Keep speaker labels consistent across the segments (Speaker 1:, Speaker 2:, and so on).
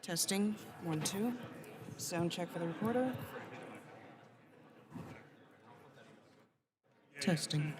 Speaker 1: Testing, 1, 2. Sound check for the recorder. Testing.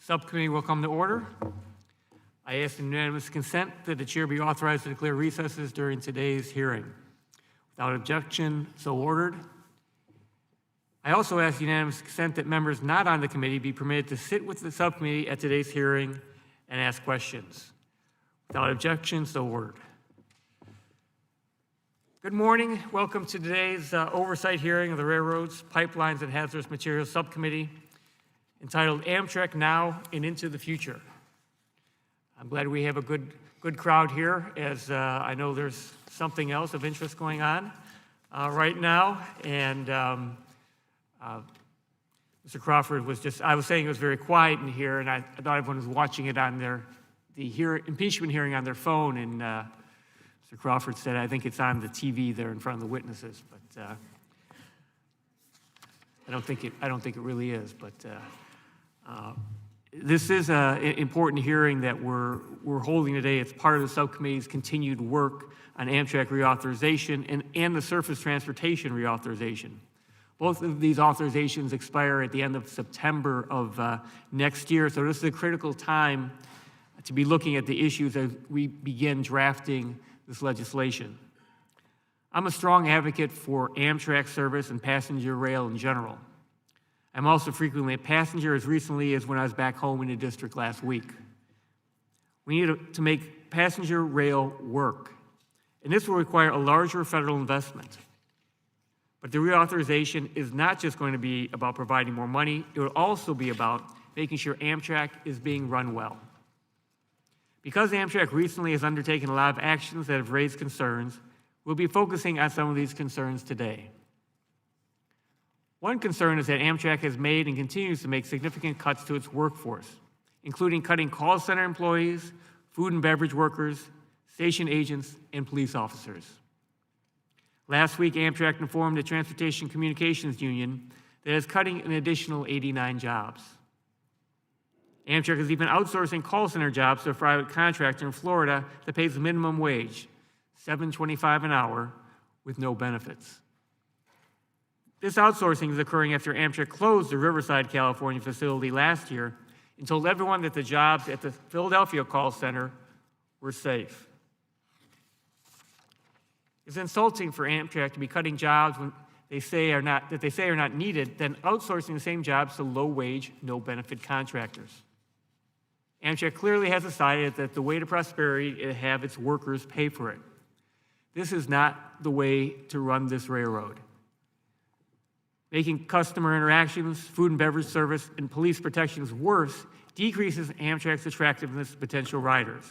Speaker 2: Subcommittee will come to order. I ask unanimous consent that the chair be authorized to declare recesses during today's hearing. Without objection, so ordered. I also ask unanimous consent that members not on the committee be permitted to sit with the subcommittee at today's hearing and ask questions. Without objection, so ordered. Good morning. Welcome to today's oversight hearing of the Railroads, Pipelines, and Hazardous Materials Subcommittee, entitled Amtrak Now and Into the Future. I'm glad we have a good crowd here, as I know there's something else of interest going on right now. And Mr. Crawford I was saying it was very quiet in here, and I thought everyone was watching it on the impeachment hearing on their phone, and Mr. Mr. Crawford said, I think it's on the TV there in front of the witnesses, but I don't think it really is. But this is an important hearing that we're holding today. It's part of the subcommittee's continued work on Amtrak reauthorization and the surface transportation reauthorization. Both of these authorizations expire at the end of September of next year, so this is a critical time to be looking at the issues as we begin drafting this legislation. I'm a strong advocate for Amtrak service and passenger rail in general. I'm also frequently a passenger, as recently as when I was back home in the district last week. We need to make passenger rail work, and this will require a larger federal investment. But the reauthorization is not just going to be about providing more money, it will also be about making sure Amtrak is being run well. Because Amtrak recently has undertaken a lot of actions that have raised concerns, we'll be focusing on some of these concerns today. One concern is that Amtrak has made and continues to make significant cuts to its workforce, including cutting call center employees, food and beverage workers, station agents, and police officers. Last week, Amtrak informed the Transportation Communications Union that it is cutting an additional 89 jobs. Amtrak is even outsourcing call center jobs to a private contractor in Florida that pays the minimum wage, $7.25 an hour, with no benefits. This outsourcing is occurring after Amtrak closed the Riverside, California facility last year and told everyone that the jobs at the Philadelphia call center were safe. It's insulting for Amtrak to be cutting jobs when they say are not needed, then outsourcing the same jobs to low-wage, no-benefit contractors. Amtrak clearly has decided that the way to prosperity is to have its workers pay for it. This is not the way to run this railroad. Making customer interactions, food and beverage service, and police protections worse decreases Amtrak's attractiveness to potential riders.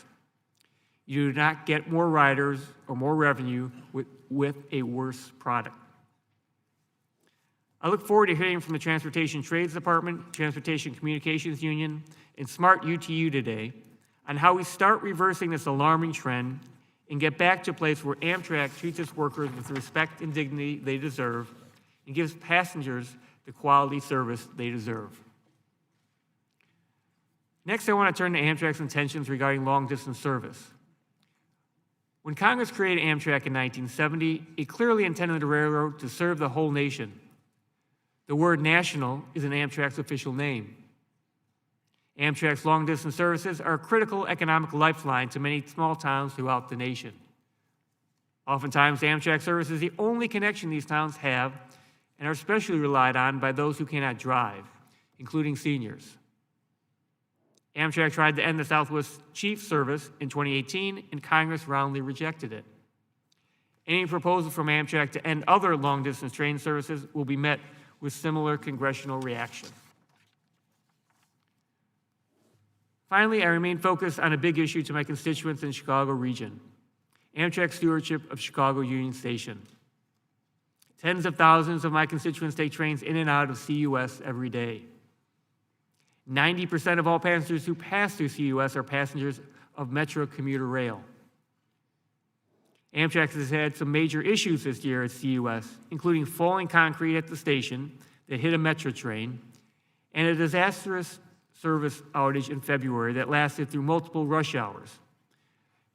Speaker 2: You do not get more riders or more revenue with a worse product. I look forward to hearing from the Transportation Trades Department, Transportation Communications Union, and Smart UTU today on how we start reversing this alarming trend and get back to a place where Amtrak treats its workers with the respect and dignity they deserve and gives passengers the quality service they deserve. Next, I want to turn to Amtrak's intentions regarding long-distance service. When Congress created Amtrak in 1970, it clearly intended the railroad to serve the whole nation. The word national is in Amtrak's official name. Amtrak's long-distance services are a critical economic lifeline to many small towns throughout the nation. Oftentimes, Amtrak service is the only connection these towns have and are especially relied on by those who cannot drive, including seniors. Amtrak tried to end the Southwest Chief service in 2018, and Congress roundly rejected it. Any proposal from Amtrak to end other long-distance train services will be met with similar congressional reaction. Finally, I remain focused on a big issue to my constituents in the Chicago region, Amtrak's stewardship of Chicago Union Station. Tens of thousands of my constituents take trains in and out of CUS every day. 90% of all passengers who pass through CUS are passengers of Metro commuter rail. Amtrak has had some major issues this year at CUS, including falling concrete at the station that hit a Metro train and a disastrous service outage in February that lasted through multiple rush hours.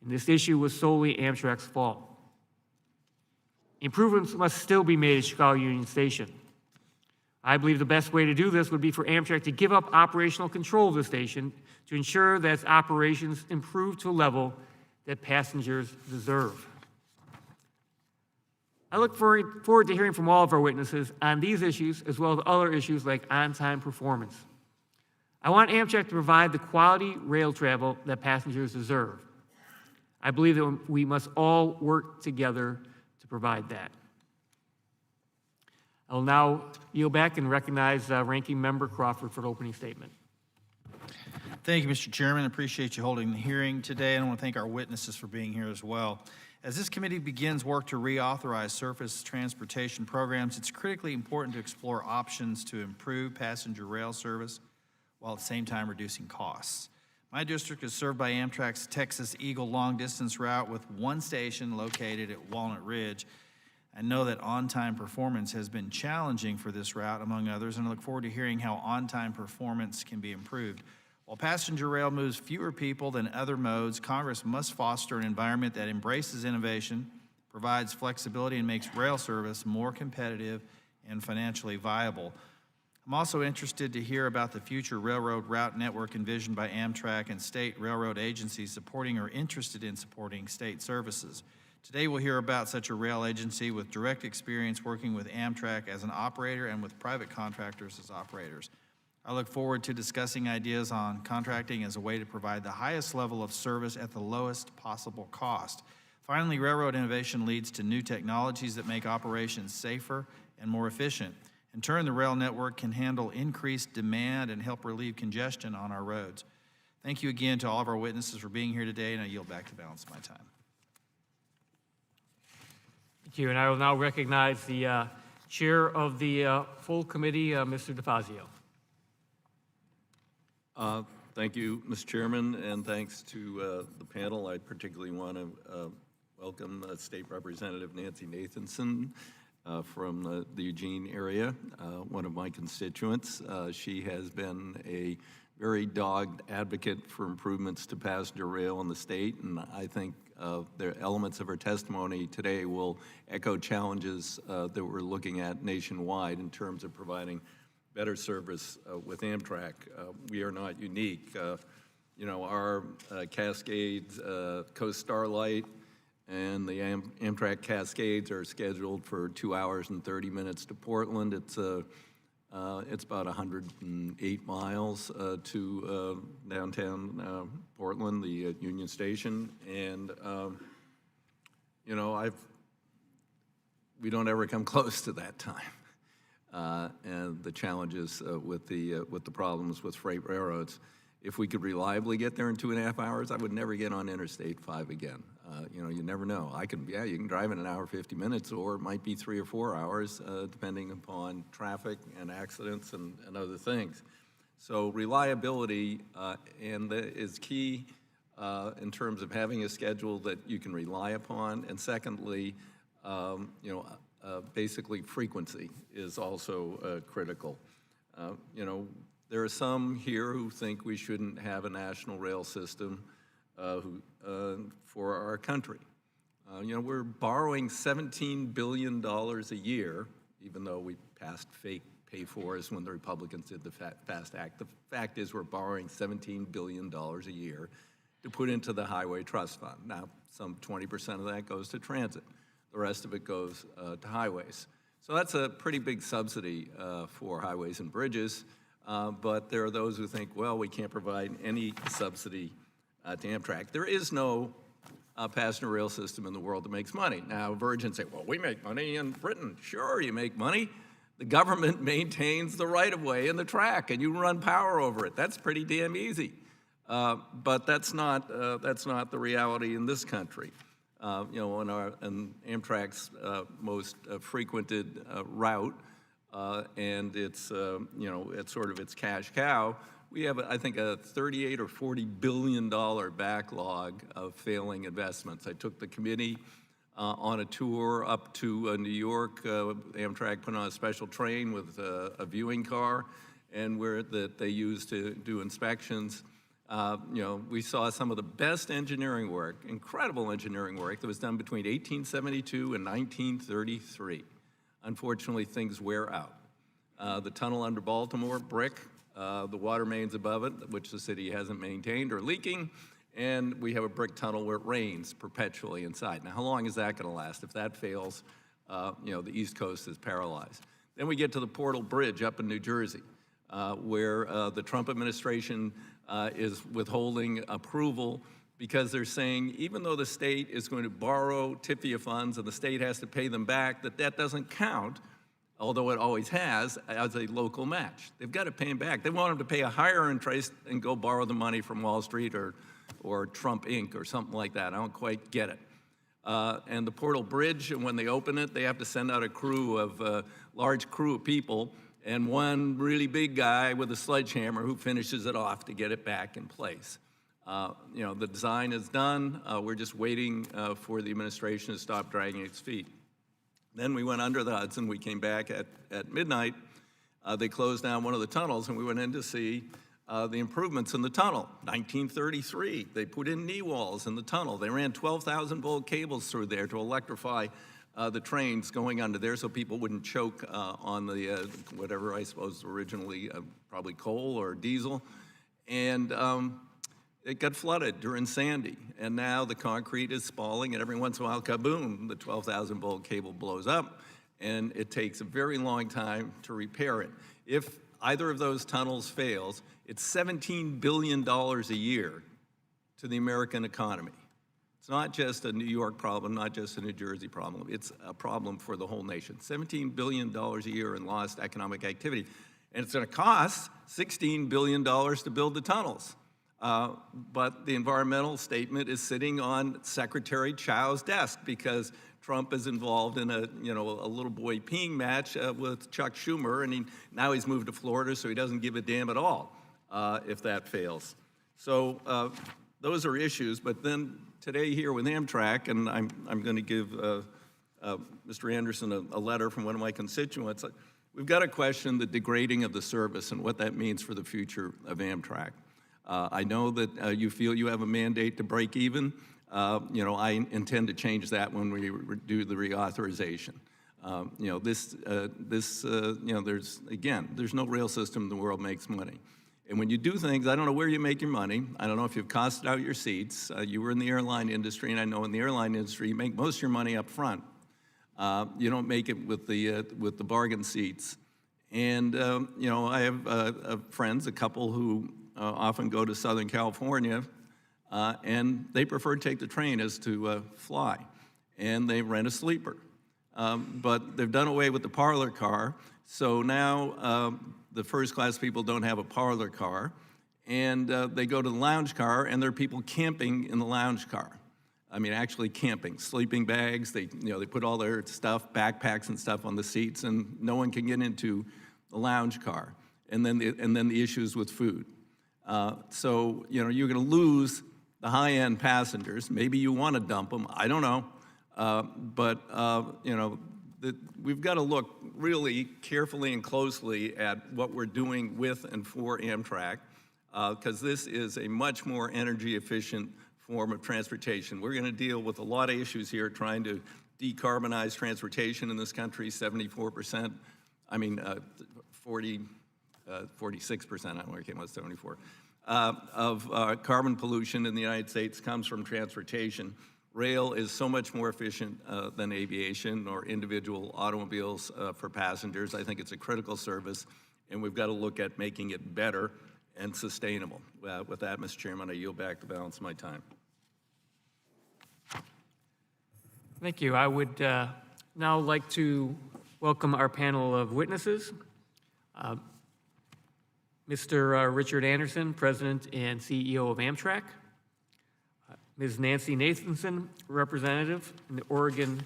Speaker 2: And this issue was solely Amtrak's fault. Improvements must still be made at Chicago Union Station. I believe the best way to do this would be for Amtrak to give up operational control of the station to ensure that its operations improve to a level that passengers deserve. I look forward to hearing from all of our witnesses on these issues as well as other issues like on-time performance. I want Amtrak to provide the quality rail travel that passengers deserve. I believe that we must all work together to provide that. I will now yield back and recognize Ranking Member Crawford for the opening statement.
Speaker 3: Thank you, Mr. Chairman. I appreciate you holding the hearing today, and I want to thank our witnesses for being here as well. As this committee begins work to reauthorize surface transportation programs, it's critically important to explore options to improve passenger rail service while at the same time reducing costs. My district is served by Amtrak's Texas Eagle long-distance route with one station located at Walnut Ridge. I know that on-time performance has been challenging for this route, among others, and I look forward to hearing how on-time performance can be improved. While passenger rail moves fewer people than other modes, Congress must foster an environment that embraces innovation, provides flexibility, and makes rail service more competitive and financially viable. I'm also interested to hear about the future railroad route network envisioned by Amtrak and state railroad agencies supporting or interested in supporting state services. Today we'll hear about such a rail agency with direct experience working with Amtrak as an operator and with private contractors as operators. I look forward to discussing ideas on contracting as a way to provide the highest level of service at the lowest possible cost. Finally, railroad innovation leads to new technologies that make operations safer and more efficient. In turn, the rail network can handle increased demand and help relieve congestion on our roads. Thank you again to all of our witnesses for being here today, and I yield back the balance of my time.
Speaker 2: Thank you, and I will now recognize the chair of the full committee, Mr. DeFazio.
Speaker 4: Thank you, Mr. Chairman, and thanks to the panel. I particularly want to welcome State Representative Nancy Nathanson from the Eugene area, one of my constituents. She has been a very dogged advocate for improvements to passenger rail in the state, and I think the elements of her testimony today will echo challenges that we're looking at nationwide in terms of providing better service with Amtrak. We are not unique. Our Cascades, Coast Starlight, and the Amtrak Cascades are scheduled for 2 hours and 30 minutes to Portland. It's about 108 miles to downtown Portland, the Union Station, and we don't ever come close to that time. And the challenges with the problems with freight railroads. If we could reliably get there in 2.5 hours, I would never get on Interstate 5 again. You never know. You can drive in 1 hour, 50 minutes, or it might be 3 or 4 hours, depending upon traffic and accidents and other things. So reliability is key in terms of having a schedule that you can rely upon. And secondly, basically frequency is also critical. There are some here who think we shouldn't have a national rail system for our country. We're borrowing $17 billion a year, even though we passed fake pay-fors when the Republicans did the FAST Act. The fact is we're borrowing $17 billion a year to put into the Highway Trust Fund. Now, some 20% of that goes to transit. The rest of it goes to highways. So that's a pretty big subsidy for highways and bridges. But there are those who think, well, we can't provide any subsidy to Amtrak. There is no passenger rail system in the world that makes money. Now, Virgin say, well, we make money in Britain. Sure, you make money. The government maintains the right-of-way and the track, and you run power over it. That's pretty damn easy. But that's not the reality in this country. In Amtrak's most frequented route, and it's sort of its cash cow, we have, I think, a $38 or $40 billion backlog of failing investments. I took the committee on a tour up to New York. Amtrak put on a special train with a viewing car, and that they use to do inspections. We saw some of the best engineering work, incredible engineering work that was done between 1872 and 1933. Unfortunately, things wear out. The tunnel under Baltimore, brick. The water mains above it, which the city hasn't maintained, are leaking. And we have a brick tunnel where it rains perpetually inside. Now, how long is that going to last? If that fails, the East Coast is paralyzed. Then we get to the Portal Bridge up in New Jersey, where the Trump administration is withholding approval because they're saying even though the state is going to borrow TIFIA funds and the state has to pay them back, that doesn't count, although it always has, as a local match. They've got to pay them back. They want them to pay a higher interest and go borrow the money from Wall Street or Trump Inc. or something like that. I don't quite get it. And the Portal Bridge, when they open it, they have to send out a large crew of people and one really big guy with a sledgehammer who finishes it off to get it back in place. The design is done. We're just waiting for the administration to stop dragging its feet. Then we went under the Hudson. We came back at midnight. They closed down one of the tunnels, and we went in to see the improvements in the tunnel. 1933, they put in knee walls in the tunnel. They ran 12,000-volt cables through there to electrify the trains going under there so people wouldn't choke on the whatever, I suppose, originally probably coal or diesel. And it got flooded during Sandy. And now the concrete is spalling, and every once in a while, kaboom, the 12,000-volt cable blows up, and it takes a very long time to repair it. If either of those tunnels fails, it's $17 billion a year to the American economy. It's not just a New York problem, not just a New Jersey problem. It's a problem for the whole nation. $17 billion a year in lost economic activity. And it's going to cost $16 billion to build the tunnels. But the environmental statement is sitting on Secretary Chow's desk because Trump is involved in a little boy peeing match with Chuck Schumer, and now he's moved to Florida, so he doesn't give a damn at all if that fails. So those are issues. But then today here with Amtrak, and I'm going to give Mr. Anderson a letter from one of my constituents. We've got to question the degrading of the service and what that means for the future of Amtrak. I know that you feel you have a mandate to break even. I intend to change that when we do the reauthorization. There's no rail system in the world makes money. And when you do things, I don't know where you make your money. I don't know if you've costed out your seats. You were in the airline industry, and I know in the airline industry, you make most of your money up front. You don't make it with the bargain seats. And, I have friends, a couple who often go to Southern California, and they prefer to take the train as to fly. And they rent a sleeper. But they've done away with the parlor car, so now the first-class people don't have a parlor car, and they go to the lounge car, and there are people camping in the lounge car. I mean, actually camping, sleeping bags. They put all their stuff, backpacks and stuff on the seats, and no one can get into the lounge car. And then the issues with food. So you're going to lose the high-end passengers. Maybe you want to dump them. I don't know. We've got to look really carefully and closely at what we're doing with and for Amtrak, because this is a much more energy-efficient form of transportation. We're going to deal with a lot of issues here trying to decarbonize transportation in this country. 74%, 46%, I don't know where it came out, 74, of carbon pollution in the United States comes from transportation. Rail is so much more efficient than aviation or individual automobiles for passengers. I think it's a critical service, and we've got to look at making it better and sustainable. With that, Mr. Chairman, I yield back the balance of my time.
Speaker 2: Thank you. I would now like to welcome our panel of witnesses. Mr. Richard Anderson, President and CEO of Amtrak. Ms. Nancy Nathanson, Representative in the Oregon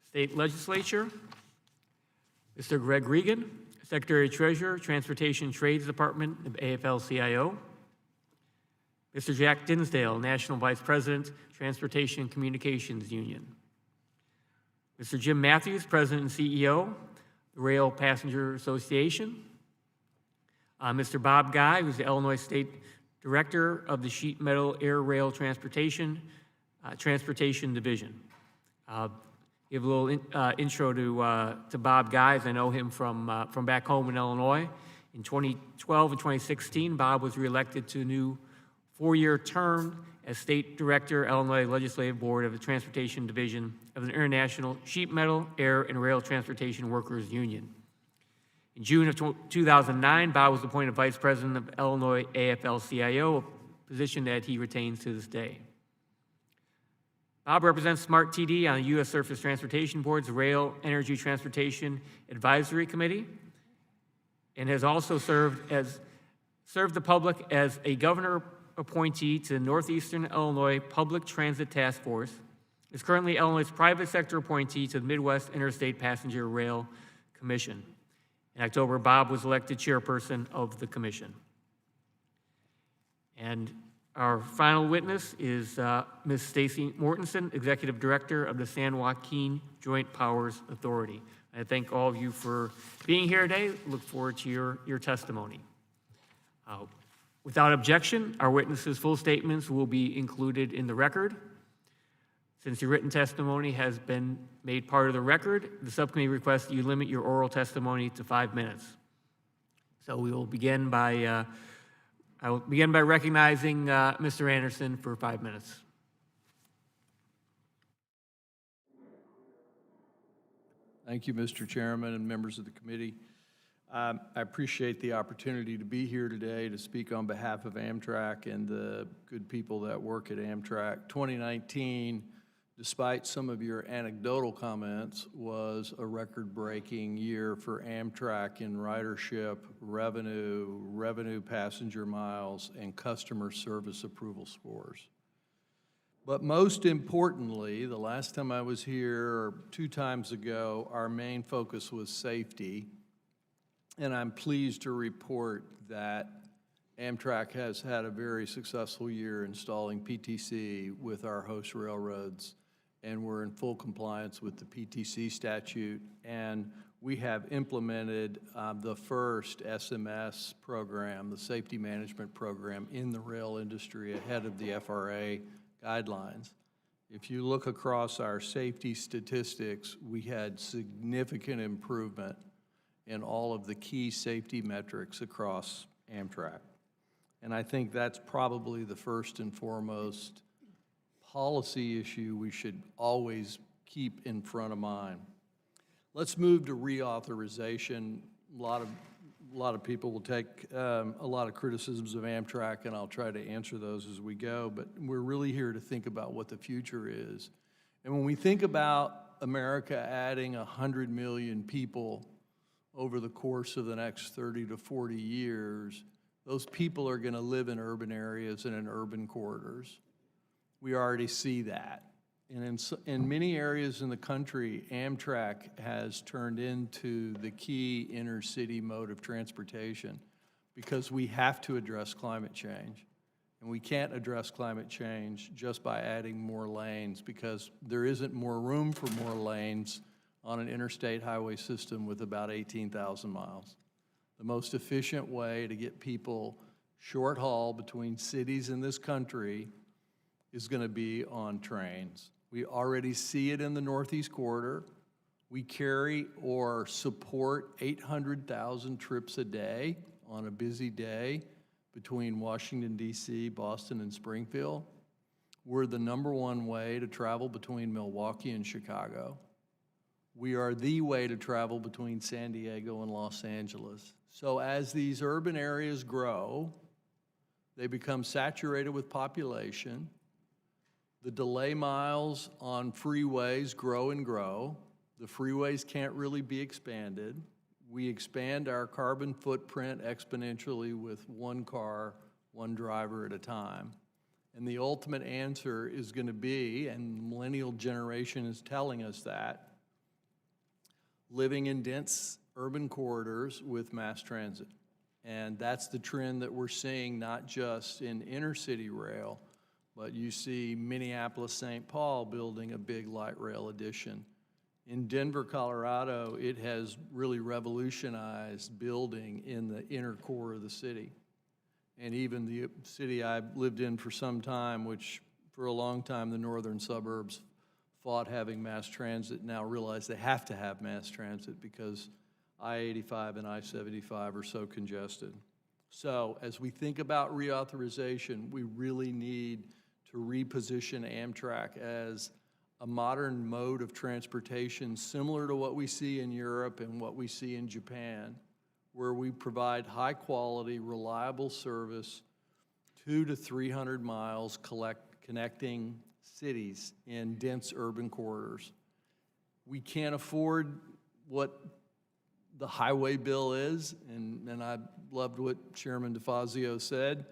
Speaker 2: State Legislature. Mr. Greg Regan, Secretary Treasurer, Transportation Trades Department of AFL-CIO. Mr. Jack Dinsdale, National Vice President, Transportation Communications Union. Mr. Jim Matthews, President and CEO, the Rail Passenger Association. Mr. Bob Guy, who's the Illinois State Director of the Sheet Metal Air Rail Transportation Division. Give a little intro to Bob Guy, as I know him from back home in Illinois. In 2012 and 2016, Bob was reelected to a new 4-year term as State Director, Illinois Legislative Board of the Transportation Division of the International Sheet Metal, Air, and Rail Transportation Workers Union. In June of 2009, Bob was appointed Vice President of Illinois AFL-CIO, a position that he retains to this day. Bob represents SMART TD on the U.S. Surface Transportation Board's Rail Energy Transportation Advisory Committee, and has also served the public as a governor appointee to the Northeastern Illinois Public Transit Task Force, is currently Illinois' private sector appointee to the Midwest Interstate Passenger Rail Commission. In October, Bob was elected chairperson of the commission. And Our final witness is Ms. Stacy Mortensen, Executive Director of the San Joaquin Joint Powers Authority. I thank all of you for being here today. Look forward to your testimony. Without objection, our witnesses' full statements will be included in the record. Since your written testimony has been made part of the record, the subcommittee requests that you limit your oral testimony to 5 minutes. So we will begin by, I will begin by recognizing Mr. Anderson for 5 minutes.
Speaker 5: Thank you, Mr. Chairman and members of the committee. I appreciate the opportunity to be here today to speak on behalf of Amtrak and the good people that work at Amtrak. 2019, despite some of your anecdotal comments, was a record-breaking year for Amtrak in ridership, revenue passenger miles, and customer service approval scores. But most importantly, the last time I was here, or 2 times ago, our main focus was safety. And I'm pleased to report that Amtrak has had a very successful year installing PTC with our host railroads, and we're in full compliance with the PTC statute, and we have implemented the first SMS program, the safety management program, in the rail industry ahead of the FRA guidelines. If you look across our safety statistics, we had significant improvement in all of the key safety metrics across Amtrak. And I think that's probably the first and foremost policy issue we should always keep in front of mind. Let's move to reauthorization. A lot of people will take a lot of criticisms of Amtrak, and I'll try to answer those as we go, but we're really here to think about what the future is. And when we think about America adding 100 million people over the course of the next 30 to 40 years, those people are going to live in urban areas and in urban corridors. We already see that. And in many areas in the country, Amtrak has turned into the key inner city mode of transportation because we have to address climate change. And we can't address climate change just by adding more lanes because there isn't more room for more lanes on an interstate highway system with about 18,000 miles. The most efficient way to get people short haul between cities in this country is going to be on trains. We already see it in the Northeast Corridor. We carry or support 800,000 trips a day on a busy day between Washington, D.C., Boston, and Springfield. We're the #1 way to travel between Milwaukee and Chicago. We are the way to travel between San Diego and Los Angeles. So as these urban areas grow, they become saturated with population. The delay miles on freeways grow and grow. The freeways can't really be expanded. We expand our carbon footprint exponentially with 1 car, 1 driver at a time. And the ultimate answer is going to be, and the millennial generation is telling us that, living in dense urban corridors with mass transit. And that's the trend that we're seeing not just in inner city rail, but you see Minneapolis-St. Paul building a big light rail addition. In Denver, Colorado, it has really revolutionized building in the inner core of the city. And even the city I lived in for some time, which for a long time the northern suburbs fought having mass transit, now realize they have to have mass transit because I-85 and I-75 are so congested. So as we think about reauthorization, we really need to reposition Amtrak as a modern mode of transportation similar to what we see in Europe and what we see in Japan, where we provide high-quality, reliable service 200 to 300 miles connecting cities in dense urban corridors. We can't afford what the highway bill is, and I loved what Chairman DeFazio said.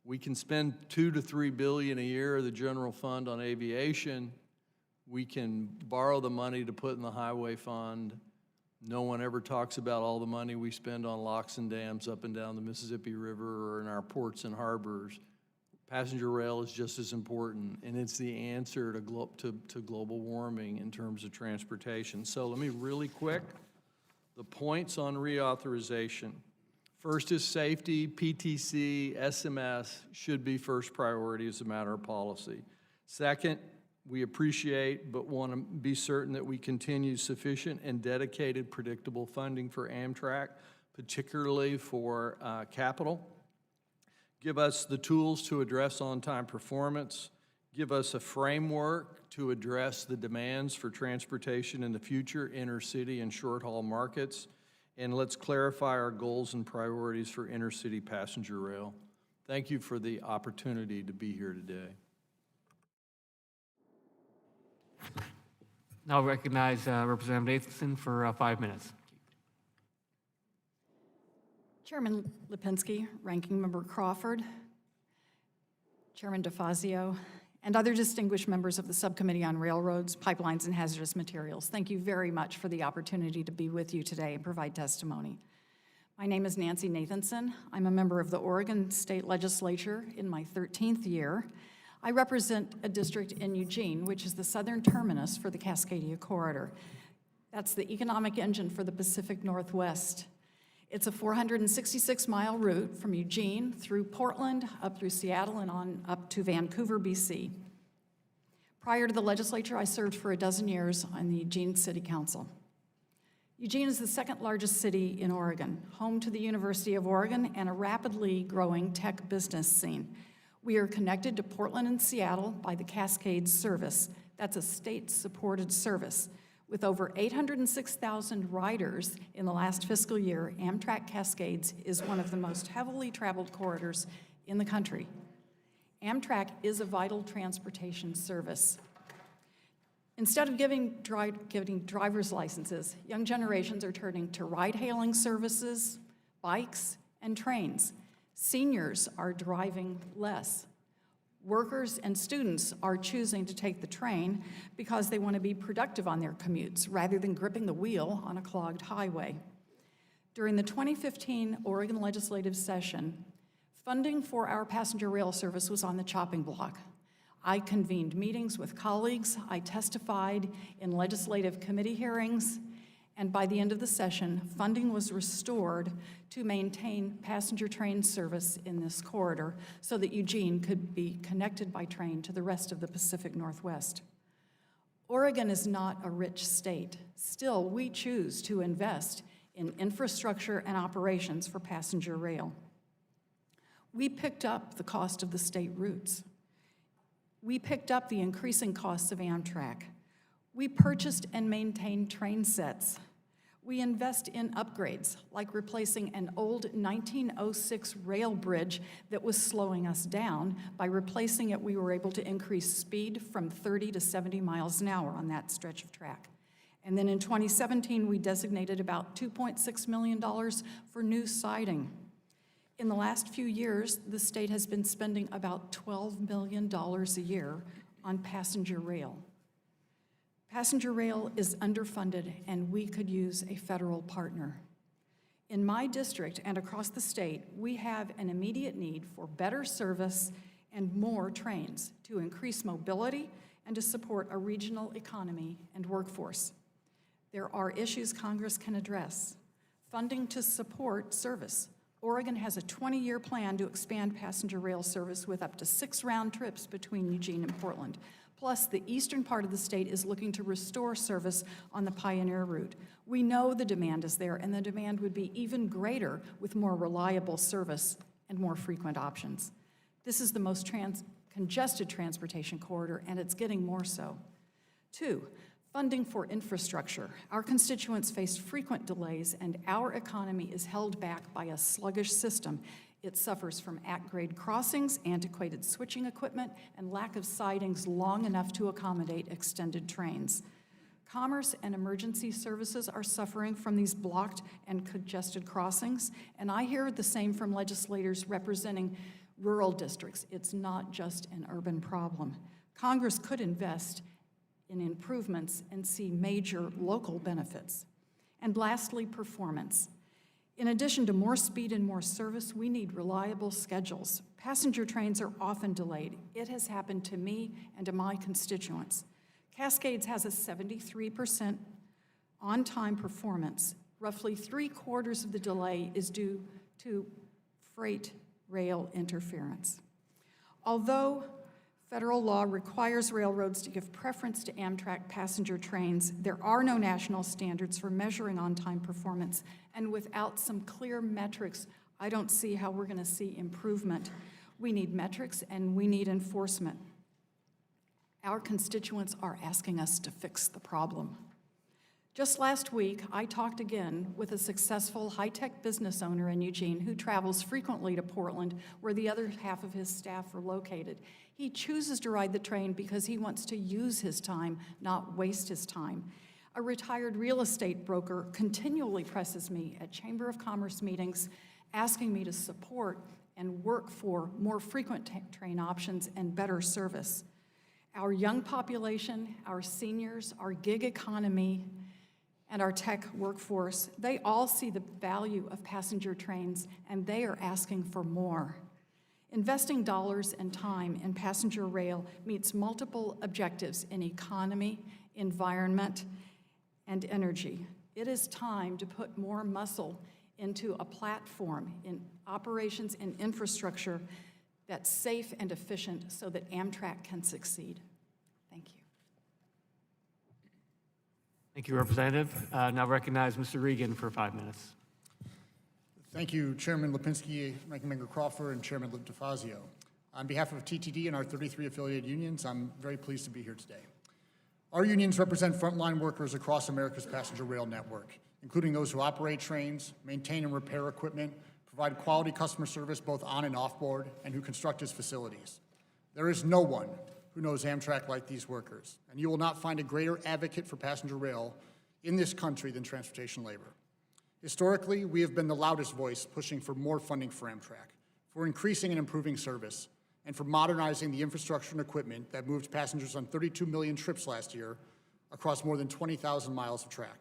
Speaker 5: We can spend $2 to $3 billion a year of the general fund on aviation. We can borrow the money to put in the highway fund. No one ever talks about all the money we spend on locks and dams up and down the Mississippi River or in our ports and harbors. passenger rail is just as important, and it's the answer to global warming in terms of transportation. So let me really quick, the points on reauthorization. First is safety. PTC, SMS should be first priority as a matter of policy. Second, we appreciate but want to be certain that we continue sufficient and dedicated predictable funding for Amtrak, particularly for capital. Give us the tools to address on-time performance. Give us a framework to address the demands for transportation in the future, intercity and short-haul markets. And let's clarify our goals and priorities for intercity passenger rail. Thank you for the opportunity to be here today.
Speaker 2: Now recognize Representative Nathanson for 5 minutes.
Speaker 6: Chairman Lipinski, Ranking Member Crawford, Chairman DeFazio, and other distinguished members of the Subcommittee on Railroads, Pipelines, and Hazardous Materials, thank you very much for the opportunity to be with you today and provide testimony. My name is Nancy Nathanson. I'm a member of the Oregon State Legislature in my 13th year. I represent a district in Eugene, which is the southern terminus for the Cascadia Corridor. That's the economic engine for the Pacific Northwest. It's a 466-mile route from Eugene through Portland, up through Seattle, and on up to Vancouver, BC. Prior to the legislature, I served for a dozen years on the Eugene City Council. Eugene is the second largest city in Oregon, home to the University of Oregon and a rapidly growing tech business scene. We are connected to Portland and Seattle by the Cascades service. That's a state-supported service. With over 806,000 riders in the last fiscal year, Amtrak Cascades is one of the most heavily traveled corridors in the country. Amtrak is a vital transportation service. Instead of giving driver's licenses, young generations are turning to ride-hailing services, bikes, and trains. Seniors are driving less. Workers and students are choosing to take the train because they want to be productive on their commutes rather than gripping the wheel on a clogged highway. During the 2015 Oregon legislative session, funding for our passenger rail service was on the chopping block. I convened meetings with colleagues, I testified in legislative committee hearings, and by the end of the session, funding was restored to maintain passenger train service in this corridor so that Eugene could be connected by train to the rest of the Pacific Northwest. Oregon is not a rich state. Still, we choose to invest in infrastructure and operations for passenger rail. We picked up the cost of the state routes. We picked up the increasing costs of Amtrak. We purchased and maintained train sets. We invest in upgrades, like replacing an old 1906 rail bridge that was slowing us down. By replacing it, we were able to increase speed from 30 to 70 miles an hour on that stretch of track. And then in 2017, we designated about $2.6 million for new siding. In the last few years, the state has been spending about $12 million a year on passenger rail. Passenger rail is underfunded, and we could use a federal partner. In my district and across the state, we have an immediate need for better service and more trains to increase mobility and to support a regional economy and workforce. There are issues Congress can address. Funding to support service. Oregon has a 20-year plan to expand passenger rail service with up to 6 round trips between Eugene and Portland. Plus, the eastern part of the state is looking to restore service on the Pioneer route. We know the demand is there, and the demand would be even greater with more reliable service and more frequent options. This is the most congested transportation corridor, and it's getting more so. 2, funding for infrastructure. Our constituents face frequent delays, and our economy is held back by a sluggish system. It suffers from at-grade crossings, antiquated switching equipment, and lack of sidings long enough to accommodate extended trains. Commerce and emergency services are suffering from these blocked and congested crossings, and I hear the same from legislators representing rural districts. It's not just an urban problem. Congress could invest in improvements and see major local benefits. And lastly, performance. In addition to more speed and more service, we need reliable schedules. Passenger trains are often delayed. It has happened to me and to my constituents. Cascades has a 73% on-time performance. Roughly 3/4 of the delay is due to freight rail interference. Although federal law requires railroads to give preference to Amtrak passenger trains, there are no national standards for measuring on-time performance, and without some clear metrics, I don't see how we're going to see improvement. We need metrics and we need enforcement. Our constituents are asking us to fix the problem. Just last week, I talked again with a successful high-tech business owner in Eugene who travels frequently to Portland, where the other half of his staff are located. He chooses to ride the train because he wants to use his time, not waste his time. A retired real estate broker continually presses me at Chamber of Commerce meetings, asking me to support and work for more frequent train options and better service. Our young population, our seniors, our gig economy, and our tech workforce, they all see the value of passenger trains, and they are asking for more. Investing dollars and time in passenger rail meets multiple objectives in economy, environment, and energy. It is time to put more muscle into a platform in operations and infrastructure that's safe and efficient so that Amtrak can succeed. Thank you.
Speaker 2: Thank you, Representative. Now recognize Mr. Regan for 5 minutes.
Speaker 7: Thank you, Chairman Lipinski, Ranking Member Crawford, and Chairman DeFazio. On behalf of TTD and our 33 affiliated unions, I'm very pleased to be here today. Our unions represent frontline workers across America's passenger rail network, including those who operate trains, maintain and repair equipment, provide quality customer service both on and off board, and who construct its facilities. There is no one who knows Amtrak like these workers, and you will not find a greater advocate for passenger rail in this country than transportation labor. Historically, we have been the loudest voice pushing for more funding for Amtrak, for increasing and improving service, and for modernizing the infrastructure and equipment that moved passengers on 32 million trips last year across more than 20,000 miles of track.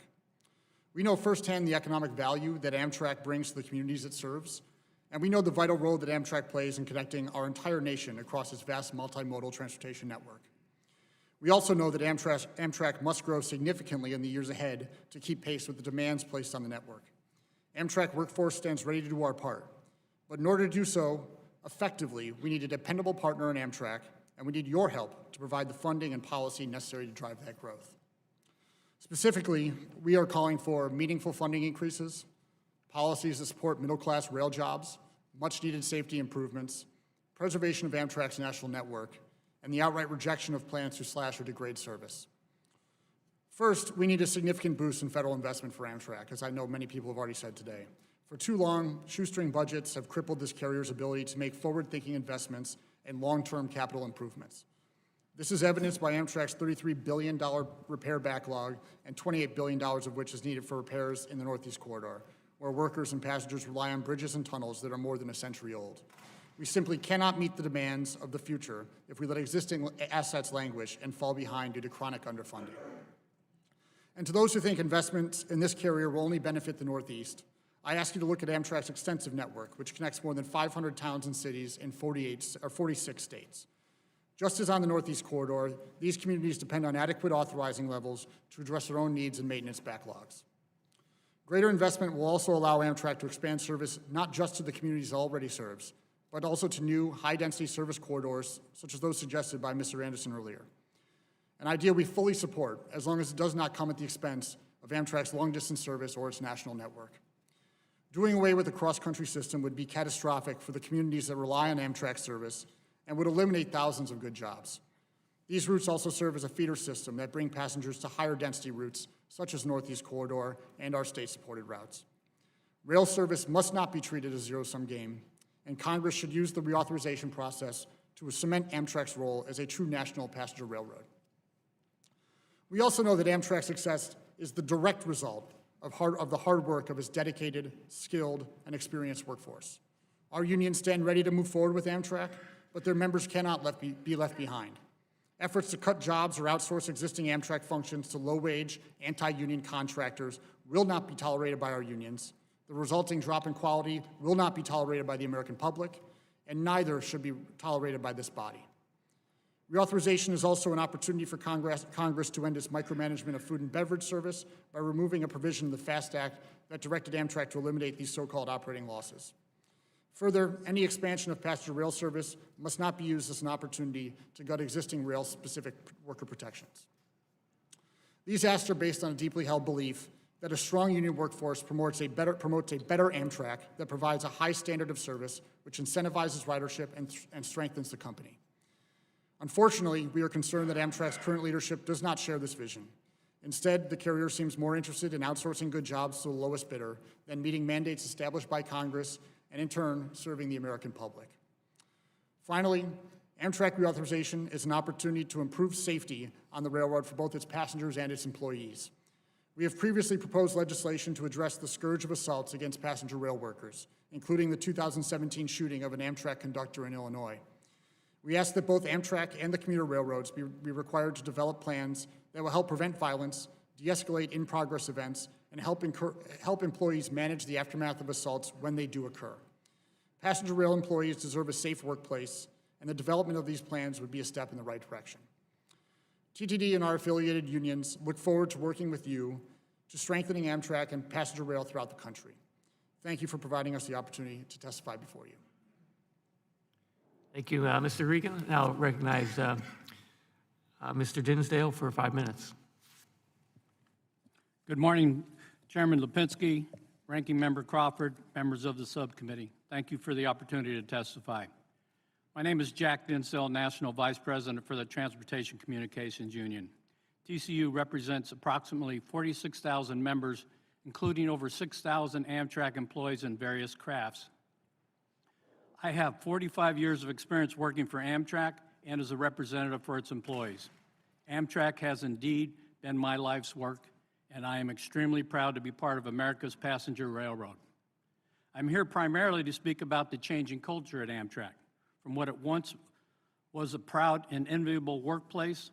Speaker 7: We know firsthand the economic value that Amtrak brings to the communities it serves, and we know the vital role that Amtrak plays in connecting our entire nation across its vast multimodal transportation network. We also know that Amtrak must grow significantly in the years ahead to keep pace with the demands placed on the network. Amtrak workforce stands ready to do our part, but in order to do so effectively, we need a dependable partner in Amtrak, and we need your help to provide the funding and policy necessary to drive that growth. Specifically, we are calling for meaningful funding increases, policies that support middle-class rail jobs, much-needed safety improvements, preservation of Amtrak's national network, and the outright rejection of plans to slash or degrade service. First, we need a significant boost in federal investment for Amtrak, as I know many people have already said today. For too long, shoestring budgets have crippled this carrier's ability to make forward-thinking investments and long-term capital improvements. This is evidenced by Amtrak's $33 billion repair backlog, and $28 billion of which is needed for repairs in the Northeast Corridor, where workers and passengers rely on bridges and tunnels that are more than a century old. We simply cannot meet the demands of the future if we let existing assets languish and fall behind due to chronic underfunding. And to those who think investments in this carrier will only benefit the Northeast, I ask you to look at Amtrak's extensive network, which connects more than 500 towns and cities in 46 states. Just as on the Northeast Corridor, these communities depend on adequate authorizing levels to address their own needs and maintenance backlogs. Greater investment will also allow Amtrak to expand service not just to the communities it already serves, but also to new high-density service corridors, such as those suggested by Mr. Anderson earlier. An idea we fully support, as long as it does not come at the expense of Amtrak's long-distance service or its national network. Doing away with the cross-country system would be catastrophic for the communities that rely on Amtrak service and would eliminate thousands of good jobs. These routes also serve as a feeder system that bring passengers to higher density routes, such as Northeast Corridor and our state-supported routes. Rail service must not be treated as a zero-sum game, and Congress should use the reauthorization process to cement Amtrak's role as a true national passenger railroad. We also know that Amtrak's success is the direct result of the hard work of its dedicated, skilled, and experienced workforce. Our unions stand ready to move forward with Amtrak, but their members cannot be left behind. Efforts to cut jobs or outsource existing Amtrak functions to low-wage, anti-union contractors will not be tolerated by our unions. The resulting drop in quality will not be tolerated by the American public, and neither should be tolerated by this body. Reauthorization is also an opportunity for Congress to end its micromanagement of food and beverage service by removing a provision in the FAST Act that directed Amtrak to eliminate these so-called operating losses. Further, any expansion of passenger rail service must not be used as an opportunity to gut existing rail-specific worker protections. These asks are based on a deeply held belief that a strong union workforce promotes a better Amtrak that provides a high standard of service, which incentivizes ridership and strengthens the company. Unfortunately, we are concerned that Amtrak's current leadership does not share this vision. Instead, the carrier seems more interested in outsourcing good jobs to the lowest bidder than meeting mandates established by Congress and, in turn, serving the American public. Finally, Amtrak reauthorization is an opportunity to improve safety on the railroad for both its passengers and its employees. We have previously proposed legislation to address the scourge of assaults against passenger rail workers, including the 2017 shooting of an Amtrak conductor in Illinois. We ask that both Amtrak and the commuter railroads be required to develop plans that will help prevent violence, de-escalate in-progress events, and help employees manage the aftermath of assaults when they do occur. Passenger rail employees deserve a safe workplace, and the development of these plans would be a step in the right direction. TTD and our affiliated unions look forward to working with you to strengthening Amtrak and passenger rail throughout the country. Thank you for providing us the opportunity to testify before you.
Speaker 2: Thank you, Mr. Regan. Now I'll recognize Mr. Dinsdale for 5 minutes.
Speaker 8: Good morning, Chairman Lipinski, Ranking Member Crawford, members of the subcommittee. Thank you for the opportunity to testify. My name is Jack Dinsdale, National Vice President for the Transportation Communications Union. TCU represents approximately 46,000 members, including over 6,000 Amtrak employees in various crafts. I have 45 years of experience working for Amtrak and as a representative for its employees. Amtrak has indeed been my life's work, and I am extremely proud to be part of America's passenger railroad. I'm here primarily to speak about the changing culture at Amtrak, from what it once was a proud and enviable workplace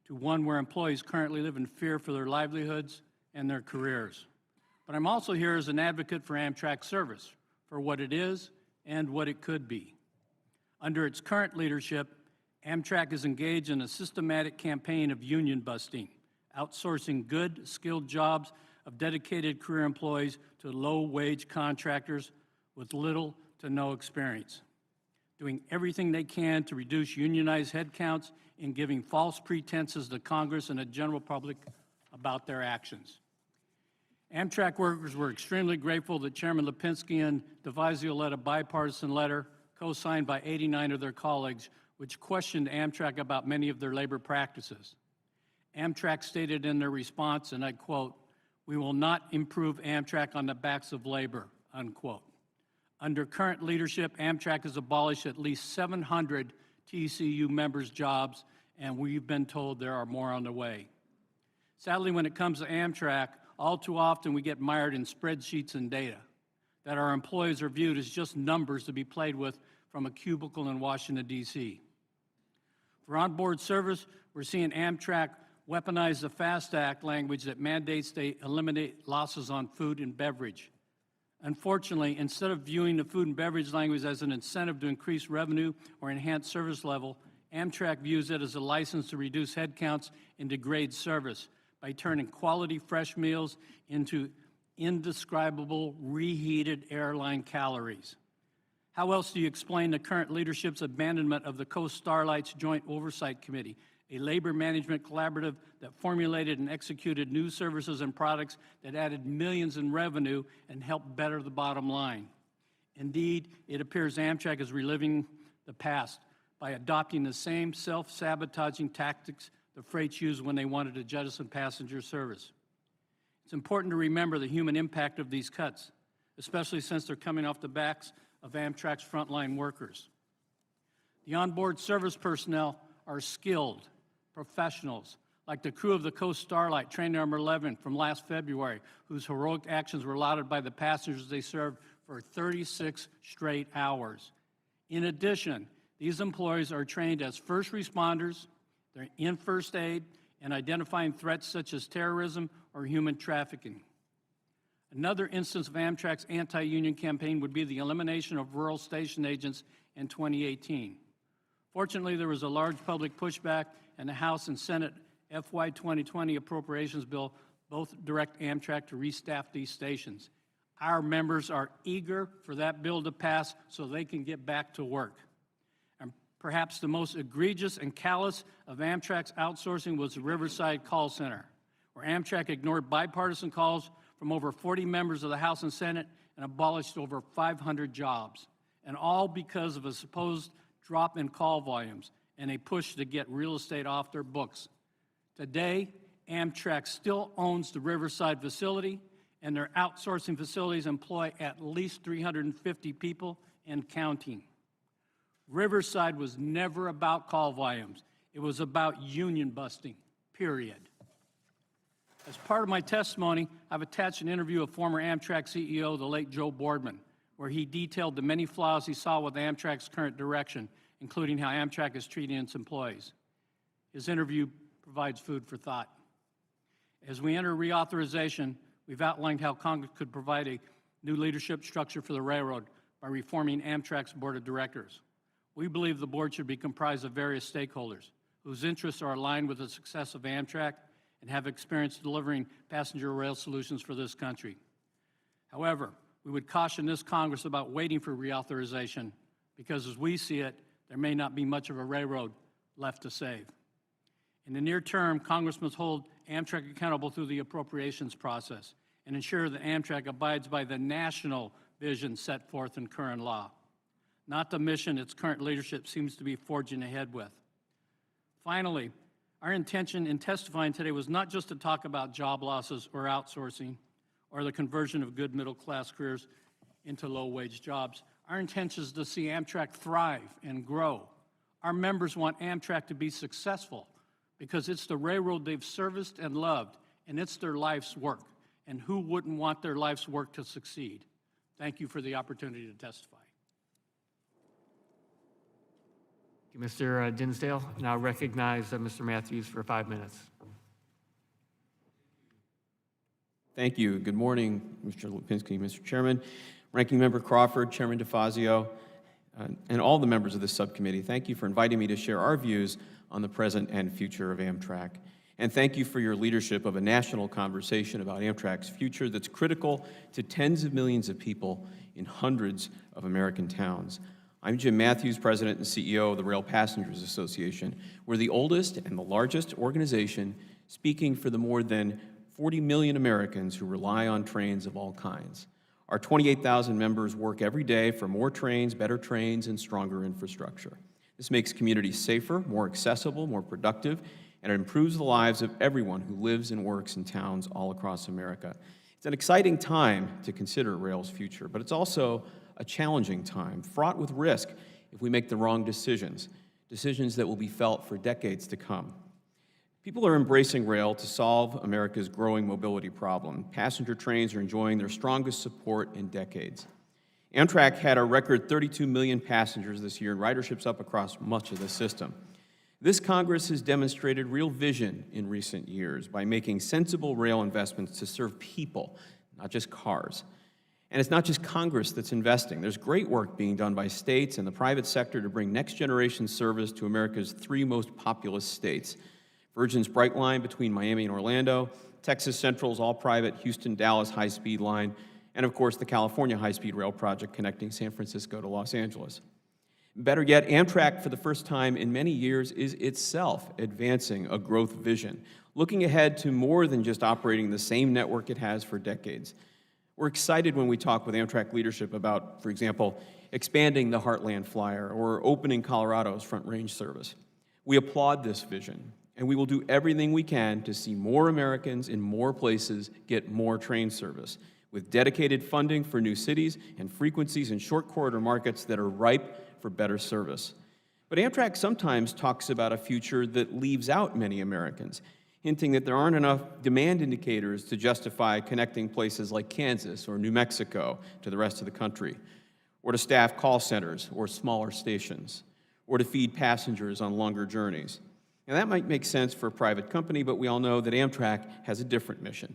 Speaker 8: to one where employees currently live in fear for their livelihoods and their careers. But I'm also here as an advocate for Amtrak service, for what it is and what it could be. Under its current leadership, Amtrak is engaged in a systematic campaign of union busting, outsourcing good, skilled jobs of dedicated career employees to low-wage contractors with little to no experience, doing everything they can to reduce unionized headcounts and giving false pretenses to Congress and the general public about their actions. Amtrak workers were extremely grateful that Chairman Lipinski and DeFazio led a bipartisan letter co-signed by 89 of their colleagues, which questioned Amtrak about many of their labor practices. Amtrak stated in their response, and I quote, "We will not improve Amtrak on the backs of labor," unquote. Under current leadership, Amtrak has abolished at least 700 TCU members' jobs, and we've been told there are more on the way. Sadly, when it comes to Amtrak, all too often we get mired in spreadsheets and data, that our employees are viewed as just numbers to be played with from a cubicle in Washington, D.C. For onboard service, we're seeing Amtrak weaponize the FAST Act language that mandates they eliminate losses on food and beverage. Unfortunately, instead of viewing the food and beverage language as an incentive to increase revenue or enhance service level, Amtrak views it as a license to reduce headcounts and degrade service by turning quality fresh meals into indescribable reheated airline calories. How else do you explain the current leadership's abandonment of the Coast Starlight's Joint Oversight Committee, a labor management collaborative that formulated and executed new services and products that added millions in revenue and helped better the bottom line? Indeed, it appears Amtrak is reliving the past by adopting the same self-sabotaging tactics the freights used when they wanted to jettison passenger service. It's important to remember the human impact of these cuts, especially since they're coming off the backs of Amtrak's frontline workers. The onboard service personnel are skilled professionals, like the crew of the Coast Starlight Train Number 11 from last February, whose heroic actions were lauded by the passengers they served for 36 straight hours. In addition, these employees are trained as first responders, they're in first aid, and identifying threats such as terrorism or human trafficking. Another instance of Amtrak's anti-union campaign would be the elimination of rural station agents in 2018. Fortunately, there was a large public pushback, and the House and Senate FY 2020 appropriations bill both direct Amtrak to restaff these stations. Our members are eager for that bill to pass so they can get back to work. And perhaps the most egregious and callous of Amtrak's outsourcing was the Riverside Call Center, where Amtrak ignored bipartisan calls from over 40 members of the House and Senate and abolished over 500 jobs, and all because of a supposed drop in call volumes and a push to get real estate off their books. Today, Amtrak still owns the Riverside facility, and their outsourcing facilities employ at least 350 people and counting. Riverside was never about call volumes. It was about union busting, period. As part of my testimony, I've attached an interview of former Amtrak CEO, the late Joe Boardman, where he detailed the many flaws he saw with Amtrak's current direction, including how Amtrak is treating its employees. His interview provides food for thought. As we enter reauthorization, we've outlined how Congress could provide a new leadership structure for the railroad by reforming Amtrak's board of directors. We believe the board should be comprised of various stakeholders whose interests are aligned with the success of Amtrak and have experience delivering passenger rail solutions for this country. However, we would caution this Congress about waiting for reauthorization because, as we see it, there may not be much of a railroad left to save. In the near term, Congress must hold Amtrak accountable through the appropriations process and ensure that Amtrak abides by the national vision set forth in current law, not the mission its current leadership seems to be forging ahead with. Finally, our intention in testifying today was not just to talk about job losses or outsourcing or the conversion of good middle-class careers into low-wage jobs. Our intention is to see Amtrak thrive and grow. Our members want Amtrak to be successful because it's the railroad they've serviced and loved, and it's their life's work. And who wouldn't want their life's work to succeed? Thank you for the opportunity to testify.
Speaker 2: Thank you, Mr. Dinsdale. Now recognize Mr. Matthews for 5 minutes.
Speaker 9: Thank you. Good morning, Mr. Lipinski, Mr. Chairman, Ranking Member Crawford, Chairman DeFazio, and all the members of this subcommittee. Thank you for inviting me to share our views on the present and future of Amtrak. And thank you for your leadership of a national conversation about Amtrak's future that's critical to tens of millions of people in hundreds of American towns. I'm Jim Matthews, President and CEO of the Rail Passengers Association. We're the oldest and the largest organization speaking for the more than 40 million Americans who rely on trains of all kinds. Our 28,000 members work every day for more trains, better trains, and stronger infrastructure. This makes communities safer, more accessible, more productive, and it improves the lives of everyone who lives and works in towns all across America. It's an exciting time to consider rail's future, but it's also a challenging time, fraught with risk if we make the wrong decisions, decisions that will be felt for decades to come. People are embracing rail to solve America's growing mobility problem. Passenger trains are enjoying their strongest support in decades. Amtrak had a record 32 million passengers this year, and ridership's up across much of the system. This Congress has demonstrated real vision in recent years by making sensible rail investments to serve people, not just cars. And it's not just Congress that's investing. There's great work being done by states and the private sector to bring next-generation service to America's 3 most populous states. Virgin's Bright Line between Miami and Orlando, Texas Central's all-private Houston-Dallas high-speed line, and of course the California high-speed rail project connecting San Francisco to Los Angeles. Better yet, Amtrak, for the first time in many years, is itself advancing a growth vision, looking ahead to more than just operating the same network it has for decades. We're excited when we talk with Amtrak leadership about, for example, expanding the Heartland Flyer or opening Colorado's Front Range service. We applaud this vision, and we will do everything we can to see more Americans in more places get more train service, with dedicated funding for new cities and frequencies in short corridor markets that are ripe for better service. But Amtrak sometimes talks about a future that leaves out many Americans, hinting that there aren't enough demand indicators to justify connecting places like Kansas or New Mexico to the rest of the country, or to staff call centers or smaller stations, or to feed passengers on longer journeys. Now, that might make sense for a private company, but we all know that Amtrak has a different mission.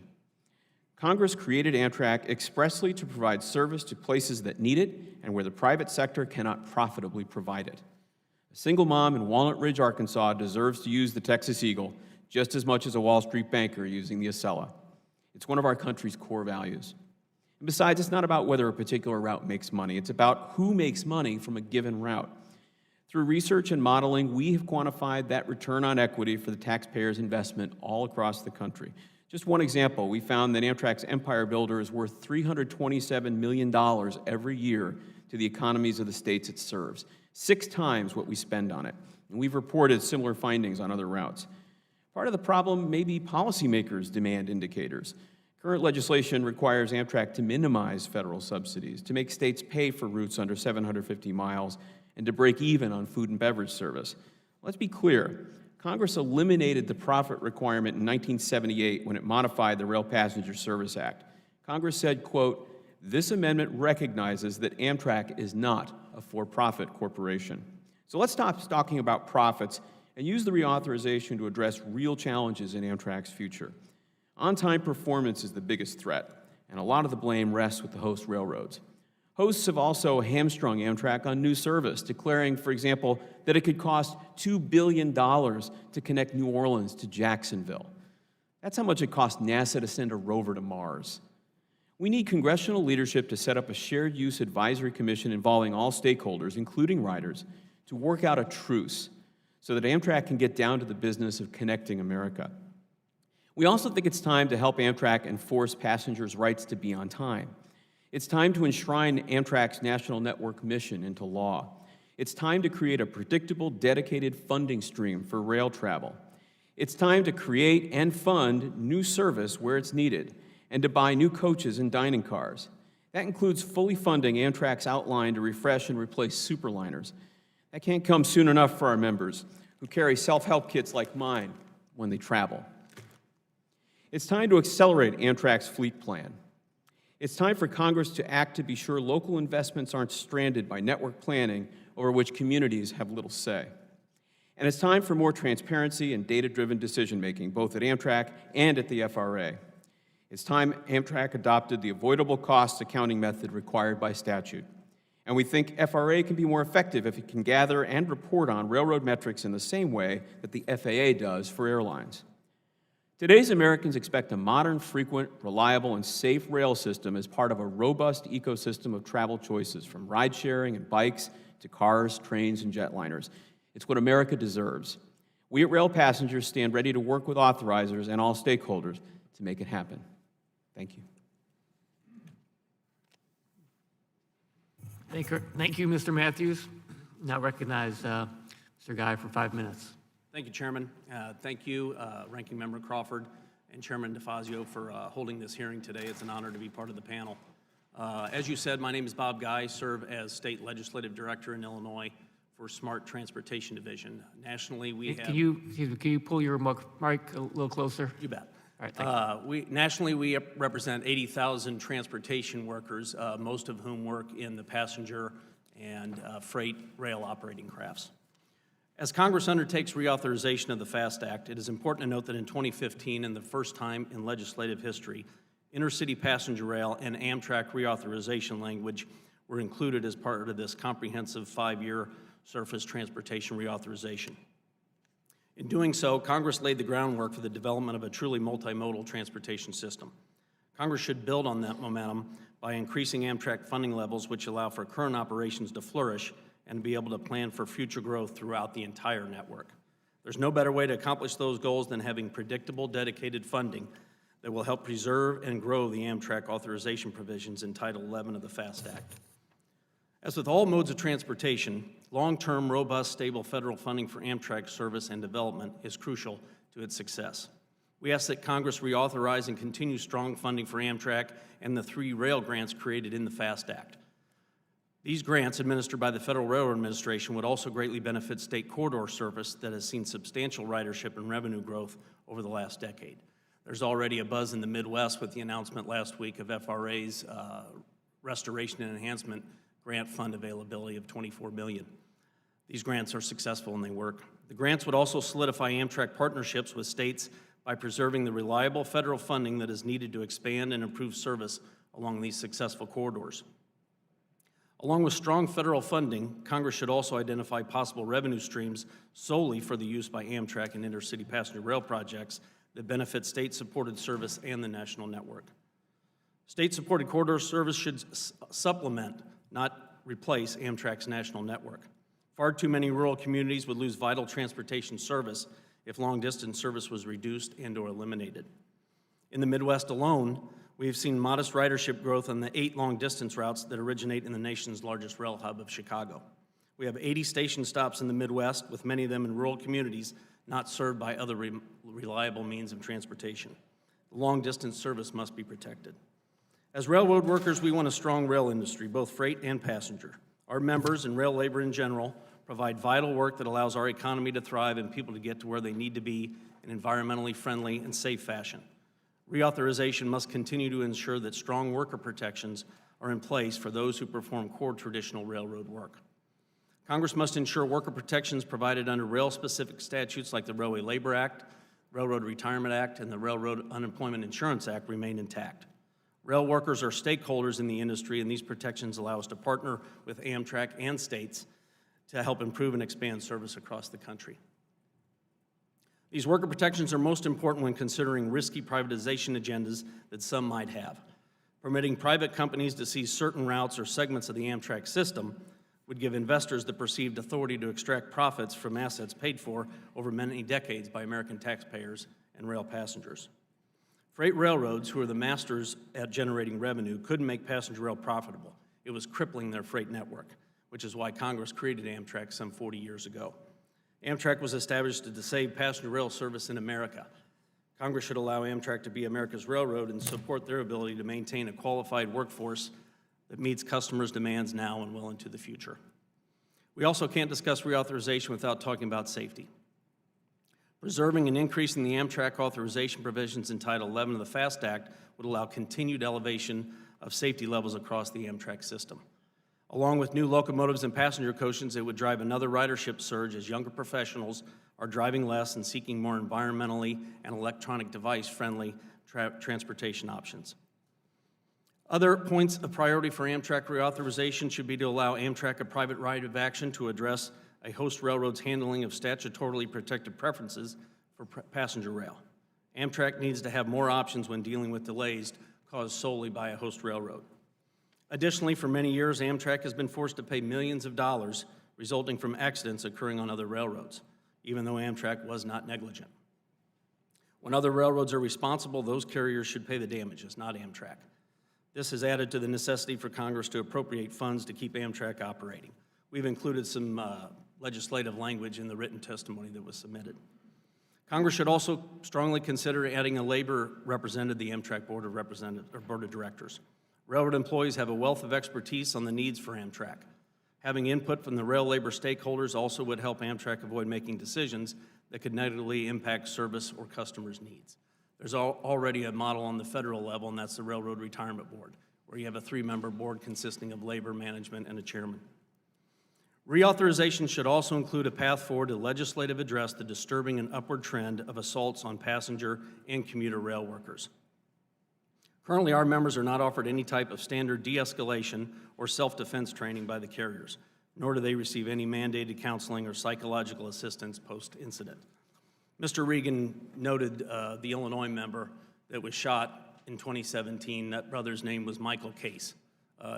Speaker 9: Congress created Amtrak expressly to provide service to places that need it and where the private sector cannot profitably provide it. A single mom in Walnut Ridge, Arkansas deserves to use the Texas Eagle just as much as a Wall Street banker using the Acela. It's one of our country's core values. And besides, it's not about whether a particular route makes money. It's about who makes money from a given route. Through research and modeling, we have quantified that return on equity for the taxpayer's investment all across the country. Just one example, we found that Amtrak's Empire Builder is worth $327 million every year to the economies of the states it serves, 6 times what we spend on it. And we've reported similar findings on other routes. Part of the problem may be policymakers' demand indicators. Current legislation requires Amtrak to minimize federal subsidies, to make states pay for routes under 750 miles, and to break even on food and beverage service. Let's be clear. Congress eliminated the profit requirement in 1978 when it modified the Rail Passenger Service Act. Congress said, quote, "This amendment recognizes that Amtrak is not a for-profit corporation." So let's stop talking about profits and use the reauthorization to address real challenges in Amtrak's future. On-time performance is the biggest threat, and a lot of the blame rests with the host railroads. Hosts have also hamstrung Amtrak on new service, declaring, for example, that it could cost $2 billion to connect New Orleans to Jacksonville. That's how much it cost NASA to send a rover to Mars. We need congressional leadership to set up a shared use advisory commission involving all stakeholders, including riders, to work out a truce so that Amtrak can get down to the business of connecting America. We also think it's time to help Amtrak enforce passengers' rights to be on time. It's time to enshrine Amtrak's national network mission into law. It's time to create a predictable, dedicated funding stream for rail travel. It's time to create and fund new service where it's needed, and to buy new coaches and dining cars. That includes fully funding Amtrak's outline to refresh and replace superliners. That can't come soon enough for our members, who carry self-help kits like mine when they travel. It's time to accelerate Amtrak's fleet plan. It's time for Congress to act to be sure local investments aren't stranded by network planning over which communities have little say. And it's time for more transparency and data-driven decision-making, both at Amtrak and at the FRA. It's time Amtrak adopted the avoidable cost accounting method required by statute. And we think FRA can be more effective if it can gather and report on railroad metrics in the same way that the FAA does for airlines. Today's Americans expect a modern, frequent, reliable, and safe rail system as part of a robust ecosystem of travel choices, from ride-sharing and bikes to cars, trains, and jetliners. It's what America deserves. We at Rail Passengers stand ready to work with authorizers and all stakeholders to make it happen. Thank you.
Speaker 2: Thank you, Mr. Matthews. Now recognize Mr. Guy for 5 minutes.
Speaker 10: Thank you, Chairman. Thank you, Ranking Member Crawford and Chairman DeFazio for holding this hearing today. It's an honor to be part of the panel. As you said, my name is Bob Guy. I serve as State Legislative Director in Illinois for Smart Transportation Division. Nationally, we have...
Speaker 2: Can you pull your mic a little closer?
Speaker 10: You bet.
Speaker 2: All right, thank you.
Speaker 10: Nationally, we represent 80,000 transportation workers, most of whom work in the passenger and freight rail operating crafts. As Congress undertakes reauthorization of the FAST Act, it is important to note that in 2015, and the first time in legislative history, intercity passenger rail and Amtrak reauthorization language were included as part of this comprehensive 5-year surface transportation reauthorization. In doing so, Congress laid the groundwork for the development of a truly multimodal transportation system. Congress should build on that momentum by increasing Amtrak funding levels, which allow for current operations to flourish and be able to plan for future growth throughout the entire network. There's no better way to accomplish those goals than having predictable, dedicated funding that will help preserve and grow the Amtrak authorization provisions in Title 11 of the FAST Act. As with all modes of transportation, long-term, robust, stable federal funding for Amtrak service and development is crucial to its success. We ask that Congress reauthorize and continue strong funding for Amtrak and the 3 rail grants created in the FAST Act. These grants, administered by the Federal Railroad Administration, would also greatly benefit state corridor service that has seen substantial ridership and revenue growth over the last decade. There's already a buzz in the Midwest with the announcement last week of FRA's Restoration and Enhancement Grant Fund availability of $24 million. These grants are successful and they work. The grants would also solidify Amtrak partnerships with states by preserving the reliable federal funding that is needed to expand and improve service along these successful corridors. Along with strong federal funding, Congress should also identify possible revenue streams solely for the use by Amtrak and intercity passenger rail projects that benefit state-supported service and the national network. State-supported corridor service should supplement, not replace, Amtrak's national network. Far too many rural communities would lose vital transportation service if long-distance service was reduced and/or eliminated. In the Midwest alone, we have seen modest ridership growth on the 8 long-distance routes that originate in the nation's largest rail hub of Chicago. We have 80 station stops in the Midwest, with many of them in rural communities not served by other reliable means of transportation. Long-distance service must be protected. As railroad workers, we want a strong rail industry, both freight and passenger. Our members and rail labor in general provide vital work that allows our economy to thrive and people to get to where they need to be in an environmentally friendly and safe fashion. Reauthorization must continue to ensure that strong worker protections are in place for those who perform core traditional railroad work. Congress must ensure worker protections provided under rail-specific statutes like the Railway Labor Act, Railroad Retirement Act, and the Railroad Unemployment Insurance Act remain intact. Rail workers are stakeholders in the industry, and these protections allow us to partner with Amtrak and states to help improve and expand service across the country. These worker protections are most important when considering risky privatization agendas that some might have. Permitting private companies to seize certain routes or segments of the Amtrak system would give investors the perceived authority to extract profits from assets paid for over many decades by American taxpayers and rail passengers. Freight railroads, who are the masters at generating revenue, couldn't make passenger rail profitable. It was crippling their freight network, which is why Congress created Amtrak some 40 years ago. Amtrak was established to save passenger rail service in America. Congress should allow Amtrak to be America's railroad and support their ability to maintain a qualified workforce that meets customers' demands now and well into the future. We also can't discuss reauthorization without talking about safety. Preserving and increasing the Amtrak authorization provisions in Title 11 of the FAST Act would allow continued elevation of safety levels across the Amtrak system. Along with new locomotives and passenger coaches, it would drive another ridership surge as younger professionals are driving less and seeking more environmentally and electronic device-friendly transportation options. Other points of priority for Amtrak reauthorization should be to allow Amtrak a private right of action to address a host railroad's handling of statutorily protected preferences for passenger rail. Amtrak needs to have more options when dealing with delays caused solely by a host railroad. Additionally, for many years, Amtrak has been forced to pay millions of dollars resulting from accidents occurring on other railroads, even though Amtrak was not negligent. When other railroads are responsible, those carriers should pay the damages, not Amtrak. This has added to the necessity for Congress to appropriate funds to keep Amtrak operating. We've included some legislative language in the written testimony that was submitted. Congress should also strongly consider adding a labor representative to the Amtrak Board of Directors. Railroad employees have a wealth of expertise on the needs for Amtrak. Having input from the rail labor stakeholders also would help Amtrak avoid making decisions that could negatively impact service or customers' needs. There's already a model on the federal level, and that's the Railroad Retirement Board, where you have a 3-member board consisting of labor, management, and a chairman. Reauthorization should also include a path forward to legislative address the disturbing and upward trend of assaults on passenger and commuter rail workers. Currently, our members are not offered any type of standard de-escalation or self-defense training by the carriers, nor do they receive any mandated counseling or psychological assistance post-incident. Mr. Regan noted the Illinois member that was shot in 2017. That brother's name was Michael Case.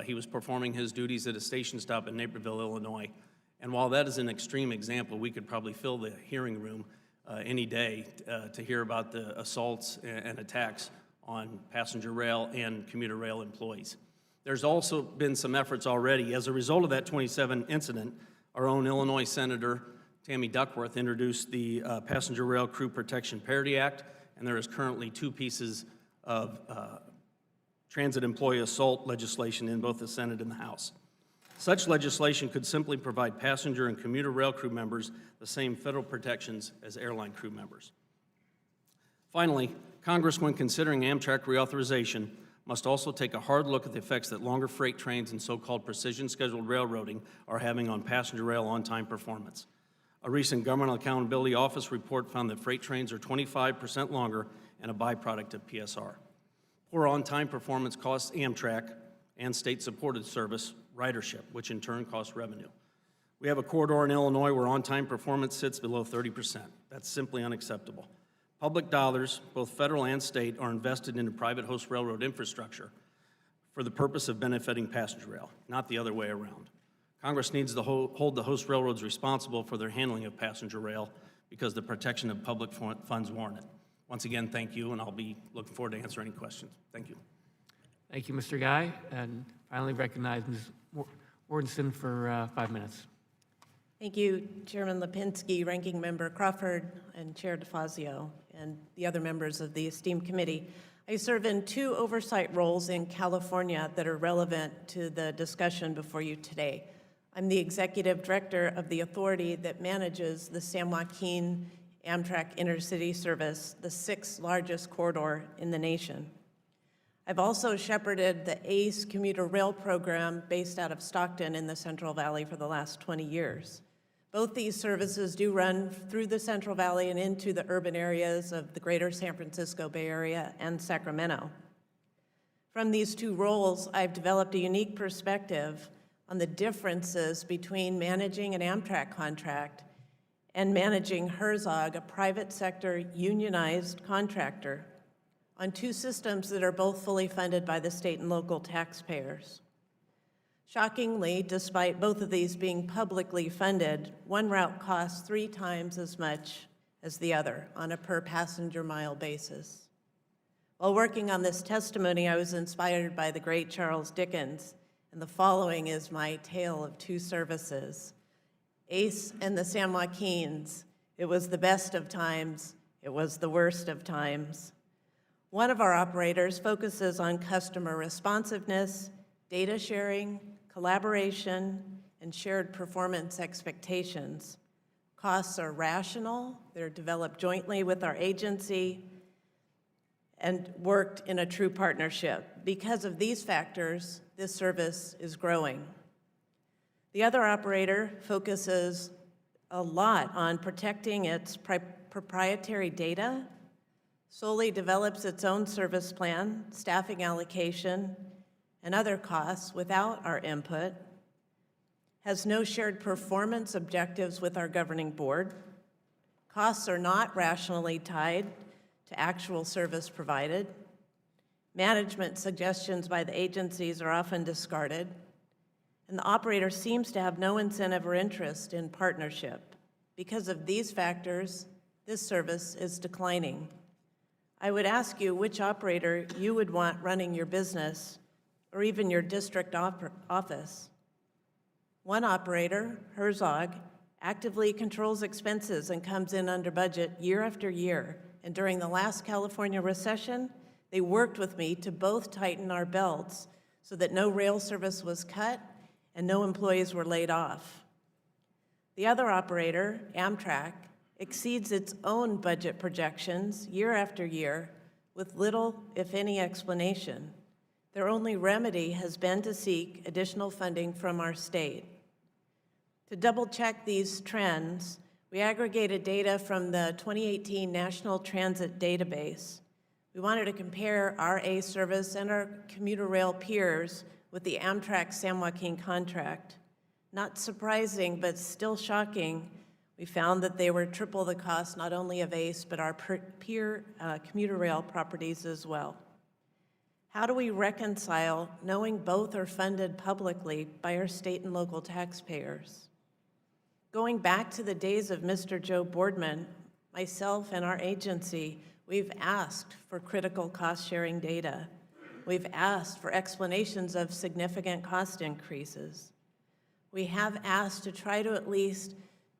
Speaker 10: He was performing his duties at a station stop in Naperville, Illinois. And while that is an extreme example, we could probably fill the hearing room any day to hear about the assaults and attacks on passenger rail and commuter rail employees. There's also been some efforts already. As a result of that 27 incident, our own Illinois Senator Tammy Duckworth introduced the Passenger Rail Crew Protection Parity Act, and there is currently 2 pieces of transit employee assault legislation in both the Senate and the House. Such legislation could simply provide passenger and commuter rail crew members the same federal protections as airline crew members. Finally, Congress, when considering Amtrak reauthorization, must also take a hard look at the effects that longer freight trains and so-called precision scheduled railroading are having on passenger rail on-time performance. A recent Government Accountability Office report found that freight trains are 25% longer and a byproduct of PSR. Poor on-time performance costs Amtrak and state-supported service ridership, which in turn costs revenue. We have a corridor in Illinois where on-time performance sits below 30%. That's simply unacceptable. Public dollars, both federal and state, are invested into private host railroad infrastructure for the purpose of benefiting passenger rail, not the other way around. Congress needs to hold the host railroads responsible for their handling of passenger rail because the protection of public funds warrant it. Once again, thank you, and I'll be looking forward to answering any questions. Thank you.
Speaker 2: Thank you, Mr. Guy. And finally recognize Ms. Wardenson for 5 minutes.
Speaker 11: Thank you, Chairman Lipinski, Ranking Member Crawford, and Chair DeFazio, and the other members of the esteemed committee. I serve in 2 oversight roles in California that are relevant to the discussion before you today. I'm the Executive Director of the authority that manages the San Joaquin Amtrak intercity service, the 6th largest corridor in the nation. I've also shepherded the ACE commuter rail program based out of Stockton in the Central Valley for the last 20 years. Both these services do run through the Central Valley and into the urban areas of the greater San Francisco Bay Area and Sacramento. From these 2 roles, I've developed a unique perspective on the differences between managing an Amtrak contract and managing Herzog, a private sector unionized contractor, on 2 systems that are both fully funded by the state and local taxpayers. Shockingly, despite both of these being publicly funded, one route costs 3 times as much as the other on a per passenger mile basis. While working on this testimony, I was inspired by the great Charles Dickens, and the following is my tale of 2 services. ACE and the San Joaquins. It was the best of times, it was the worst of times. One of our operators focuses on customer responsiveness, data sharing, collaboration, and shared performance expectations. Costs are rational, they're developed jointly with our agency, and worked in a true partnership. Because of these factors, this service is growing. The other operator focuses a lot on protecting its proprietary data, solely develops its own service plan, staffing allocation, and other costs without our input, has no shared performance objectives with our governing board. Costs are not rationally tied to actual service provided. Management suggestions by the agencies are often discarded, and the operator seems to have no incentive or interest in partnership. Because of these factors, this service is declining. I would ask you which operator you would want running your business or even your district office. One operator, Herzog, actively controls expenses and comes in under budget year after year. And during the last California recession, they worked with me to both tighten our belts so that no rail service was cut and no employees were laid off. The other operator, Amtrak, exceeds its own budget projections year after year with little, if any, explanation. Their only remedy has been to seek additional funding from our state. To double-check these trends, we aggregated data from the 2018 National Transit Database. We wanted to compare our ACE service and our commuter rail peers with the Amtrak San Joaquin contract. Not surprising, but still shocking, we found that they were triple the cost not only of ACE, but our peer commuter rail properties as well. How do we reconcile knowing both are funded publicly by our state and local taxpayers? Going back to the days of Mr. Joe Boardman, myself and our agency, we've asked for critical cost-sharing data. We've asked for explanations of significant cost increases. We have asked to try to at least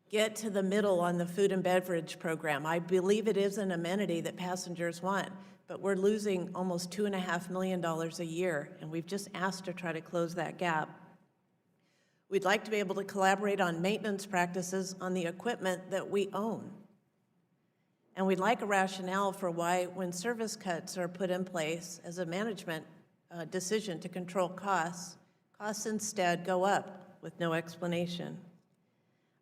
Speaker 11: get to the middle on the food and beverage program. I believe it is an amenity that passengers want, but we're losing almost $2.5 million a year, and we've just asked to try to close that gap. We'd like to be able to collaborate on maintenance practices on the equipment that we own. And we'd like a rationale for why, when service cuts are put in place as a management decision to control costs, costs instead go up with no explanation.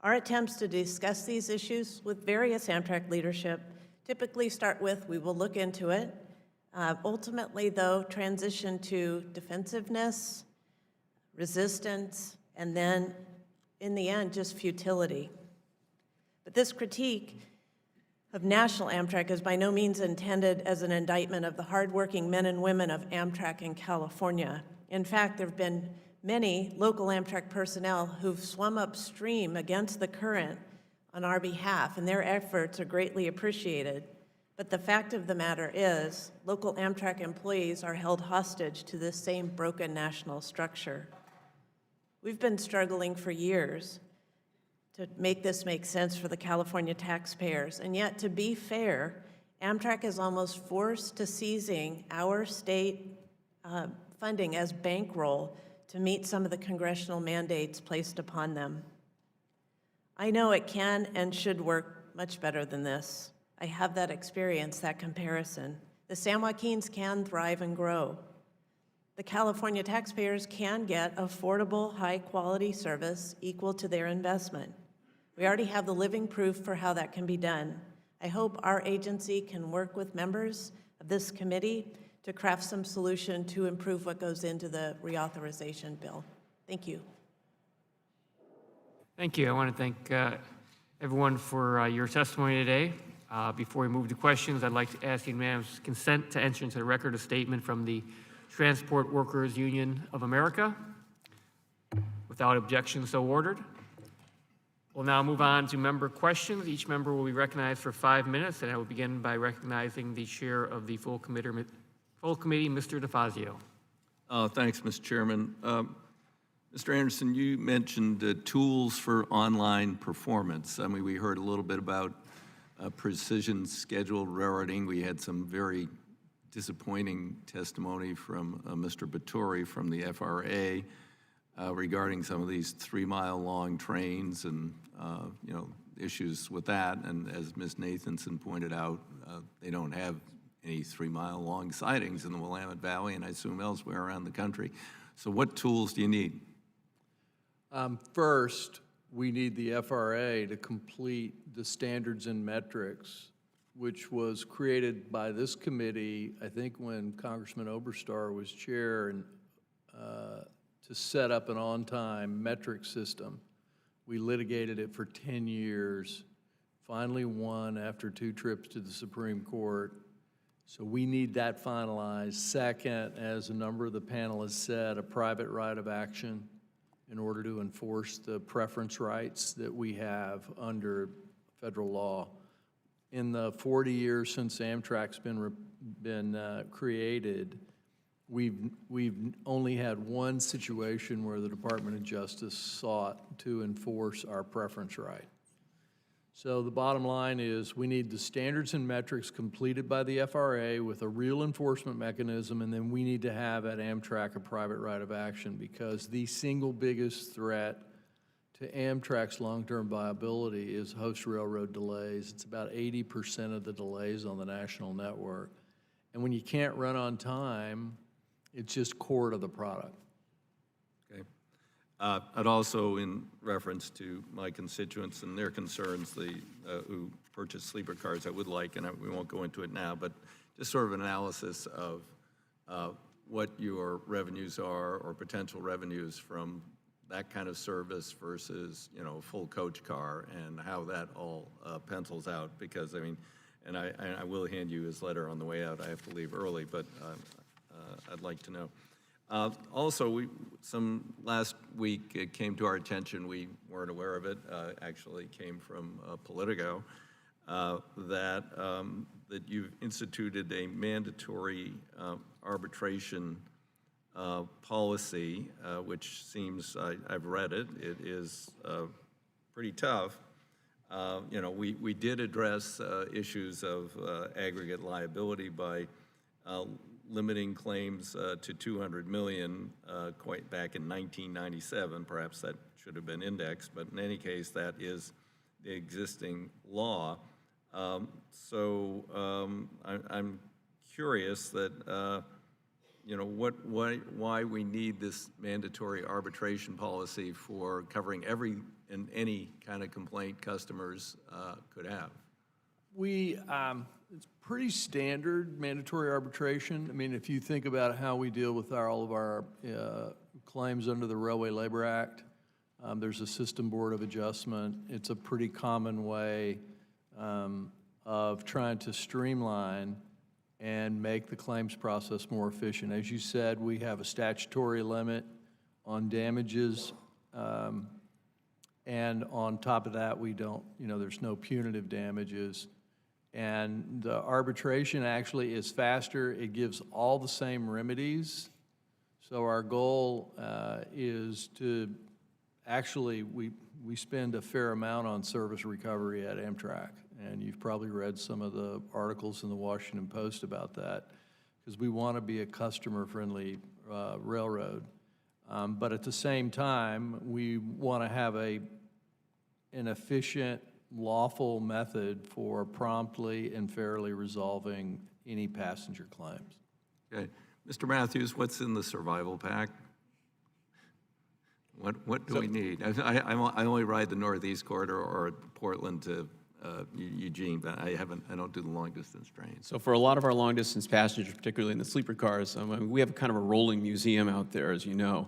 Speaker 11: Our attempts to discuss these issues with various Amtrak leadership typically start with, we will look into it. Ultimately, though, transition to defensiveness, resistance, and then, in the end, just futility. But this critique of national Amtrak is by no means intended as an indictment of the hardworking men and women of Amtrak in California. In fact, there have been many local Amtrak personnel who've swum upstream against the current on our behalf, and their efforts are greatly appreciated. But the fact of the matter is, local Amtrak employees are held hostage to this same broken national structure. We've been struggling for years to make this make sense for the California taxpayers, and yet, to be fair, Amtrak is almost forced to seizing our state funding as bankroll to meet some of the congressional mandates placed upon them. I know it can and should work much better than this. I have that experience, that comparison. The San Joaquins can thrive and grow. The California taxpayers can get affordable, high-quality service equal to their investment. We already have the living proof for how that can be done. I hope our agency can work with members of this committee to craft some solution to improve what goes into the reauthorization bill. Thank you.
Speaker 2: Thank you. I want to thank everyone for your testimony today. Before we move to questions, I'd like to ask unanimous consent to enter into the record a statement from the Transport Workers Union of America. Without objection, so ordered. We'll now move on to member questions. Each member will be recognized for 5 minutes, and I will begin by recognizing the chair of the full committee, Mr. DeFazio.
Speaker 4: Thanks, Mr. Chairman. Mr. Anderson, you mentioned tools for online performance. I mean, we heard a little bit about precision scheduled railroading. We had some very disappointing testimony from Mr. Baturi from the FRA regarding some of these 3-mile-long trains and issues with that. And as Ms. Nathanson pointed out, they don't have any 3-mile-long sidings in the Willamette Valley, and I assume elsewhere around the country. So what tools do you need?
Speaker 5: First, we need the FRA to complete the standards and metrics, which was created by this committee, I think when Congressman Oberstar was chair, and to set up an on-time metric system. We litigated it for 10 years, finally won after 2 trips to the Supreme Court. So we need that finalized. Second, as a number of the panelists said, a private right of action in order to enforce the preference rights that we have under federal law. In the 40 years since Amtrak's been created, we've only had one situation where the Department of Justice sought to enforce our preference right. So the bottom line is we need the standards and metrics completed by the FRA with a real enforcement mechanism, and then we need to have at Amtrak a private right of action, because the single biggest threat to Amtrak's long-term viability is host railroad delays. It's about 80% of the delays on the national network. And when you can't run on time, it's just core to the product.
Speaker 4: Okay. I'd also, in reference to my constituents and their concerns, who purchase sleeper cars, I would like, and we won't go into it now, but just sort of an analysis of what your revenues are or potential revenues from that kind of service versus, a full coach car, and how that all pencils out. Because, I mean, and I will hand you his letter on the way out. I have to leave early, but I'd like to know. Also, last week it came to our attention, we weren't aware of it, actually came from Politico, that you've instituted a mandatory arbitration policy, which seems, I've read it, it is pretty tough. We did address issues of aggregate liability by limiting claims to $200 million quite back in 1997. Perhaps that should have been indexed, but in any case, that is the existing law. I'm curious that why we need this mandatory arbitration policy for covering and any kind of complaint customers could have?
Speaker 5: It's pretty standard mandatory arbitration. I mean, if you think about how we deal with all of our claims under the Railway Labor Act, there's a system board of adjustment. It's a pretty common way of trying to streamline and make the claims process more efficient. As you said, we have a statutory limit on damages, and on top of that, we don't, there's no punitive damages. And the arbitration actually is faster. It gives all the same remedies. So our goal is to actually, we spend a fair amount on service recovery at Amtrak. And you've probably read some of the articles in the Washington Post about that, because we want to be a customer-friendly railroad. But at the same time, we want to have an efficient, lawful method for promptly and fairly resolving any passenger claims.
Speaker 4: Okay. Mr. Matthews, what's in the survival pack? What do we need? I only ride the Northeast Corridor or Portland to Eugene, but I don't do the long-distance trains.
Speaker 9: So for a lot of our long-distance passengers, particularly in the sleeper cars, we have kind of a rolling museum out there, as you know.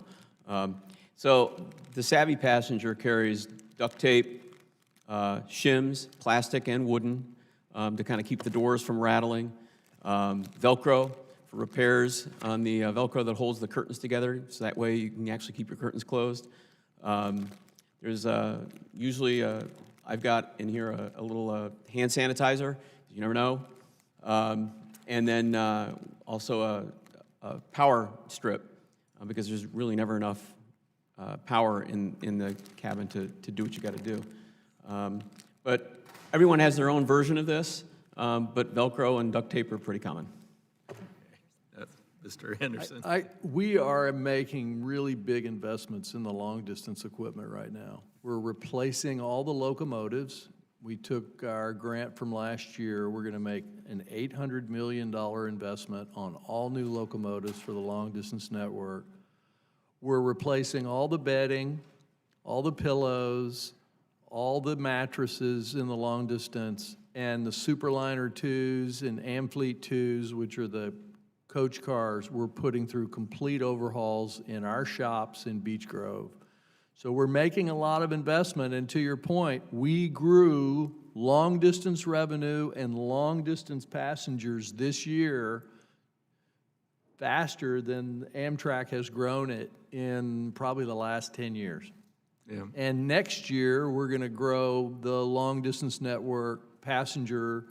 Speaker 9: So the savvy passenger carries duct tape, shims, plastic and wooden, to kind of keep the doors from rattling, Velcro for repairs on the Velcro that holds the curtains together, so that way you can actually keep your curtains closed. There's usually, I've got in here a little hand sanitizer, you never know, and then also a power strip, because there's really never enough power in the cabin to do what you got to do. But everyone has their own version of this, but Velcro and duct tape are pretty common.
Speaker 4: Mr. Anderson?
Speaker 5: We are making really big investments in the long-distance equipment right now. We're replacing all the locomotives. We took our grant from last year. We're going to make an $800 million investment on all new locomotives for the long-distance network. We're replacing all the bedding, all the pillows, all the mattresses in the long distance, and the Superliner 2s and Amfleet 2s, which are the coach cars, we're putting through complete overhauls in our shops in Beech Grove. So we're making a lot of investment, and to your point, we grew long-distance revenue and long-distance passengers this year faster than Amtrak has grown it in probably the last 10 years.
Speaker 4: Yeah.
Speaker 5: And next year, we're going to grow the long-distance network passenger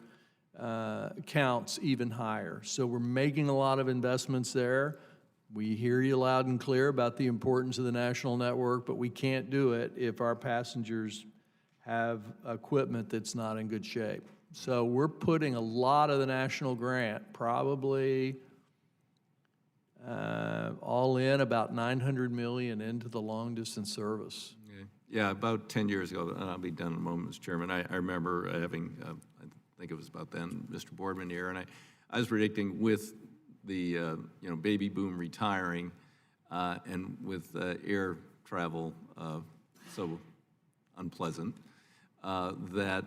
Speaker 5: counts even higher. So we're making a lot of investments there. We hear you loud and clear about the importance of the national network, but we can't do it if our passengers have equipment that's not in good shape. So we're putting a lot of the national grant, probably all in about $900 million into the long-distance service.
Speaker 4: Yeah, about 10 years ago, and I'll be done in a moment, Mr. Chairman, I remember having, I think it was about then, Mr. Boardman here, and I was predicting with the baby boom retiring and with air travel so unpleasant, that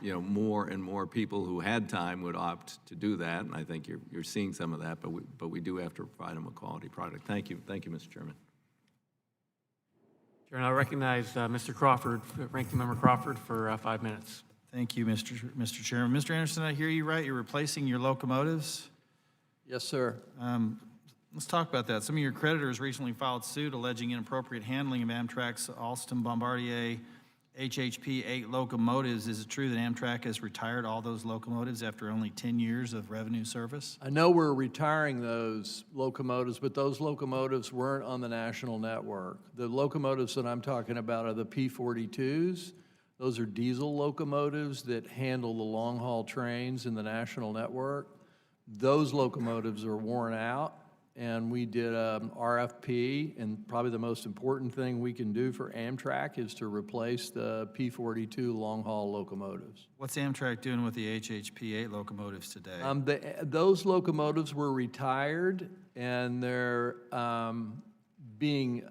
Speaker 4: more and more people who had time would opt to do that, and I think you're seeing some of that, but we do have to provide them a quality product. Thank you, Mr. Chairman.
Speaker 2: Chair, I recognize Mr. Crawford, Ranking Member Crawford, for 5 minutes.
Speaker 3: Thank you, Mr. Chairman. Mr. Anderson, I hear you right. You're replacing your locomotives?
Speaker 5: Yes, sir.
Speaker 3: Let's talk about that. Some of your creditors recently filed suit alleging inappropriate handling of Amtrak's Alstom Bombardier HHP 8 locomotives. Is it true that Amtrak has retired all those locomotives after only 10 years of revenue service?
Speaker 5: I know we're retiring those locomotives, but those locomotives weren't on the national network. The locomotives that I'm talking about are the P-42s. Those are diesel locomotives that handle the long-haul trains in the national network. Those locomotives are worn out, and we did an RFP, and probably the most important thing we can do for Amtrak is to replace the P-42 long-haul locomotives.
Speaker 3: What's Amtrak doing with the HHP 8 locomotives today?
Speaker 5: Those locomotives were retired, and they're being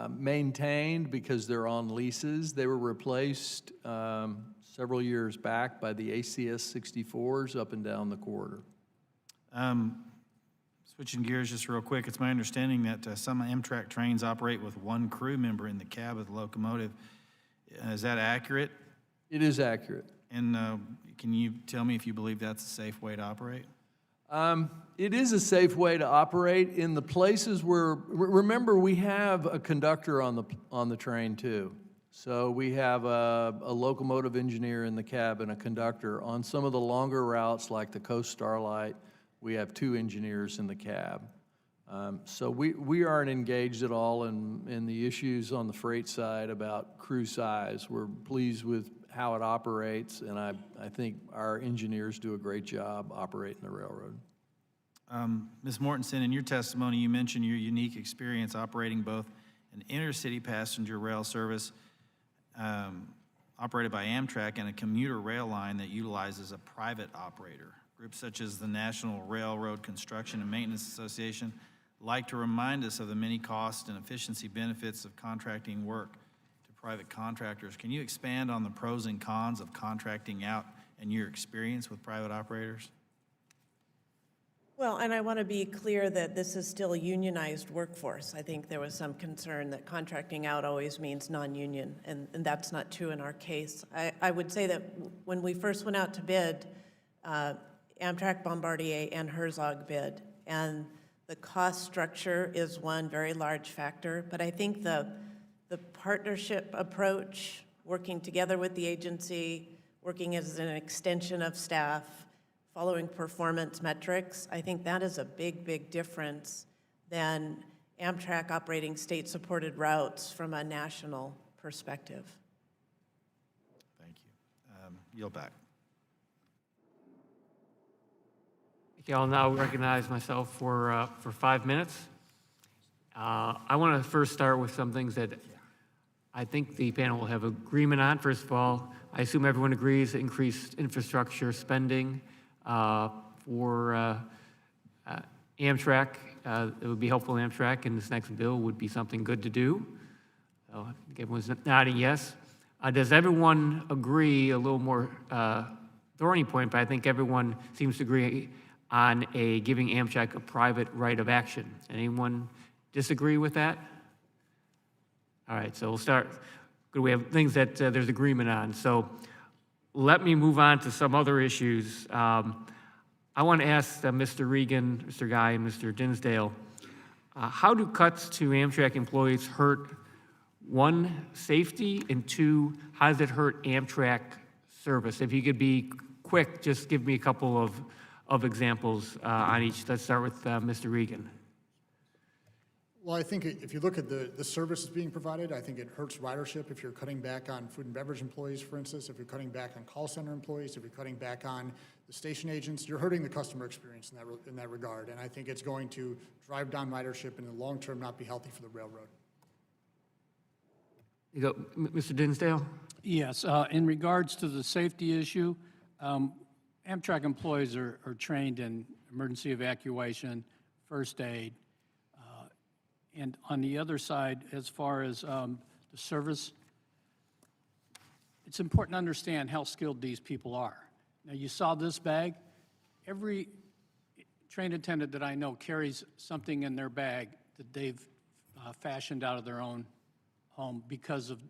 Speaker 5: maintained because they're on leases. They were replaced several years back by the ACS 64s up and down the corridor.
Speaker 3: Switching gears just real quick, it's my understanding that some Amtrak trains operate with one crew member in the cab of the locomotive. Is that accurate?
Speaker 5: It is accurate.
Speaker 3: And can you tell me if you believe that's a safe way to operate?
Speaker 5: It is a safe way to operate in the places where, remember, we have a conductor on the train too. So we have a locomotive engineer in the cab and a conductor. On some of the longer routes like the Coast Starlight, we have 2 engineers in the cab. So we aren't engaged at all in the issues on the freight side about crew size. We're pleased with how it operates, and I think our engineers do a great job operating the railroad.
Speaker 3: Ms. Mortensen, in your testimony, you mentioned your unique experience operating both an intercity passenger rail service operated by Amtrak and a commuter rail line that utilizes a private operator. Groups such as the National Railroad Construction and Maintenance Association like to remind us of the many cost and efficiency benefits of contracting work to private contractors. Can you expand on the pros and cons of contracting out and your experience with private operators?
Speaker 11: Well, and I want to be clear that this is still a unionized workforce. I think there was some concern that contracting out always means non-union, and that's not true in our case. I would say that when we first went out to bid, Amtrak, Bombardier, and Herzog bid, and the cost structure is one very large factor, but I think the partnership approach, working together with the agency, working as an extension of staff, following performance metrics, I think that is a big, big difference than Amtrak operating state-supported routes from a national perspective.
Speaker 3: Thank you. Yield back.
Speaker 2: Okay, I'll now recognize myself for 5 minutes. I want to first start with some things that I think the panel will have agreement on. First of all, I assume everyone agrees that increased infrastructure spending for Amtrak, it would be helpful to Amtrak, and this next bill would be something good to do. So I think everyone's nodding yes. Does everyone agree, a little more thorny point, but I think everyone seems to agree on giving Amtrak a private right of action. Anyone disagree with that? All right, so we'll start. Good, we have things that there's agreement on. So let me move on to some other issues. I want to ask Mr. Regan, Mr. Guy, and Mr. Dinsdale, how do cuts to Amtrak employees hurt, one, safety, and two, how does it hurt Amtrak service? If you could be quick, just give me a couple of examples on each. Let's start with Mr. Regan.
Speaker 7: Well, I think if you look at the services being provided, I think it hurts ridership if you're cutting back on food and beverage employees, for instance, if you're cutting back on call center employees, if you're cutting back on the station agents, you're hurting the customer experience in that regard. And I think it's going to drive down ridership and in the long term not be healthy for the railroad.
Speaker 2: You go, Mr. Dinsdale?
Speaker 8: Yes, in regards to the safety issue, Amtrak employees are trained in emergency evacuation, first aid, and on the other side, as far as the service, it's important to understand how skilled these people are. Now, you saw this bag. Every train attendant that I know carries something in their bag that they've fashioned out of their own home because of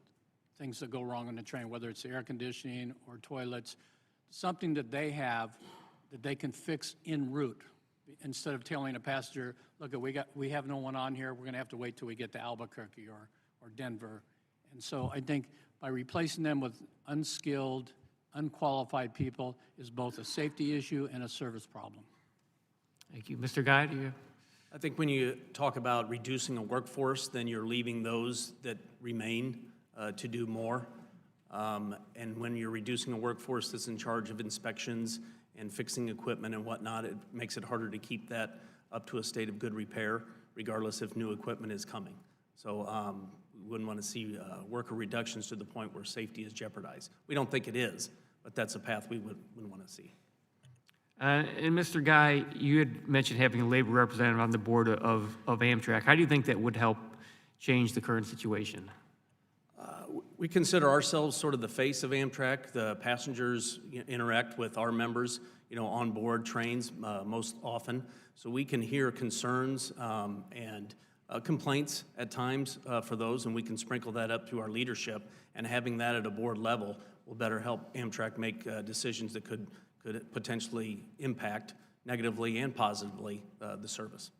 Speaker 8: things that go wrong on the train, whether it's air conditioning or toilets, something that they have that they can fix en route. Instead of telling a passenger, look, we have no one on here, we're going to have to wait till we get to Albuquerque or Denver. And so I think by replacing them with unskilled, unqualified people is both a safety issue and a service problem.
Speaker 2: Thank you. Mr. Guy, do you?
Speaker 10: I think when you talk about reducing a workforce, then you're leaving those that remain to do more. And when you're reducing a workforce that's in charge of inspections and fixing equipment and whatnot, it makes it harder to keep that up to a state of good repair, regardless if new equipment is coming. So we wouldn't want to see worker reductions to the point where safety is jeopardized. We don't think it is, but that's a path we wouldn't want to see.
Speaker 2: And Mr. Guy, you had mentioned having a labor representative on the board of Amtrak. How do you think that would help change the current situation?
Speaker 10: We consider ourselves sort of the face of Amtrak. The passengers interact with our members, on board trains most often. So we can hear concerns and complaints at times for those, and we can sprinkle that up to our leadership. And having that at a board level will better help Amtrak make decisions that could potentially impact negatively and positively the service.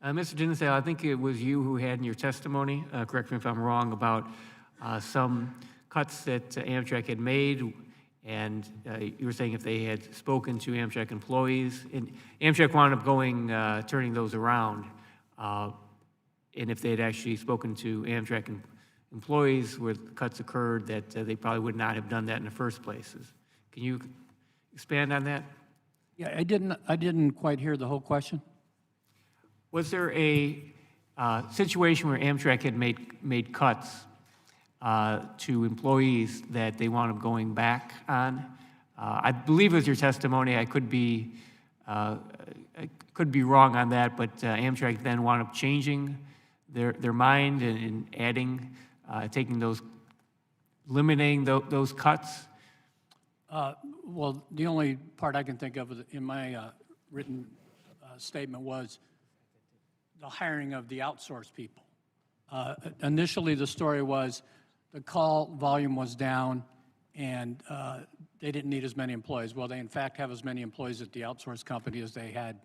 Speaker 2: Mr. Dinsdale, I think it was you who had in your testimony, correct me if I'm wrong, about some cuts that Amtrak had made, and you were saying if they had spoken to Amtrak employees, and Amtrak wound up turning those around, and if they had actually spoken to Amtrak employees where cuts occurred, that they probably would not have done that in the first place. Can you expand on that?
Speaker 8: Yeah, I didn't quite hear the whole question.
Speaker 2: Was there a situation where Amtrak had made cuts to employees that they wound up going back on? I believe it was your testimony. I could be wrong on that, but Amtrak then wound up changing their mind and adding, eliminating those cuts.
Speaker 8: Well, the only part I can think of in my written statement was the hiring of the outsourced people. Initially, the story was the call volume was down and they didn't need as many employees. Well, they in fact have as many employees at the outsourced company as they had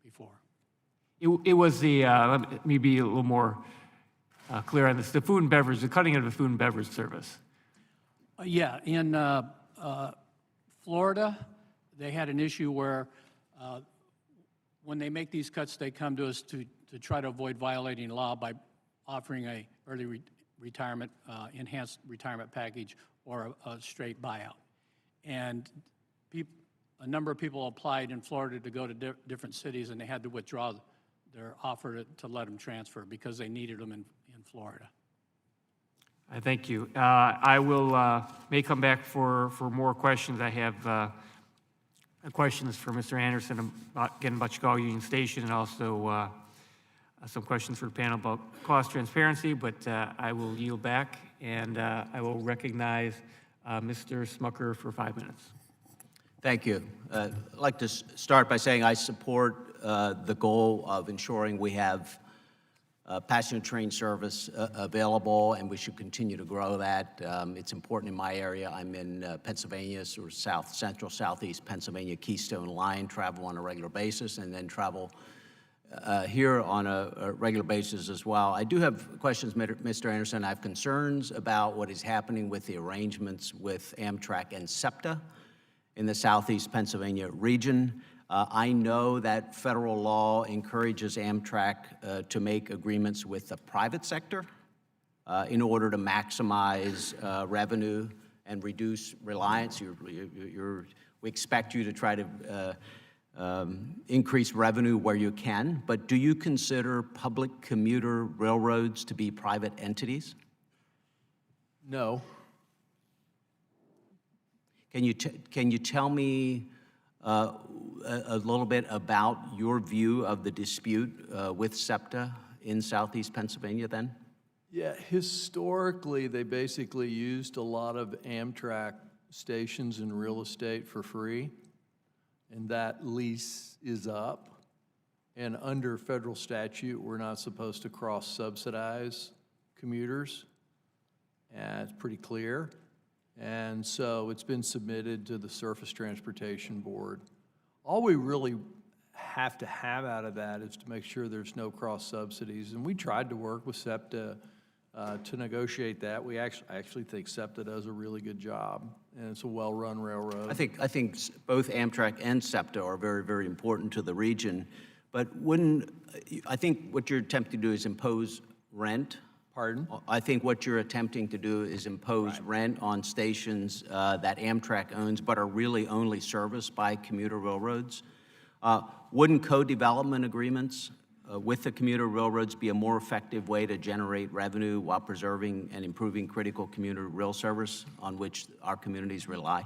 Speaker 8: before.
Speaker 2: It was let me be a little more clear on this, the cutting of the food and beverage service.
Speaker 8: Yeah, in Florida, they had an issue where when they make these cuts, they come to us to try to avoid violating law by offering a early retirement, enhanced retirement package or a straight buyout. And a number of people applied in Florida to go to different cities, and they had to withdraw their offer to let them transfer because they needed them in Florida.
Speaker 2: Thank you. I will may come back for more questions. I have questions for Mr. Anderson about Chicago Union Station, and also some questions for the panel about cost transparency, but I will yield back, and I will recognize Mr. Smucker for 5 minutes.
Speaker 12: Thank you. I'd like to start by saying I support the goal of ensuring we have passenger train service available, and we should continue to grow that. It's important in my area. I'm in Pennsylvania, sort of central, southeast Pennsylvania, Keystone Line, travel on a regular basis, and then travel here on a regular basis as well. I do have questions, Mr. Anderson. I have concerns about what is happening with the arrangements with Amtrak and SEPTA in the southeast Pennsylvania region. I know that federal law encourages Amtrak to make agreements with the private sector in order to maximize revenue and reduce reliance. We expect you to try to increase revenue where you can, but do you consider public commuter railroads to be private entities?
Speaker 5: No.
Speaker 12: Can you tell me a little bit about your view of the dispute with SEPTA in southeast Pennsylvania then?
Speaker 5: Yeah, historically, they basically used a lot of Amtrak stations and real estate for free, and that lease is up. And under federal statute, we're not supposed to cross-subsidize commuters. And it's pretty clear. And so it's been submitted to the Surface Transportation Board. All we really have to have out of that is to make sure there's no cross-subsidies. And we tried to work with SEPTA to negotiate that. I actually think SEPTA does a really good job, and it's a well-run railroad.
Speaker 12: I think both Amtrak and SEPTA are very, very important to the region. But I think what you're attempting to do is impose rent.
Speaker 5: Pardon?
Speaker 12: I think what you're attempting to do is impose rent on stations that Amtrak owns but are really only serviced by commuter railroads. Wouldn't co-development agreements with the commuter railroads be a more effective way to generate revenue while preserving and improving critical commuter rail service on which our communities rely?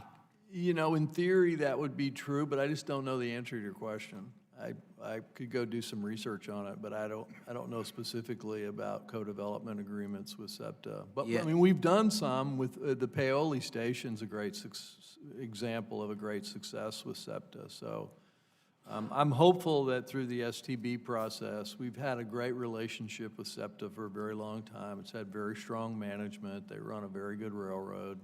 Speaker 5: You know, in theory, that would be true, but I just don't know the answer to your question. I could go do some research on it, but I don't know specifically about co-development agreements with SEPTA. But,
Speaker 12: Yeah.
Speaker 5: I mean, we've done some with, the Paoli Station's a great example of a great success with SEPTA. So I'm hopeful that through the STB process, we've had a great relationship with SEPTA for a very long time. It's had very strong management. They run a very good railroad.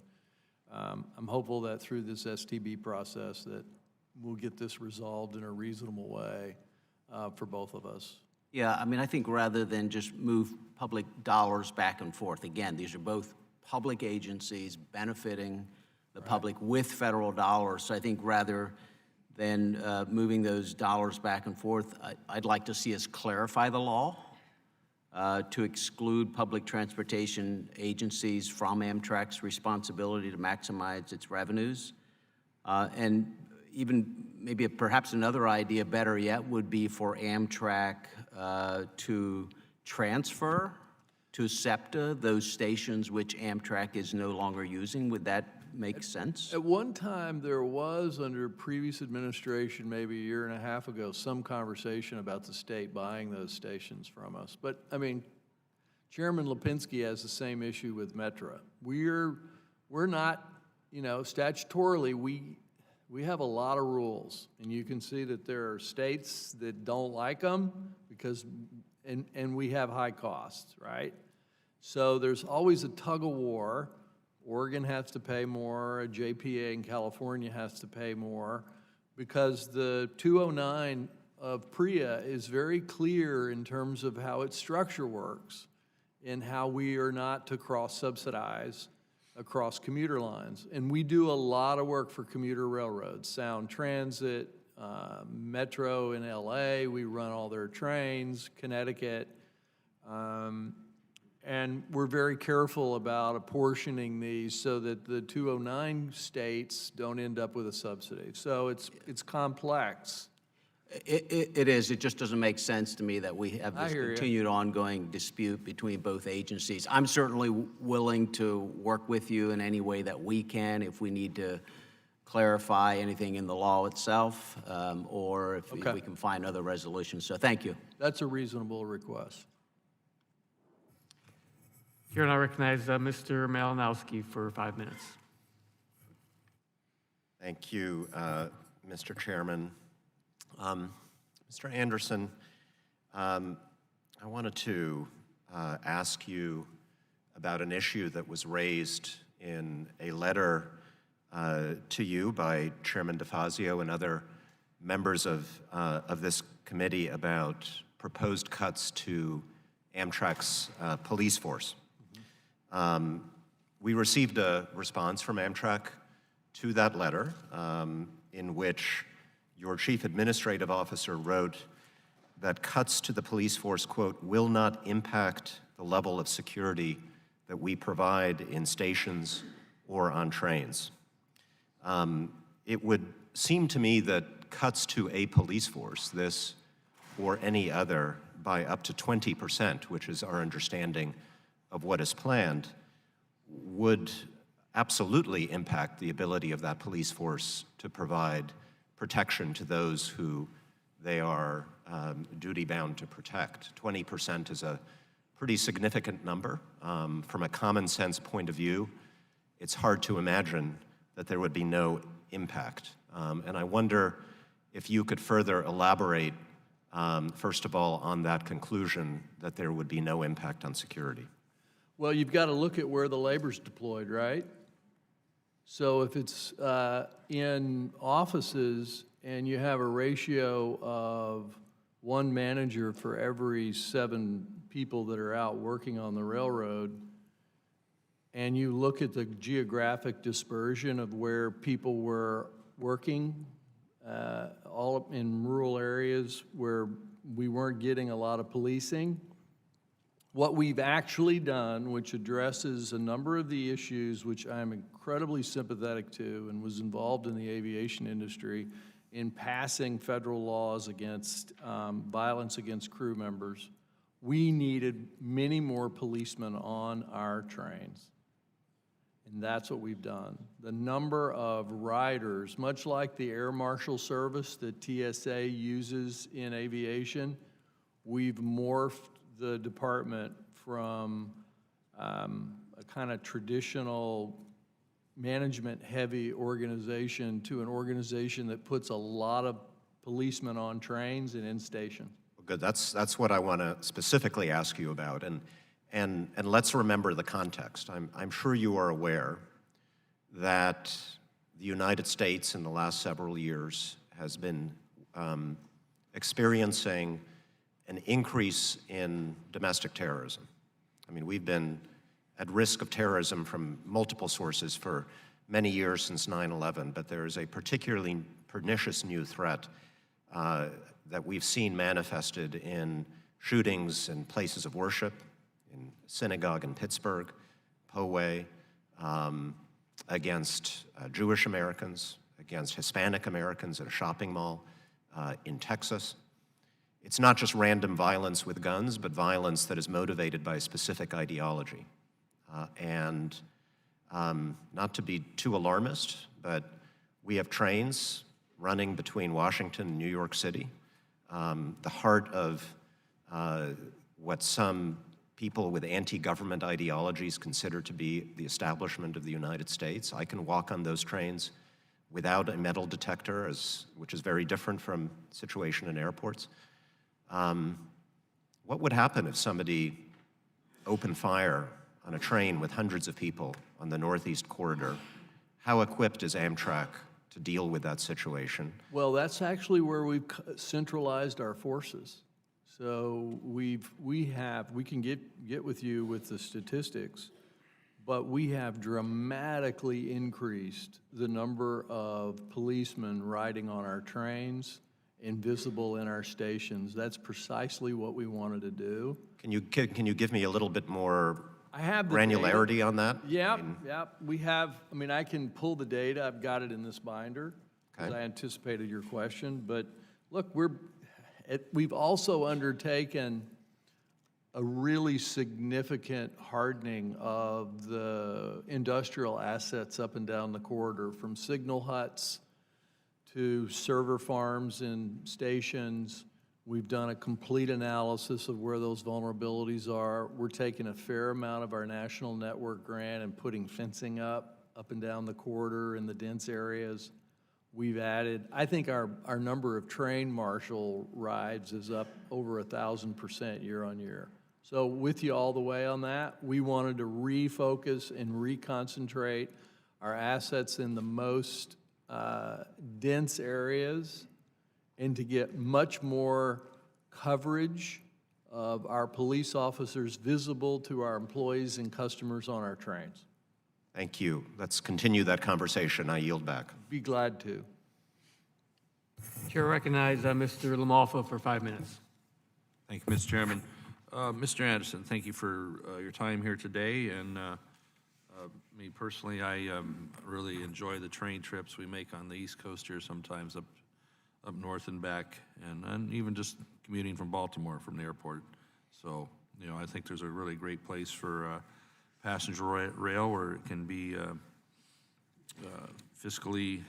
Speaker 5: I'm hopeful that through this STB process that we'll get this resolved in a reasonable way for both of us.
Speaker 12: Yeah, I mean, I think rather than just move public dollars back and forth, again, these are both public agencies benefiting the public with federal dollars. So I think rather than moving those dollars back and forth, I'd like to see us clarify the law to exclude public transportation agencies from Amtrak's responsibility to maximize its revenues. And even maybe perhaps another idea, better yet, would be for Amtrak to transfer to SEPTA those stations which Amtrak is no longer using. Would that make sense?
Speaker 5: At one time, there was, under previous administration, maybe a year and a half ago, some conversation about the state buying those stations from us. But, I mean, Chairman Lipinski has the same issue with Metra. We're not, you know, statutorily, we have a lot of rules, and you can see that there are states that don't like them because, and we have high costs, right? So there's always a tug of war. Oregon has to pay more, JPA in California has to pay more, because the 209 of PREA is very clear in terms of how its structure works and how we are not to cross-subsidize across commuter lines. And we do a lot of work for commuter railroads, Sound Transit, Metro in LA, we run all their trains, Connecticut, and we're very careful about apportioning these so that the 209 states don't end up with a subsidy. So it's complex.
Speaker 12: It is. It just doesn't make sense to me that we have
Speaker 5: I
Speaker 12: this
Speaker 5: hear you.
Speaker 12: continued ongoing dispute between both agencies. I'm certainly willing to work with you in any way that we can if we need to clarify anything in the law itself, or if
Speaker 5: Okay.
Speaker 12: we can find other resolutions. So thank you.
Speaker 5: That's a reasonable request.
Speaker 2: Here, and I recognize Mr. Malinowski for 5 minutes.
Speaker 13: Thank you, Mr. Chairman. Mr. Anderson, I wanted to ask you about an issue that was raised in a letter to you by Chairman DeFazio and other members of this committee about proposed cuts to Amtrak's police force. We received a response from Amtrak to that letter in which your chief administrative officer wrote that cuts to the police force, quote, will not impact the level of security that we provide in stations or on trains. It would seem to me that cuts to a police force, this or any other, by up to 20%, which is our understanding of what is planned, would absolutely impact the ability of that police force to provide protection to those who they are duty-bound to protect. 20% is a pretty significant number. From a common sense point of view, it's hard to imagine that there would be no impact. And I wonder if you could further elaborate, first of all, on that conclusion that there would be no impact on security.
Speaker 5: Well, you've got to look at where the labor's deployed, right? So if it's in offices and you have a ratio of one manager for every 7 people that are out working on the railroad, and you look at the geographic dispersion of where people were working, all in rural areas where we weren't getting a lot of policing, what we've actually done, which addresses a number of the issues which I'm incredibly sympathetic to and was involved in the aviation industry in passing federal laws against violence against crew members, we needed many more policemen on our trains. And that's what we've done. The number of riders, much like the Air Marshal Service that TSA uses in aviation, we've morphed the department from a kind of traditional management-heavy organization to an organization that puts a lot of policemen on trains and in station.
Speaker 13: Good, that's what I want to specifically ask you about, and let's remember the context. I'm sure you are aware that the United States in the last several years has been experiencing an increase in domestic terrorism. I mean, we've been at risk of terrorism from multiple sources for many years since 9/11, but there is a particularly pernicious new threat that we've seen manifested in shootings in places of worship, in synagogue in Pittsburgh, Poway, against Jewish Americans, against Hispanic Americans at a shopping mall in Texas. It's not just random violence with guns, but violence that is motivated by a specific ideology. Not to be too alarmist, but we have trains running between Washington and New York City, the heart of what some people with anti-government ideologies consider to be the establishment of the United States. I can walk on those trains without a metal detector, which is very different from the situation in airports. What would happen if somebody opened fire on a train with hundreds of people on the Northeast Corridor? How equipped is Amtrak to deal with that situation?
Speaker 5: Well, that's actually where we've centralized our forces. So we can get with you with the statistics, but we have dramatically increased the number of policemen riding on our trains and visible in our stations. That's precisely what we wanted to do.
Speaker 13: Can you give me a little bit more
Speaker 5: I have the
Speaker 13: granularity
Speaker 5: data.
Speaker 13: on that?
Speaker 5: Yep. We have, I can pull the data. I've got it in this binder because
Speaker 13: Okay.
Speaker 5: I anticipated your question. But look, we've also undertaken a really significant hardening of the industrial assets up and down the corridor, from signal huts to server farms and stations. We've done a complete analysis of where those vulnerabilities are. We're taking a fair amount of our national network grant and putting fencing up and down the corridor in the dense areas. We've added, I think our number of train marshal rides is up over 1,000% year on year. So with you all the way on that, we wanted to refocus and reconcentrate our assets in the most dense areas and to get much more coverage of our police officers visible to our employees and customers on our trains.
Speaker 13: Thank you. Let's continue that conversation. I yield back.
Speaker 5: Be glad to.
Speaker 2: Chair recognizes Mr. Lamalfa for 5 minutes.
Speaker 14: Thank you, Mr. Chairman. Mr. Anderson, thank you for your time here today. And me personally, I really enjoy the train trips we make on the East Coast here sometimes up north and back, and even just commuting from Baltimore from the airport. So, I think there's a really great place for passenger rail where it can be fiscally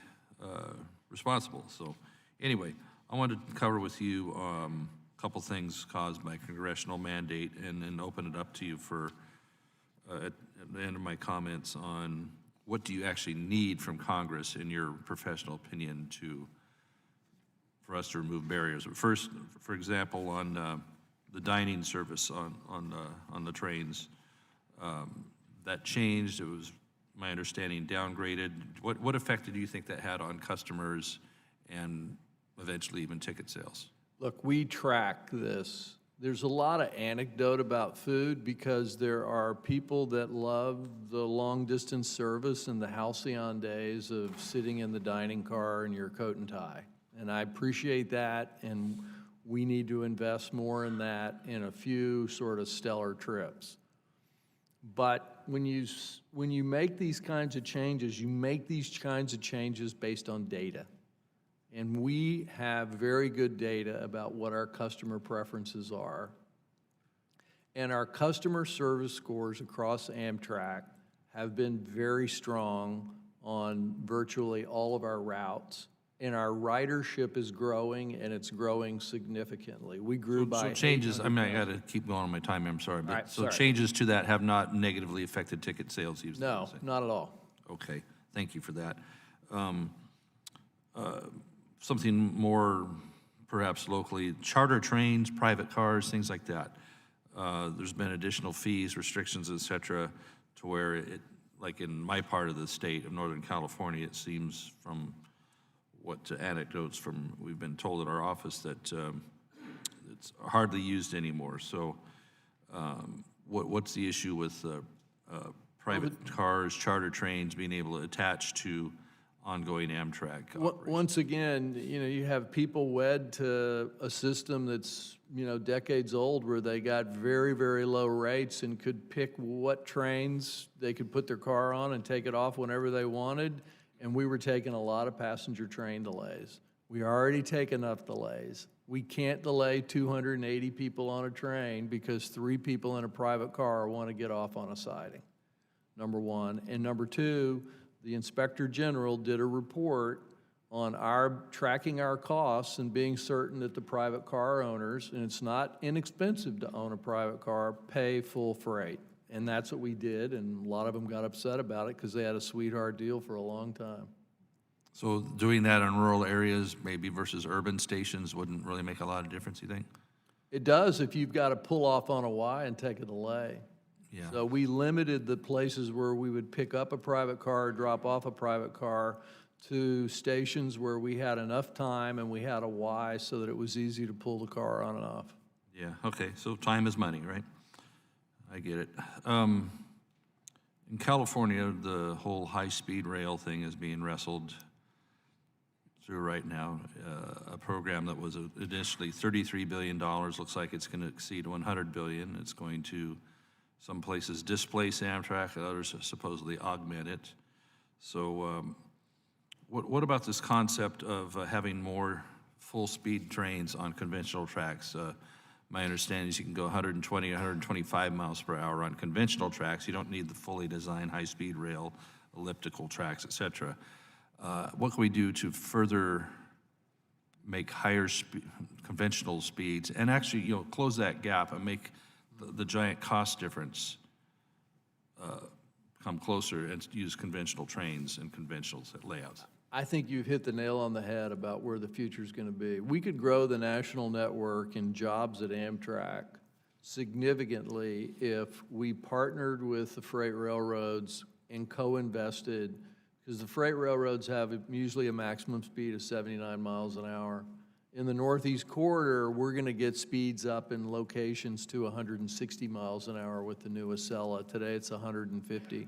Speaker 14: responsible. So anyway, I wanted to cover with you a couple things caused by congressional mandate and then open it up to you for at the end of my comments on what do you actually need from Congress, in your professional opinion, for us to remove barriers. First, for example, on the dining service on the trains, that changed. It was, my understanding, downgraded. What effect do you think that had on customers and eventually even ticket sales?
Speaker 5: Look, we track this. There's a lot of anecdote about food because there are people that love the long-distance service and the halcyon days of sitting in the dining car in your coat and tie. And I appreciate that, and we need to invest more in that in a few sort of stellar trips. But when you make these kinds of changes, you make these kinds of changes based on data. And we have very good data about what our customer preferences are. And our customer service scores across Amtrak have been very strong on virtually all of our routes, and our ridership is growing, and it's growing significantly. We grew by
Speaker 14: So changes, I mean, I
Speaker 5: 800,000.
Speaker 14: got to keep going on my time, I'm sorry, but,
Speaker 5: right,
Speaker 14: so
Speaker 5: sorry.
Speaker 14: changes to that have not negatively affected ticket sales, you
Speaker 5: No,
Speaker 14: say?
Speaker 5: not at all.
Speaker 14: Okay, thank you for that. Something more perhaps locally, charter trains, private cars, things like that. There's been additional fees, restrictions, et cetera, to where it, like in my part of the state of Northern California, it seems from what anecdotes from, we've been told at our office that it's hardly used anymore. So what's the issue with private cars, charter trains being able to attach to ongoing Amtrak operations?
Speaker 5: Once again, you have people wed to a system that's, decades old, where they got very, very low rates and could pick what trains they could put their car on and take it off whenever they wanted. And we were taking a lot of passenger train delays. We already take enough delays. We can't delay 280 people on a train because 3 people in a private car want to get off on a siding, number one. And number two, the Inspector General did a report on tracking our costs and being certain that the private car owners, and it's not inexpensive to own a private car, pay full freight. And that's what we did, and a lot of them got upset about it because they had a sweetheart deal for a long time.
Speaker 14: So doing that in rural areas, maybe versus urban stations, wouldn't really make a lot of difference, you think?
Speaker 5: It does if you've got to pull off on a Y and take a delay.
Speaker 14: Yeah.
Speaker 5: So we limited the places where we would pick up a private car, drop off a private car, to stations where we had enough time and we had a Y so that it was easy to pull the car on and off.
Speaker 14: Yeah, okay, so time is money, right? I get it. In California, the whole high-speed rail thing is being wrestled through right now. A program that was initially $33 billion, looks like it's going to exceed $100 billion. It's going to, some places, displace Amtrak, others supposedly augment it. So what about this concept of having more full-speed trains on conventional tracks? My understanding is you can go 120, 125 miles per hour on conventional tracks. You don't need the fully designed high-speed rail, elliptical tracks, et cetera. What can we do to further make higher conventional speeds and actually, close that gap and make the giant cost difference come closer and use conventional trains and conventional layouts?
Speaker 5: I think you've hit the nail on the head about where the future's going to be. We could grow the national network and jobs at Amtrak significantly if we partnered with the freight railroads and co-invested, because the freight railroads have usually a maximum speed of 79 miles an hour. In the Northeast Corridor, we're going to get speeds up in locations to 160 miles an hour with the new Acela. Today it's 150.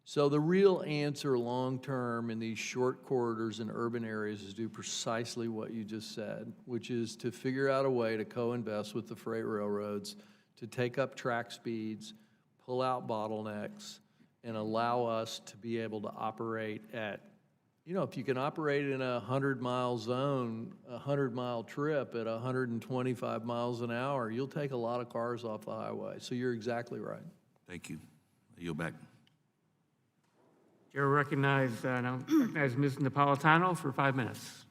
Speaker 5: So the real answer long-term in these short corridors in urban areas is do precisely what you just said, which is to figure out a way to co-invest with the freight railroads to take up track speeds, pull out bottlenecks, and allow us to be able to operate at, if you can operate in a 100-mile zone, a 100-mile trip at 125 miles an hour, you'll take a lot of cars off the highway. So you're exactly right.
Speaker 14: Thank you. I yield back.
Speaker 2: Chair recognizes Ms. Napolitano for 5 minutes.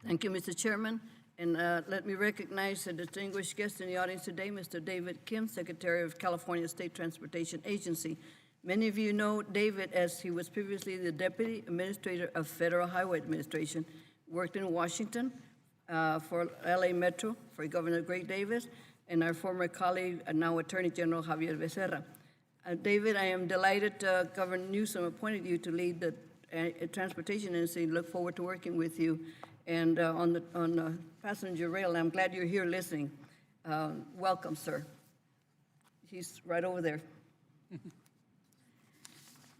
Speaker 15: Thank you, Mr. Chairman. And let me recognize a distinguished guest in the audience today, Mr. David Kim, Secretary of California State Transportation Agency. Many of you know David as he was previously the Deputy Administrator of Federal Highway Administration, worked in Washington for LA Metro for Governor Greg Davis, and our former colleague, now Attorney General Javier Becerra. David, I am delighted Governor Newsom appointed you to lead the transportation agency. Look forward to working with you. And on the passenger rail, I'm glad you're here listening. Welcome, sir. He's right over there.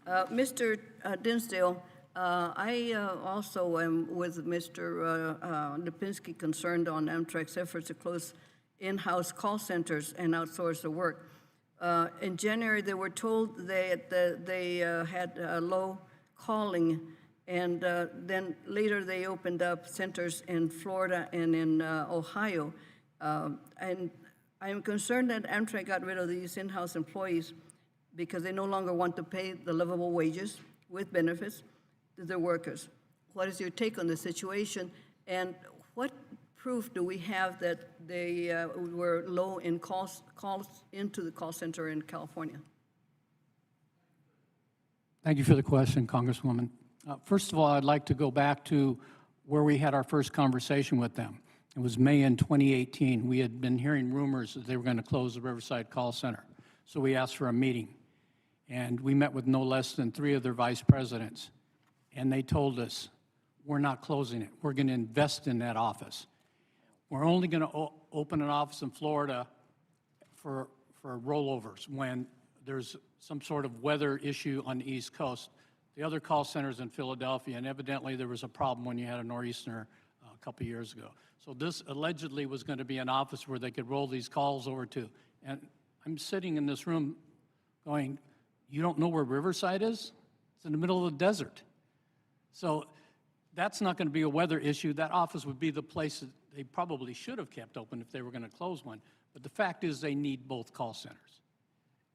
Speaker 15: Mr. Dinsdale, I also am with Mr. Lipinski concerned on Amtrak's efforts to close in-house call centers and outsource the work. In January, they were told that they had low calling, and then later they opened up centers in Florida and in Ohio. And I am concerned that Amtrak got rid of these in-house employees because they no longer want to pay the livable wages with benefits to their workers. What is your take on the situation, and what proof do we have that they were low in calls into the call center in California?
Speaker 8: Thank you for the question, Congresswoman. First of all, I'd like to go back to where we had our first conversation with them. It was May in 2018. We had been hearing rumors that they were going to close the Riverside Call Center. So we asked for a meeting. And we met with no less than 3 of their vice presidents. And they told us, we're not closing it. We're going to invest in that office. We're only going to open an office in Florida for rollovers when there's some sort of weather issue on the East Coast. The other call centers in Philadelphia, and evidently there was a problem when you had a nor'easter a couple years ago. So this allegedly was going to be an office where they could roll these calls over to. And I'm sitting in this room going, you don't know where Riverside is? It's in the middle of the desert. So that's not going to be a weather issue. That office would be the place that they probably should have kept open if they were going to close one. But the fact is they need both call centers.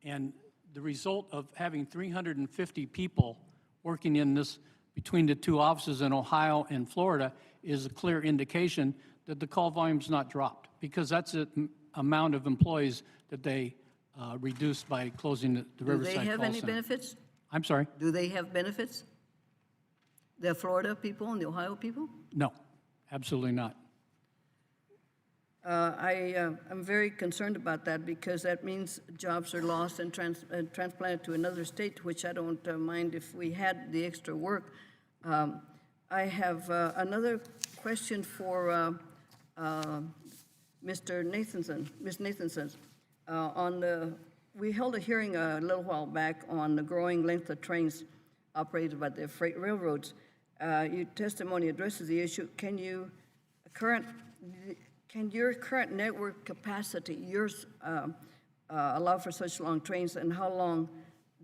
Speaker 8: And the result of having 350 people working in this, between the 2 offices in Ohio and Florida, is a clear indication that the call volume's not dropped, because that's the amount of employees that they reduced by closing the Riverside
Speaker 15: Do they have
Speaker 8: Call
Speaker 15: any
Speaker 8: Center.
Speaker 15: benefits?
Speaker 8: I'm sorry?
Speaker 15: Do they have benefits? The Florida people and the Ohio people?
Speaker 8: No, absolutely not.
Speaker 15: I'm very concerned about that, because that means jobs are lost and transplanted to another state, which I don't mind if we had the extra work. I have another question for Mr. Nathanson, Ms. Nathanson. We held a hearing a little while back on the growing length of trains operated by the freight railroads. Your testimony addresses the issue. Can your current network capacity, allow for such long trains, and how long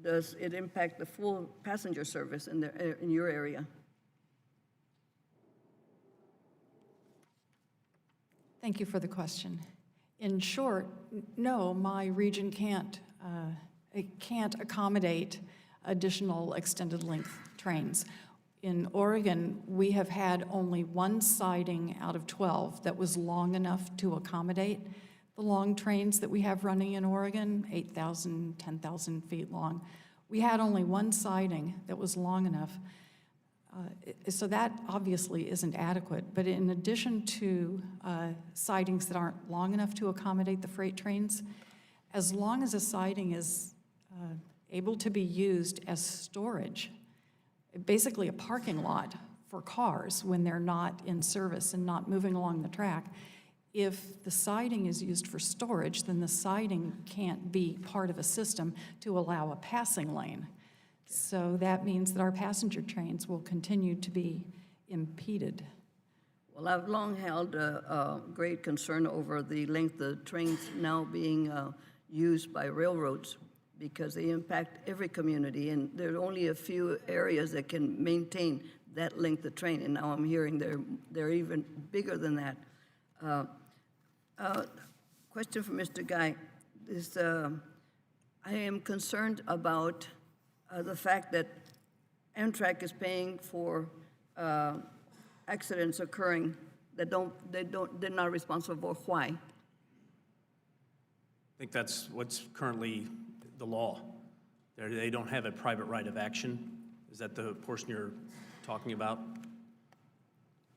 Speaker 15: does it impact the full passenger service in your area?
Speaker 6: Thank you for the question. In short, no, my region can't accommodate additional extended length trains. In Oregon, we have had only 1 siding out of 12 that was long enough to accommodate the long trains that we have running in Oregon, 8,000, 10,000 feet long. We had only 1 siding that was long enough. So that obviously isn't adequate. But in addition to sidings that aren't long enough to accommodate the freight trains, as long as a siding is able to be used as storage, basically a parking lot for cars when they're not in service and not moving along the track, if the siding is used for storage, then the siding can't be part of a system to allow a passing lane. So that means that our passenger trains will continue to be impeded.
Speaker 15: Well, I've long held a great concern over the length of trains now being used by railroads, because they impact every community, and there are only a few areas that can maintain that length of train, and now I'm hearing they're even bigger than that. Question for Mr. Guy is, I am concerned about the fact that Amtrak is paying for accidents occurring that they're not responsible for. Why?
Speaker 10: I think that's what's currently the law. They don't have a private right of action. Is that the portion you're talking about?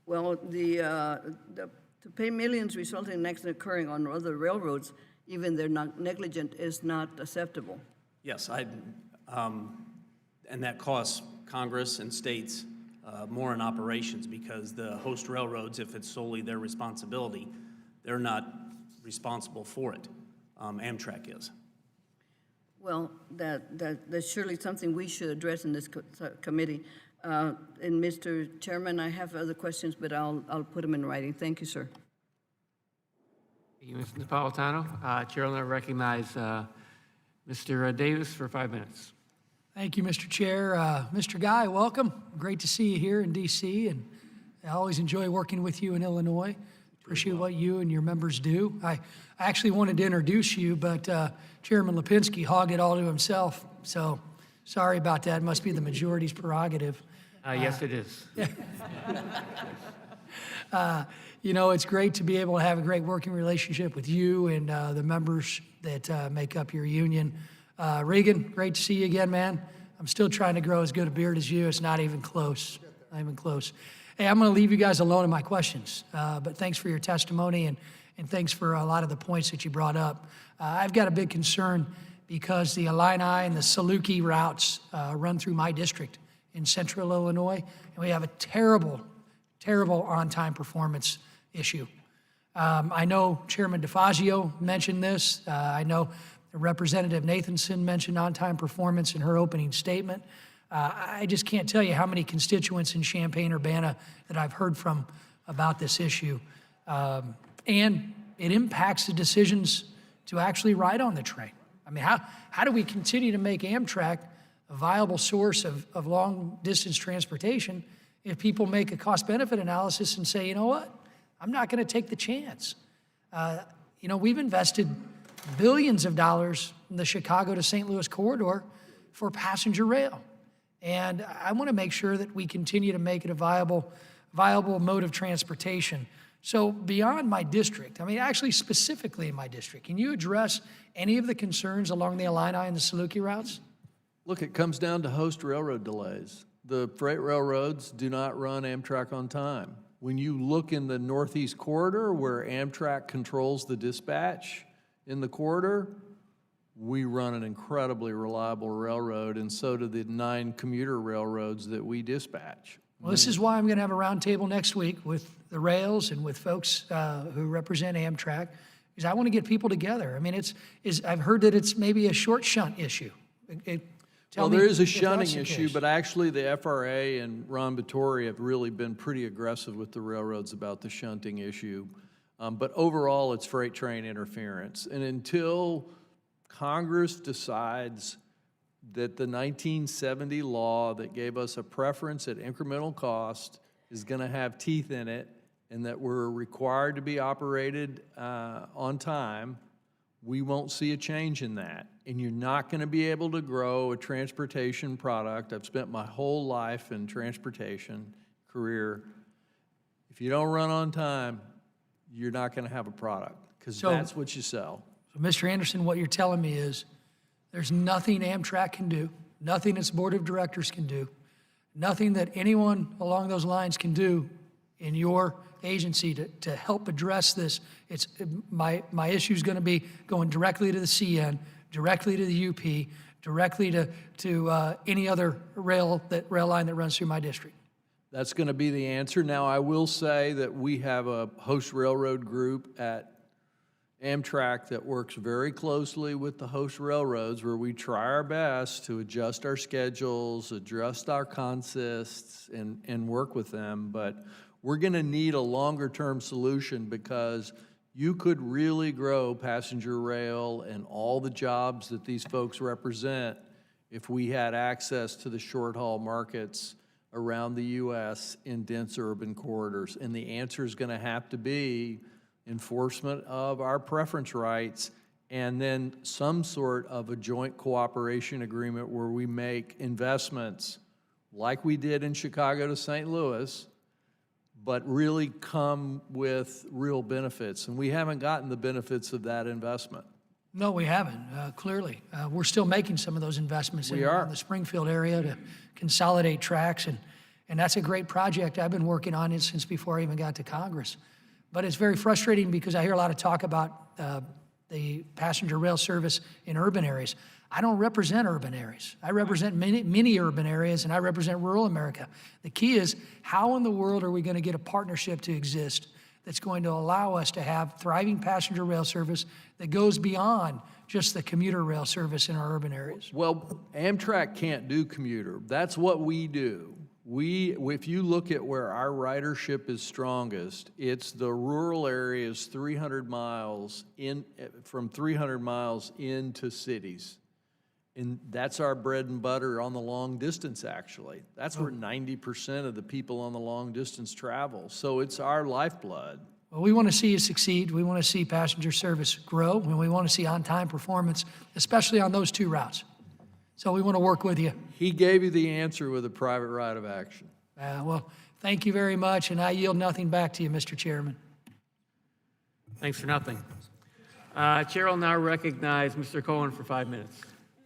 Speaker 15: Well, to pay millions resulting in an accident occurring on other railroads, even they're not negligent, is not acceptable.
Speaker 10: Yes, and that costs Congress and states more in operations, because the host railroads, if it's solely their responsibility, they're not responsible for it. Amtrak is.
Speaker 15: Well, that's surely something we should address in this committee. And Mr. Chairman, I have other questions, but I'll put them in writing. Thank you, sir.
Speaker 2: Thank you, Ms. Napolitano. Chair will now recognize Mr. Davis for 5 minutes.
Speaker 16: Thank you, Mr. Chair. Mr. Guy, welcome. Great to see you here in D.C., and I always enjoy working with you in Illinois. Appreciate what you and your members do. I actually wanted to introduce you, but Chairman Lipinski hogged it all to himself. So sorry about that. It must be the majority's prerogative.
Speaker 2: Yes, it is.
Speaker 16: You know, it's great to be able to have a great working relationship with you and the members that make up your union. Regan, great to see you again, man. I'm still trying to grow as good a beard as you. It's not even close. Not even close. Hey, I'm going to leave you guys alone in my questions, but thanks for your testimony and thanks for a lot of the points that you brought up. I've got a big concern because the Illini and the Saluki routes run through my district in central Illinois, and we have a terrible on-time performance issue. I know Chairman DeFazio mentioned this. I know Representative Nathanson mentioned on-time performance in her opening statement. I just can't tell you how many constituents in Champaign-Urbana that I've heard from about this issue. And it impacts the decisions to actually ride on the train. I mean, how do we continue to make Amtrak a viable source of long-distance transportation if people make a cost-benefit analysis and say, you know what, I'm not going to take the chance. You know, we've invested billions of dollars in the Chicago to St. Louis corridor for passenger rail. And I want to make sure that we continue to make it a viable mode of transportation. So beyond my district, I mean, actually specifically in my district, can you address any of the concerns along the Illini and the Saluki routes?
Speaker 5: Look, it comes down to host railroad delays. The freight railroads do not run Amtrak on time. When you look in the Northeast Corridor where Amtrak controls the dispatch in the corridor, we run an incredibly reliable railroad, and so do the 9 commuter railroads that we dispatch.
Speaker 16: Well, this is why I'm going to have a roundtable next week with the rails and with folks who represent Amtrak, because I want to get people together. I mean, I've heard that it's maybe a short shunt issue.
Speaker 5: Well, there is a shunting issue, but actually the FRA and Ron Vittori have really been pretty aggressive with the railroads about the shunting issue. But overall, it's freight train interference. And until Congress decides that the 1970 law that gave us a preference at incremental cost is going to have teeth in it and that we're required to be operated on time, we won't see a change in that. And you're not going to be able to grow a transportation product. I've spent my whole life in transportation career. If you don't run on time, you're not going to have a product because that's what you sell.
Speaker 16: So, Mr. Anderson, what you're telling me is there's nothing Amtrak can do, nothing its board of directors can do, nothing that anyone along those lines can do in your agency to help address this. It's my issue is going to be going directly to the CN, directly to the UP, directly to any other rail line that runs through my district.
Speaker 5: That's going to be the answer. Now, I will say that we have a host railroad group at Amtrak that works very closely with the host railroads where we try our best to adjust our schedules, adjust our consists, and work with them. But we're going to need a longer-term solution because you could really grow passenger rail and all the jobs that these folks represent if we had access to the short-haul markets around the U.S. in dense urban corridors. And the answer is going to have to be enforcement of our preference rights and then some sort of a joint cooperation agreement where we make investments like we did in Chicago to St. Louis, but really come with real benefits. And we haven't gotten the benefits of that investment.
Speaker 16: No, we haven't, clearly. We're still making some of those investments in the Springfield area to consolidate tracks, and that's a great project. I've been working on it since before I even got to Congress. But it's very frustrating because I hear a lot of talk about the passenger rail service in urban areas. I don't represent urban areas. I represent many urban areas, and I represent rural America. The key is, how in the world are we going to get a partnership to exist that's going to allow us to have thriving passenger rail service that goes beyond just the commuter rail service in our urban areas?
Speaker 5: Well, Amtrak can't do commuter. That's what we do. If you look at where our ridership is strongest, it's the rural areas 300 miles from 300 miles into cities. And that's our bread and butter on the long distance, actually. That's where 90% of the people on the long distance travel. So it's our lifeblood.
Speaker 16: Well, we want to see you succeed. We want to see passenger service grow, and we want to see on-time performance, especially on those 2 routes. So we want to work with you.
Speaker 5: He gave you the answer with a private right of action.
Speaker 16: Well, thank you very much, and I yield nothing back to you, Mr. Chairman.
Speaker 2: Thanks for nothing. Chair will now recognize Mr. Cohen for 5 minutes.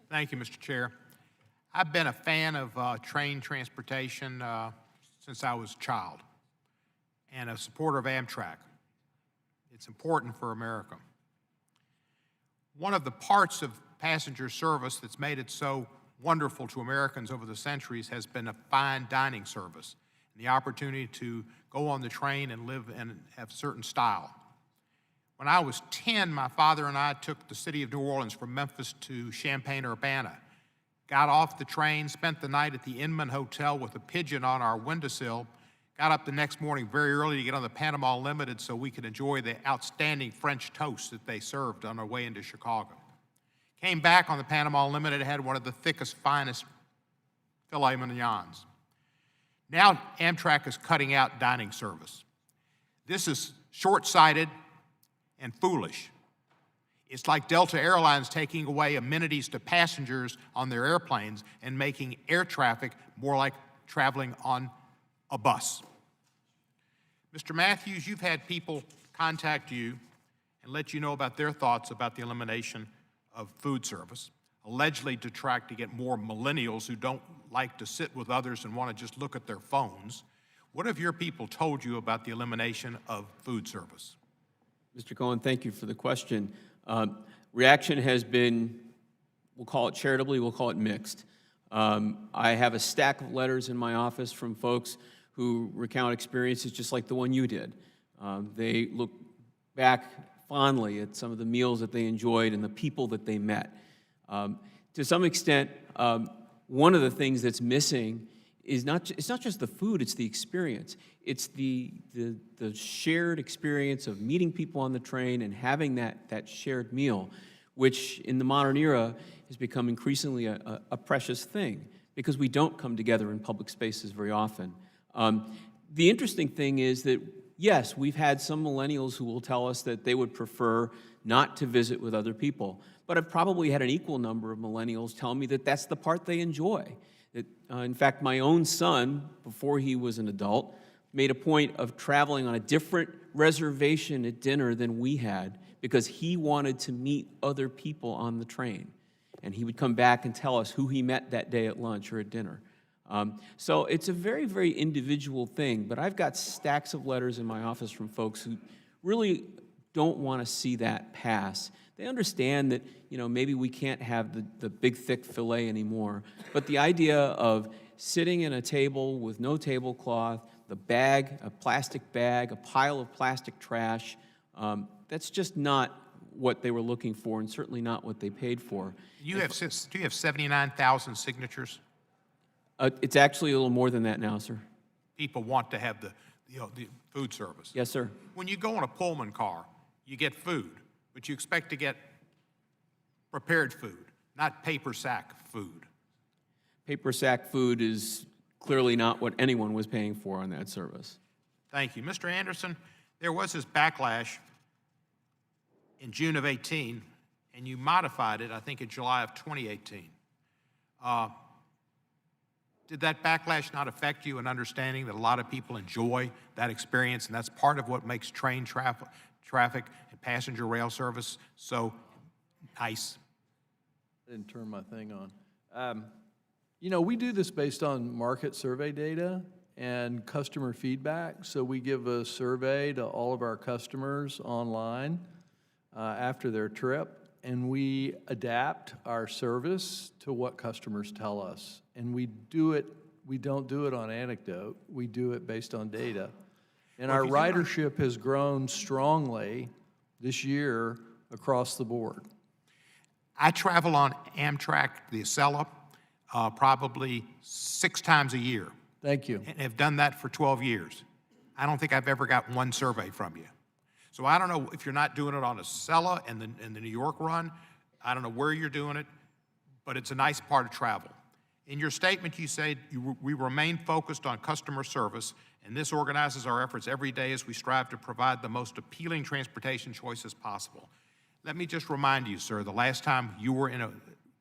Speaker 17: Thank you, Mr. Chair. I've been a fan of train transportation since I was a child and a supporter of Amtrak. It's important for America. One of the parts of passenger service that's made it so wonderful to Americans over the centuries has been a fine dining service and the opportunity to go on the train and live and have certain style. When I was 10, my father and I took the city of New Orleans from Memphis to Champaign-Urbana, got off the train, spent the night at the Inman Hotel with a pigeon on our windowsill, got up the next morning very early to get on the Panama Limited so we could enjoy the outstanding French toast that they served on our way into Chicago. Came back on the Panama Limited, had one of the thickest, finest filet mignons. Now Amtrak is cutting out dining service. This is short-sighted and foolish. It's like Delta Airlines taking away amenities to passengers on their airplanes and making air traffic more like traveling on a bus. Mr. Matthews, you've had people contact you and let you know about their thoughts about the elimination of food service, allegedly to try to get more millennials who don't like to sit with others and want to just look at their phones. What have your people told you about the elimination of food service?
Speaker 9: Mr. Cohen, thank you for the question. Reaction has been, we'll call it charitably, we'll call it mixed. I have a stack of letters in my office from folks who recount experiences just like the one you did. They look back fondly at some of the meals that they enjoyed and the people that they met. To some extent, one of the things that's missing is it's not just the food, it's the experience. It's the shared experience of meeting people on the train and having that shared meal, which in the modern era has become increasingly a precious thing because we don't come together in public spaces very often. The interesting thing is that, yes, we've had some millennials who will tell us that they would prefer not to visit with other people, but I've probably had an equal number of millennials tell me that that's the part they enjoy. That, in fact, my own son, before he was an adult, made a point of traveling on a different reservation at dinner than we had because he wanted to meet other people on the train. And he would come back and tell us who he met that day at lunch or at dinner. So it's a very, very individual thing, but I've got stacks of letters in my office from folks who really don't want to see that pass. They understand that, maybe we can't have the big, thick filet anymore, but the idea of sitting at a table with no tablecloth, the bag, a plastic bag, a pile of plastic trash, that's just not what they were looking for and certainly not what they paid for.
Speaker 17: Do you have 79,000 signatures?
Speaker 9: It's actually a little more than that now, sir.
Speaker 17: People want to have the food service.
Speaker 9: Yes, sir.
Speaker 17: When you go in a Pullman car, you get food, but you expect to get prepared food, not paper sack food.
Speaker 9: Paper sack food is clearly not what anyone was paying for on that service.
Speaker 17: Thank you. Mr. Anderson, there was this backlash in June of 18, and you modified it, I think, in July of 2018. Did that backlash not affect you in understanding that a lot of people enjoy that experience, and that's part of what makes train traffic and passenger rail service so nice?
Speaker 5: I didn't turn my thing on. We do this based on market survey data and customer feedback. So we give a survey to all of our customers online after their trip, and we adapt our service to what customers tell us. And we don't do it on anecdote, we do it based on data. And our ridership has grown strongly this year across the board.
Speaker 17: I travel on Amtrak, the Acela, probably 6 times a year.
Speaker 5: Thank you.
Speaker 17: And have done that for 12 years. I don't think I've ever got one survey from you. So I don't know if you're not doing it on Acela and the New York run. I don't know where you're doing it, but it's a nice part of travel. In your statement, you say we remain focused on customer service, and this organizes our efforts every day as we strive to provide the most appealing transportation choices possible. Let me just remind you, sir, the last time you were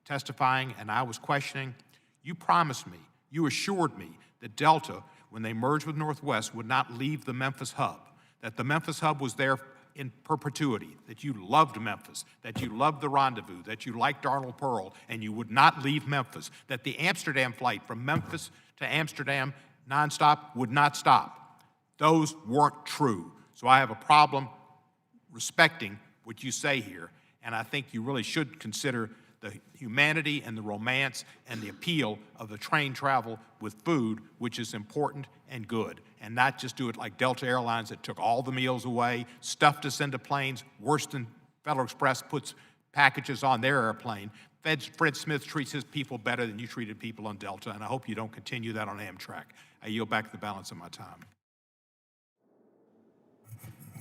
Speaker 17: testifying and I was questioning, you promised me, you assured me that Delta, when they merged with Northwest, would not leave the Memphis hub, that the Memphis hub was there in perpetuity, that you loved Memphis, that you loved the rendezvous, that you liked Arnold Pearl, and you would not leave Memphis, that the Amsterdam flight from Memphis to Amsterdam nonstop would not stop. Those weren't true. So I have a problem respecting what you say here, and I think you really should consider the humanity and the romance and the appeal of the train travel with food, which is important and good, and not just do it like Delta Airlines that took all the meals away, stuffed us into planes, worse than Federal Express puts packages on their airplane. Fred Smith treats his people better than you treated people on Delta, and I hope you don't continue that on Amtrak. I yield back the balance of my time.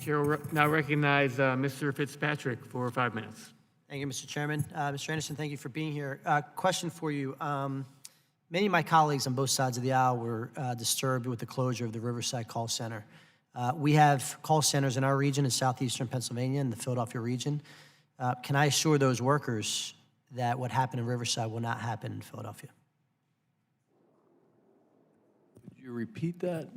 Speaker 2: Chair will now recognize Mr. Fitzpatrick for 5 minutes.
Speaker 18: Thank you, Mr. Chairman. Mr. Anderson, thank you for being here. Question for you. Many of my colleagues on both sides of the aisle were disturbed with the closure of the Riverside call center. We have call centers in our region in southeastern Pennsylvania and the Philadelphia region. Can I assure those workers that what happened in Riverside will not happen in Philadelphia?
Speaker 5: Could you repeat that?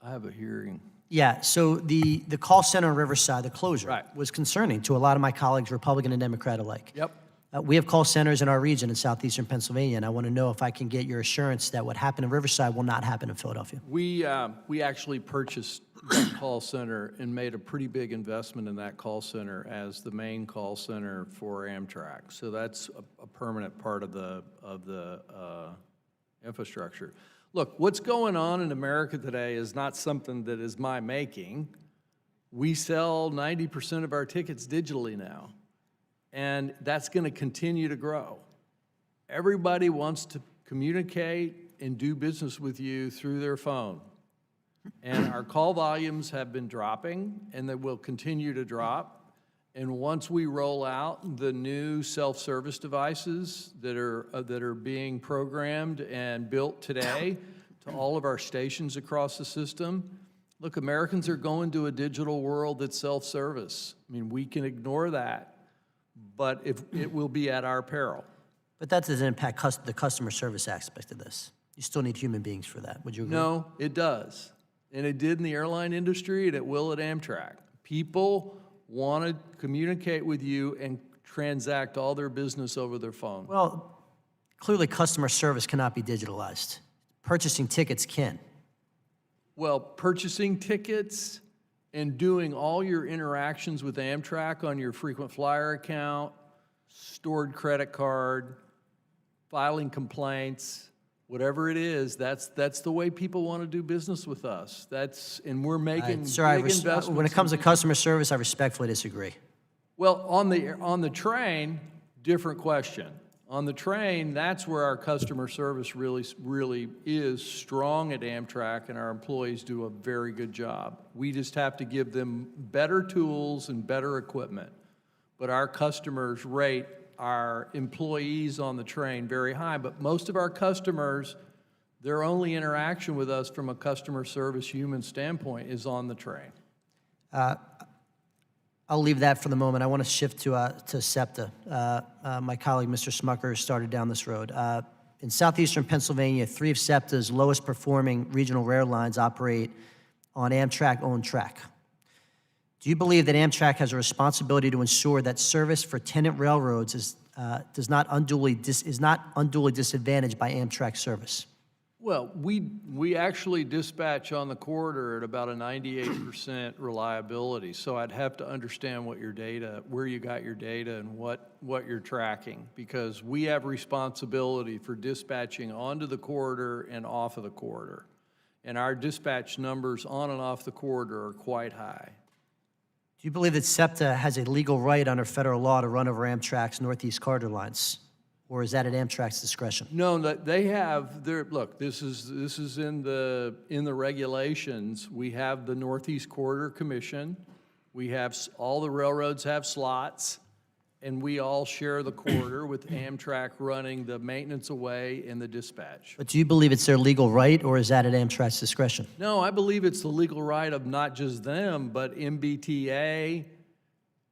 Speaker 5: I have a hearing.
Speaker 18: Yeah, so the call center in Riverside, the closure, was concerning to a lot of my colleagues, Republican and Democrat alike.
Speaker 5: Yep.
Speaker 18: We have call centers in our region in southeastern Pennsylvania, and I want to know if I can get your assurance that what happened in Riverside will not happen in Philadelphia.
Speaker 5: We actually purchased that call center and made a pretty big investment in that call center as the main call center for Amtrak. So that's a permanent part of the infrastructure. Look, what's going on in America today is not something that is my making. We sell 90% of our tickets digitally now, and that's going to continue to grow. Everybody wants to communicate and do business with you through their phone. And our call volumes have been dropping, and they will continue to drop. And once we roll out the new self-service devices that are being programmed and built today to all of our stations across the system, look, Americans are going to a digital world that's self-service. I mean, we can ignore that, but it will be at our peril.
Speaker 18: But that doesn't impact the customer service aspect of this. You still need human beings for that. Would you agree?
Speaker 5: No, it does. And it did in the airline industry, and it will at Amtrak. People want to communicate with you and transact all their business over their phone.
Speaker 18: Well, clearly customer service cannot be digitalized. Purchasing tickets can.
Speaker 5: Well, purchasing tickets and doing all your interactions with Amtrak on your frequent flyer account, stored credit card, filing complaints, whatever it is, that's the way people want to do business with us. And we're making big investments.
Speaker 18: When it comes to customer service, I respectfully disagree.
Speaker 5: Well, on the train, different question. On the train, that's where our customer service really is strong at Amtrak, and our employees do a very good job. We just have to give them better tools and better equipment. But our customers rate our employees on the train very high, but most of our customers, their only interaction with us from a customer service human standpoint is on the train.
Speaker 18: I'll leave that for the moment. I want to shift to SEPTA. My colleague, Mr. Smucker, started down this road. In southeastern Pennsylvania, 3 of SEPTA's lowest performing regional rail lines operate on Amtrak-owned track. Do you believe that Amtrak has a responsibility to ensure that service for tenant railroads is not unduly disadvantaged by Amtrak service?
Speaker 5: Well, we actually dispatch on the corridor at about a 98% reliability. So I'd have to understand what your data, where you got your data, and what you're tracking, because we have responsibility for dispatching onto the corridor and off of the corridor, and our dispatch numbers on and off the corridor are quite high.
Speaker 18: Do you believe that SEPTA has a legal right under federal law to run over Amtrak's Northeast corridor lines? Or is that at Amtrak's discretion?
Speaker 5: No, they have their, look, this is in the regulations. We have the Northeast Corridor Commission. We have, all the railroads have slots, and we all share the corridor with Amtrak running the maintenance away and the dispatch.
Speaker 18: But do you believe it's their legal right, or is that at Amtrak's discretion?
Speaker 5: No, I believe it's the legal right of not just them, but MBTA,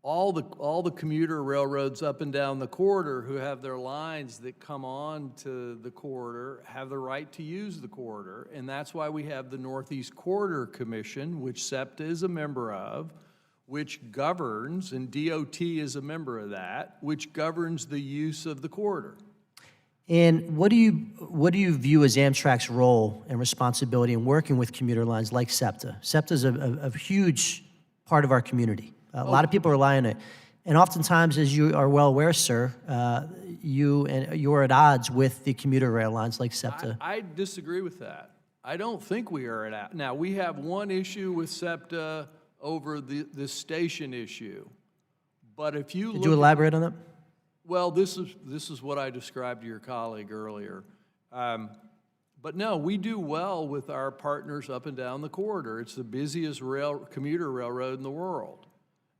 Speaker 5: all the commuter railroads up and down the corridor who have their lines that come on to the corridor have the right to use the corridor. And that's why we have the Northeast Corridor Commission, which SEPTA is a member of, which governs, and DOT is a member of that, which governs the use of the corridor.
Speaker 18: And what do you view as Amtrak's role and responsibility in working with commuter lines like SEPTA? SEPTA is a huge part of our community. A lot of people rely on it. And oftentimes, as you are well aware, sir, you're at odds with the commuter rail lines like SEPTA.
Speaker 5: I disagree with that. I don't think we are at. Now, we have one issue with SEPTA over the station issue. But if you
Speaker 18: Could you elaborate on that?
Speaker 5: Well, this is what I described to your colleague earlier. But no, we do well with our partners up and down the corridor. It's the busiest commuter railroad in the world.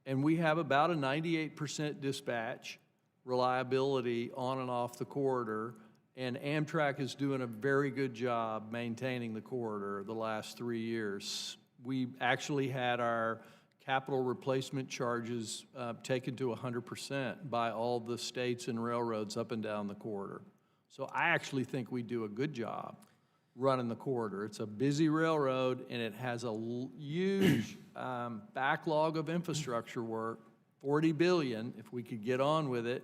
Speaker 5: And we have about a 98% dispatch reliability on and off the corridor. And Amtrak is doing a very good job maintaining the corridor the last 3 years. We actually had our capital replacement charges taken to 100% by all the states and railroads up and down the corridor. So I actually think we do a good job running the corridor. It's a busy railroad, and it has a huge backlog of infrastructure work, $40 billion. If we could get on with it,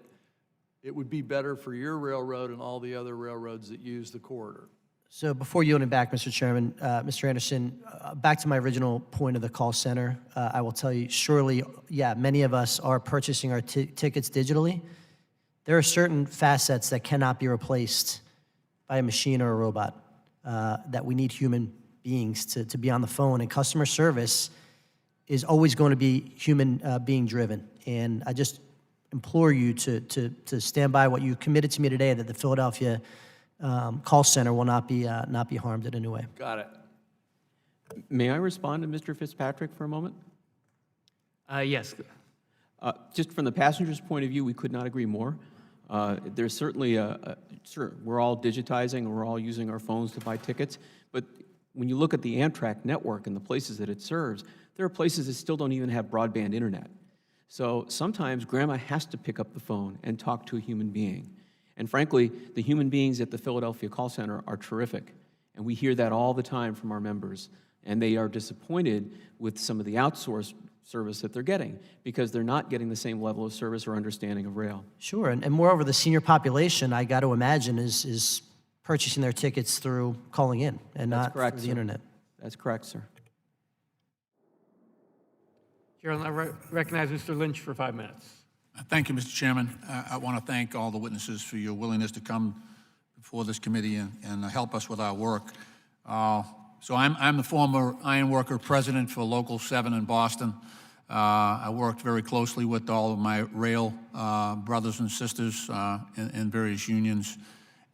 Speaker 5: it would be better for your railroad and all the other railroads that use the corridor.
Speaker 18: So before yielding back, Mr. Chairman, Mr. Anderson, back to my original point of the call center, I will tell you, surely, yeah, many of us are purchasing our tickets digitally. There are certain facets that cannot be replaced by a machine or a robot, that we need human beings to be on the phone, and customer service is always going to be human being driven. And I just implore you to stand by what you committed to me today, that the Philadelphia call center will not be harmed in any way.
Speaker 5: Got it.
Speaker 9: May I respond to Mr. Fitzpatrick for a moment?
Speaker 2: Yes.
Speaker 9: Just from the passenger's point of view, we could not agree more. There's certainly sure, we're all digitizing and we're all using our phones to buy tickets, but when you look at the Amtrak network and the places that it serves, there are places that still don't even have broadband internet. So sometimes grandma has to pick up the phone and talk to a human being. And frankly, the human beings at the Philadelphia call center are terrific. And we hear that all the time from our members. And they are disappointed with some of the outsourced service that they're getting because they're not getting the same level of service or understanding of rail.
Speaker 18: Sure, and moreover, the senior population, I got to imagine, is purchasing their tickets through calling in and not through the internet.
Speaker 9: That's correct, sir.
Speaker 2: Chair, I recognize Mr. Lynch for 5 minutes.
Speaker 19: Thank you, Mr. Chairman. I want to thank all the witnesses for your willingness to come before this committee and help us with our work. So I'm the former ironworker president for Local 7 in Boston. I worked very closely with all of my rail brothers and sisters in various unions.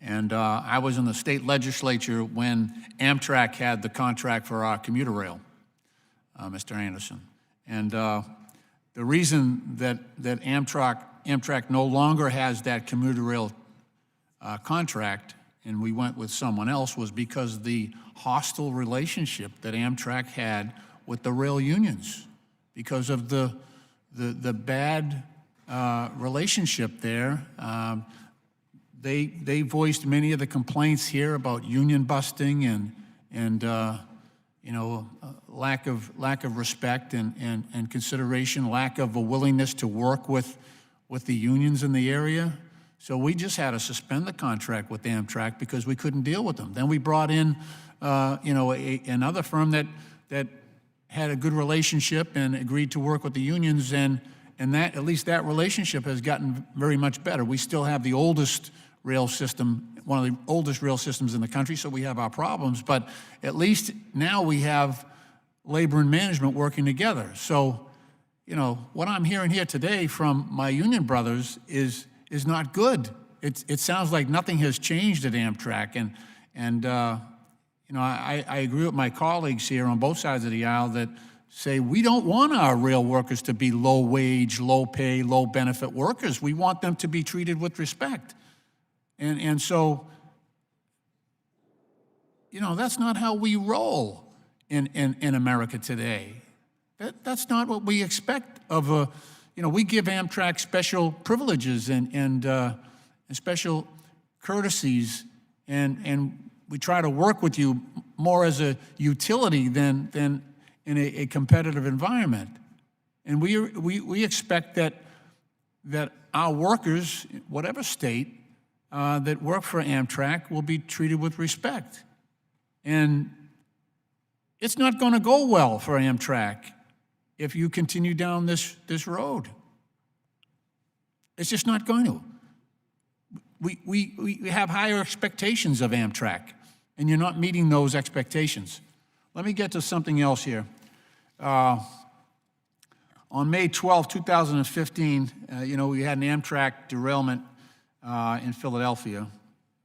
Speaker 19: And I was in the state legislature when Amtrak had the contract for our commuter rail, Mr. Anderson. And the reason that Amtrak no longer has that commuter rail contract, and we went with someone else, was because the hostile relationship that Amtrak had with the rail unions, because of the bad relationship there. They voiced many of the complaints here about union busting and you know, lack of respect and consideration, lack of a willingness to work with the unions in the area. So we just had to suspend the contract with Amtrak because we couldn't deal with them. Then we brought in, you know, another firm that had a good relationship and agreed to work with the unions, and that, at least that relationship has gotten very much better. We still have the oldest rail system, one of the oldest rail systems in the country, so we have our problems, but at least now we have labor and management working together. So, you know, what I'm hearing here today from my union brothers is not good. It sounds like nothing has changed at Amtrak, and you know, I agree with my colleagues here on both sides of the aisle that say, we don't want our rail workers to be low-wage, low-pay, low-benefit workers. We want them to be treated with respect. And so, you know, that's not how we roll in America today. That's not what we expect of a, you know, we give Amtrak special privileges and special courtesies, and we try to work with you more as a utility than in a competitive environment. And we expect that our workers, whatever state, that work for Amtrak will be treated with respect. And it's not going to go well for Amtrak if you continue down this road. It's just not going to. We have higher expectations of Amtrak, and you're not meeting those expectations. Let me get to something else here. On May 12, 2015, you know, we had an Amtrak derailment in Philadelphia.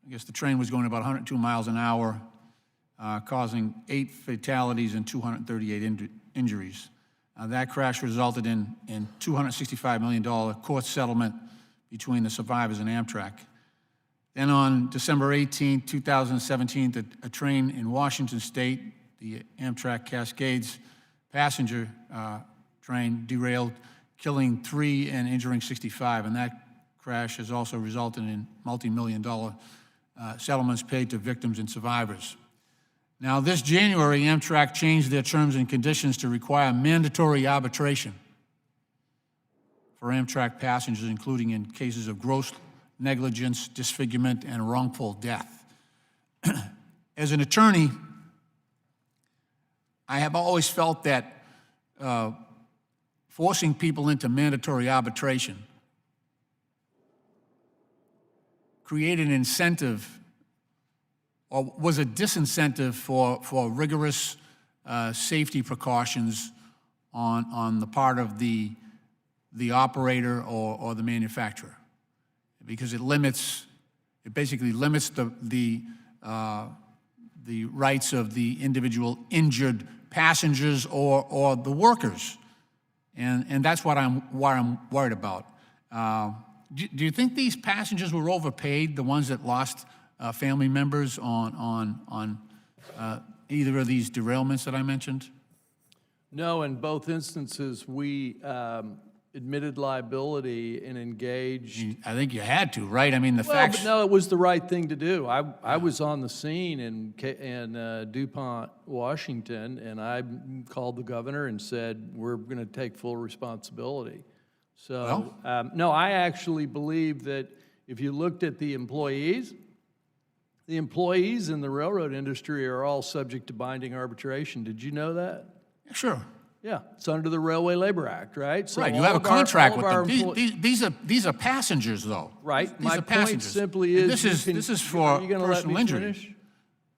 Speaker 19: I guess the train was going about 102 miles an hour, causing 8 fatalities and 238 injuries. That crash resulted in $265 million court settlement between the survivors and Amtrak. Then on December 18, 2017, a train in Washington State, the Amtrak Cascades passenger train, derailed, killing 3 and injuring 65. And that crash has also resulted in multi-million-dollar settlements paid to victims and survivors. Now, this January, Amtrak changed their terms and conditions to require mandatory arbitration for Amtrak passengers, including in cases of gross negligence, disfigurement, and wrongful death. As an attorney, I have always felt that forcing people into mandatory arbitration created an incentive or was a disincentive for rigorous safety precautions on the part of the operator or the manufacturer, because it basically limits the rights of the individual injured passengers or the workers, and that's what I'm worried about. Do you think these passengers were overpaid, the ones that lost family members on either of these derailments that I mentioned?
Speaker 5: No, in both instances, we admitted liability and engaged.
Speaker 19: I think you had to, right? I mean, the
Speaker 5: Well,
Speaker 19: facts.
Speaker 5: but no, it was the right thing to do. I was on the scene in DuPont, Washington, and I called the governor and said, we're going to take full responsibility. So, no, I actually believe that if you looked at the employees in the railroad industry are all subject to binding arbitration. Did you know that?
Speaker 19: Sure.
Speaker 5: Yeah, it's under the Railway Labor Act, right? So
Speaker 19: right, you have a contract with them. These are passengers, though.
Speaker 5: Right.
Speaker 19: These
Speaker 5: My
Speaker 19: are
Speaker 5: point
Speaker 19: passengers.
Speaker 5: simply is,
Speaker 19: This is for personal injury.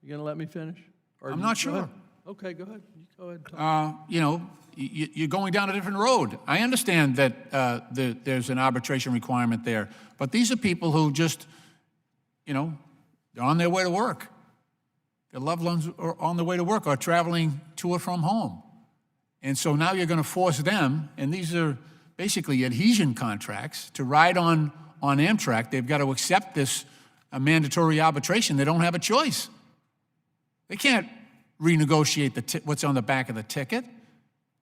Speaker 5: You going to let me finish? Or
Speaker 19: I'm
Speaker 5: you-
Speaker 19: not
Speaker 5: go
Speaker 19: sure.
Speaker 5: ahead. Okay, go ahead. You go ahead. Talk.
Speaker 19: You know, you're going down a different road. I understand that there's an arbitration requirement there, but these are people who just, you know, they're on their way to work. Their loved ones are on their way to work or traveling to or from home. And so now you're going to force them, and these are basically adhesion contracts, to ride on Amtrak. They've got to accept this mandatory arbitration. They don't have a choice. They can't renegotiate what's on the back of the ticket.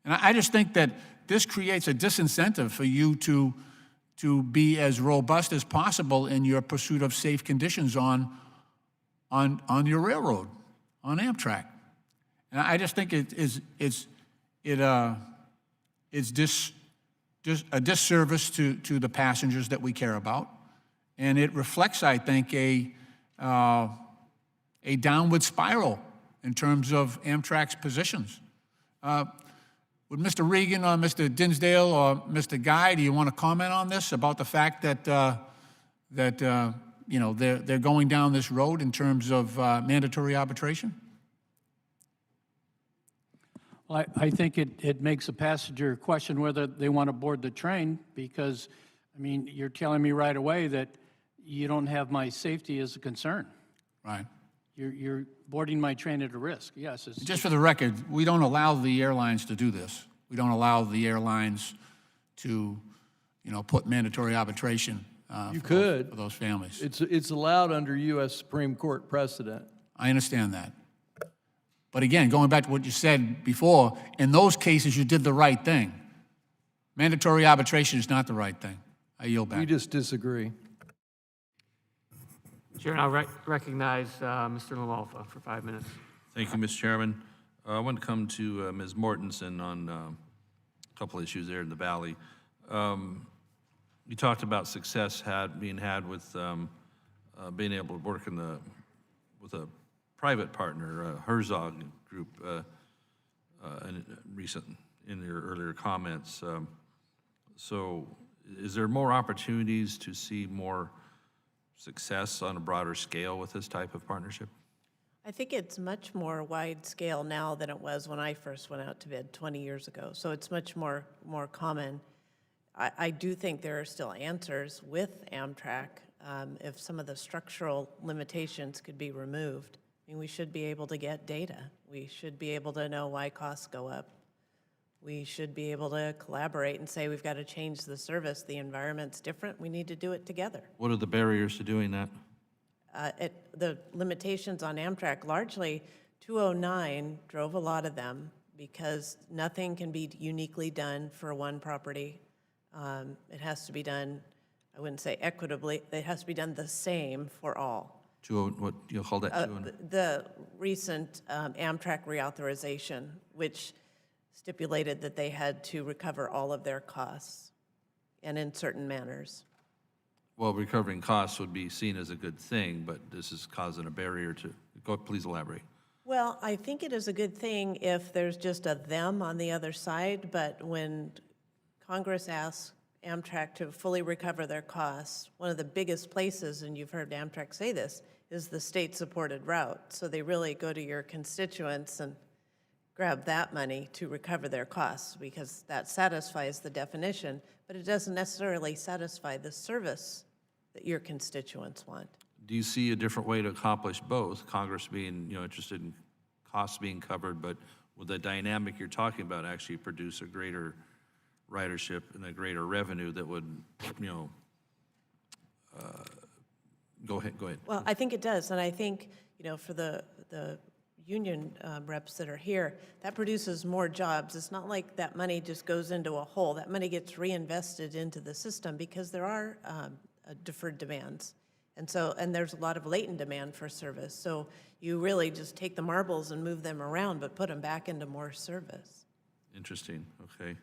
Speaker 19: And I just think that this creates a disincentive for you to be as robust as possible in your pursuit of safe conditions on your railroad, on Amtrak. And I just think it's just a disservice to the passengers that we care about, and it reflects, I think, a downward spiral in terms of Amtrak's positions. Would Mr. Regan or Mr. Dinsdale or Mr. Guy, do you want to comment on this, about the fact that you know, they're going down this road in terms of mandatory arbitration?
Speaker 8: Well, I think it makes a passenger question whether they want to board the train, because, I mean, you're telling me right away that you don't have my safety as a concern.
Speaker 19: Right.
Speaker 8: You're boarding my train at a risk. Yes.
Speaker 19: Just for the record, we don't allow the airlines to do this. We don't allow the airlines to, put mandatory arbitration
Speaker 5: You
Speaker 19: for
Speaker 5: could.
Speaker 19: those families.
Speaker 5: It's allowed under U.S. Supreme Court precedent.
Speaker 19: I understand that. But again, going back to what you said before, in those cases, you did the right thing. Mandatory arbitration is not the right thing. I yield back.
Speaker 5: We just disagree.
Speaker 2: Chair, I'll recognize Mr. LaMalfa for 5 minutes.
Speaker 14: Thank you, Mr. Chairman. I want to come to Ms. Mortensen on a couple issues there in the Valley. You talked about success being had with being able to work with a private partner, Herzog Group, in your earlier comments. So is there more opportunities to see more success on a broader scale with this type of partnership?
Speaker 11: I think it's much more wide scale now than it was when I first went out to bid 20 years ago. So it's much more common. I do think there are still answers with Amtrak if some of the structural limitations could be removed. I mean, we should be able to get data. We should be able to know why costs go up. We should be able to collaborate and say we've got to change the service. The environment's different. We need to do it together.
Speaker 14: What are the barriers to doing that?
Speaker 11: The limitations on Amtrak, largely 209 drove a lot of them because nothing can be uniquely done for one property. It has to be done, I wouldn't say equitably, it has to be done the same for all.
Speaker 14: What you'll call that?
Speaker 11: The recent Amtrak reauthorization, which stipulated that they had to recover all of their costs and in certain manners.
Speaker 14: Well, recovering costs would be seen as a good thing, but this is causing a barrier to, please elaborate.
Speaker 11: Well, I think it is a good thing if there's just a them on the other side, but when Congress asks Amtrak to fully recover their costs, one of the biggest places, and you've heard Amtrak say this, is the state-supported route. So they really go to your constituents and grab that money to recover their costs because that satisfies the definition, but it doesn't necessarily satisfy the service that your constituents want.
Speaker 14: Do you see a different way to accomplish both? Congress being, interested in costs being covered, but with the dynamic you're talking about actually produce a greater ridership and a greater revenue that would, go ahead.
Speaker 11: Well, I think it does, and I think, for the union reps that are here, that produces more jobs. It's not like that money just goes into a hole. That money gets reinvested into the system because there are deferred demands. And there's a lot of latent demand for service. So you really just take the marbles and move them around, but put them back into more service.
Speaker 14: Interesting, okay.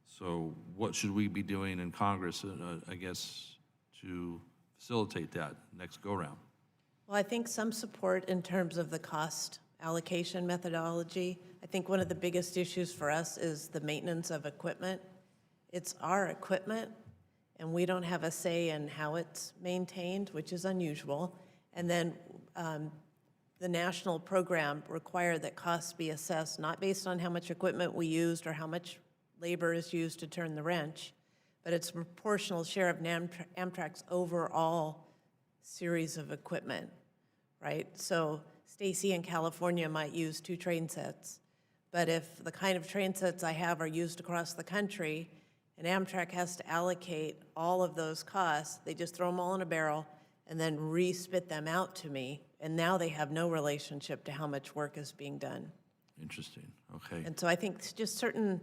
Speaker 14: So what should we be doing in Congress, I guess, to facilitate that next go-round?
Speaker 11: Well, I think some support in terms of the cost allocation methodology. I think one of the biggest issues for us is the maintenance of equipment. It's our equipment, and we don't have a say in how it's maintained, which is unusual. And then the national program required that costs be assessed not based on how much equipment we used or how much labor is used to turn the wrench, but it's a proportional share of Amtrak's overall series of equipment, right? So Stacy in California might use 2 train sets, but if the kind of train sets I have are used across the country and Amtrak has to allocate all of those costs, they just throw them all in a barrel and then re-spit them out to me, and now they have no relationship to how much work is being done.
Speaker 14: Interesting, okay.
Speaker 11: And so I think it's just certain,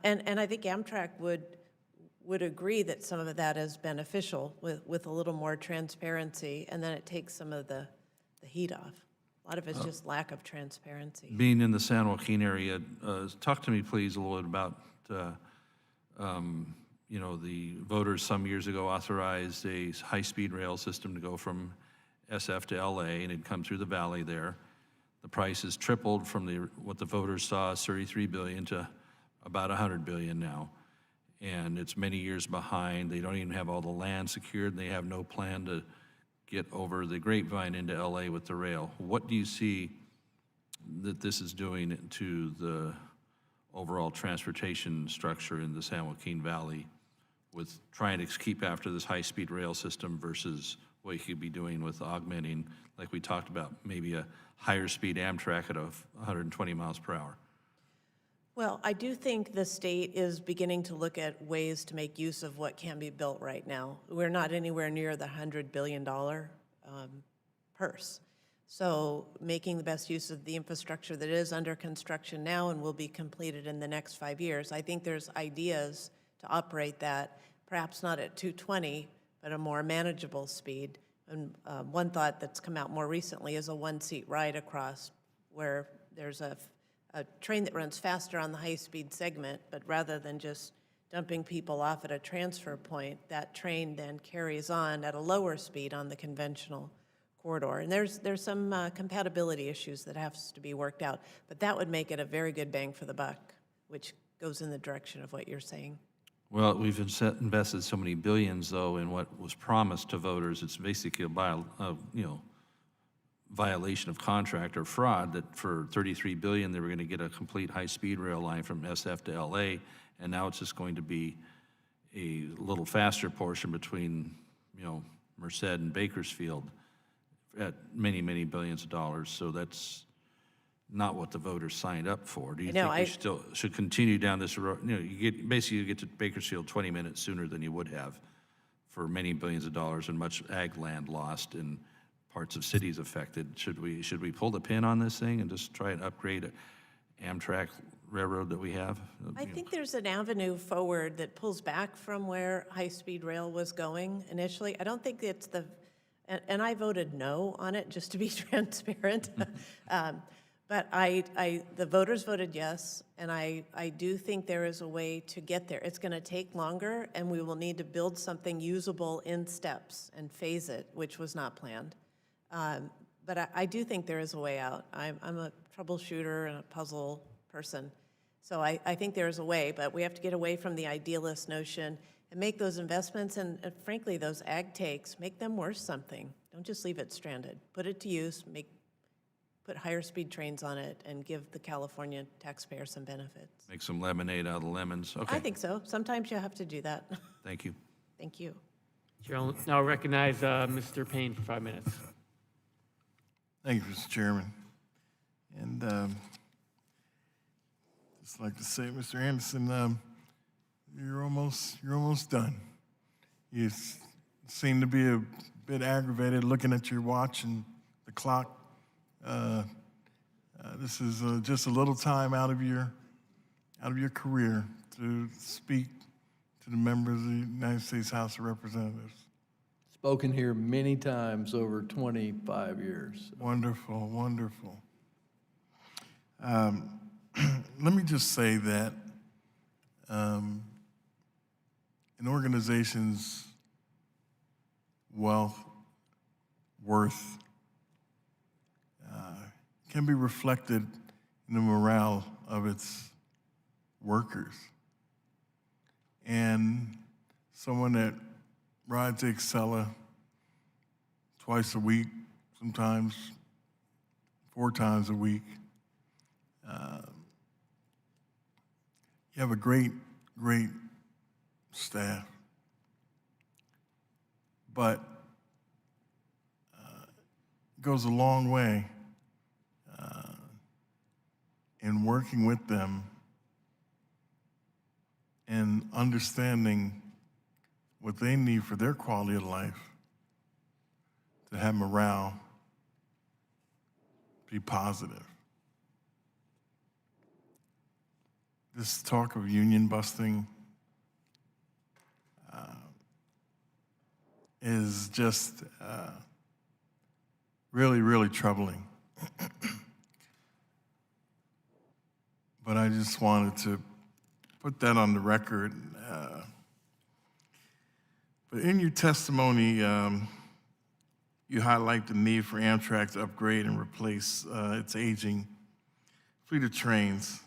Speaker 11: and I think Amtrak would agree that some of that is beneficial with a little more transparency, and then it takes some of the heat off. A lot of it's just lack of transparency.
Speaker 14: Being in the San Joaquin area, talk to me, please, a little bit about, the voters some years ago authorized a high-speed rail system to go from SF to LA, and it'd come through the valley there. The price has tripled from what the voters saw, $33 billion, to about $100 billion now. And it's many years behind. They don't even have all the land secured, and they have no plan to get over the grapevine into LA with the rail. What do you see that this is doing to the overall transportation structure in the San Joaquin Valley with trying to keep after this high-speed rail system versus what you could be doing with augmenting, like we talked about, maybe a higher speed Amtrak at 120 miles per hour.
Speaker 11: Well, I do think the state is beginning to look at ways to make use of what can be built right now. We're not anywhere near the $100 billion purse. So making the best use of the infrastructure that is under construction now and will be completed in the next 5 years, I think there's ideas to operate that, perhaps not at 220, but a more manageable speed. And one thought that's come out more recently is a one-seat ride across, where there's a train that runs faster on the high-speed segment, but rather than just dumping people off at a transfer point, that train then carries on at a lower speed on the conventional corridor. And there's some compatibility issues that has to be worked out, but that would make it a very good bang for the buck, which goes in the direction of what you're saying.
Speaker 14: Well, we've invested so many billions, though, in what was promised to voters. It's basically violation of contract or fraud, that for $33 billion, they were going to get a complete high-speed rail line from SF to LA, and now it's just going to be a little faster portion between, Merced and Bakersfield at many, many billions of dollars. So that's not what the voters signed up for. Do you think we still should continue down this road? You get to Bakersfield 20 minutes sooner than you would have for many billions of dollars and much ag land lost and parts of cities affected. Should we pull the pin on this thing and just try and upgrade Amtrak railroad that we have?
Speaker 11: I think there's an avenue forward that pulls back from where high-speed rail was going initially. I don't think it's and I voted no on it, just to be transparent. But the voters voted yes, and I do think there is a way to get there. It's going to take longer, and we will need to build something usable in steps and phase it, which was not planned. But I do think there is a way out. I'm a troubleshooter and a puzzle person, so I think there is a way, but we have to get away from the idealist notion and make those investments, and frankly, those ag takes, make them worth something. Don't just leave it stranded. Put it to use, put higher speed trains on it, and give the California taxpayer some benefits.
Speaker 14: Make some lemonade out of the lemons. Okay.
Speaker 11: I think so. Sometimes you have to do that.
Speaker 14: Thank you.
Speaker 11: Thank you.
Speaker 2: Chair will now recognize Mr. Payne for 5 minutes.
Speaker 20: Thank you, Mr. Chairman. And just like to say, Mr. Anderson, you're almost done. You seem to be a bit aggravated looking at your watch and the clock. This is just a little time out of your career to speak to the members of the United States House of Representatives.
Speaker 5: Spoken here many times over 25 years.
Speaker 20: Wonderful, wonderful. Let me just say that an organization's worth can be reflected in the morale of its workers. And someone that rides the Excella twice a week, sometimes 4 times a week, you have a great staff. But it goes a long way in working with them and understanding what they need for their quality of life to have morale be positive. This talk of union busting is just really troubling. But I just wanted to put that on the record. But in your testimony, you highlight the need for Amtrak to upgrade and replace its aging fleet of trains.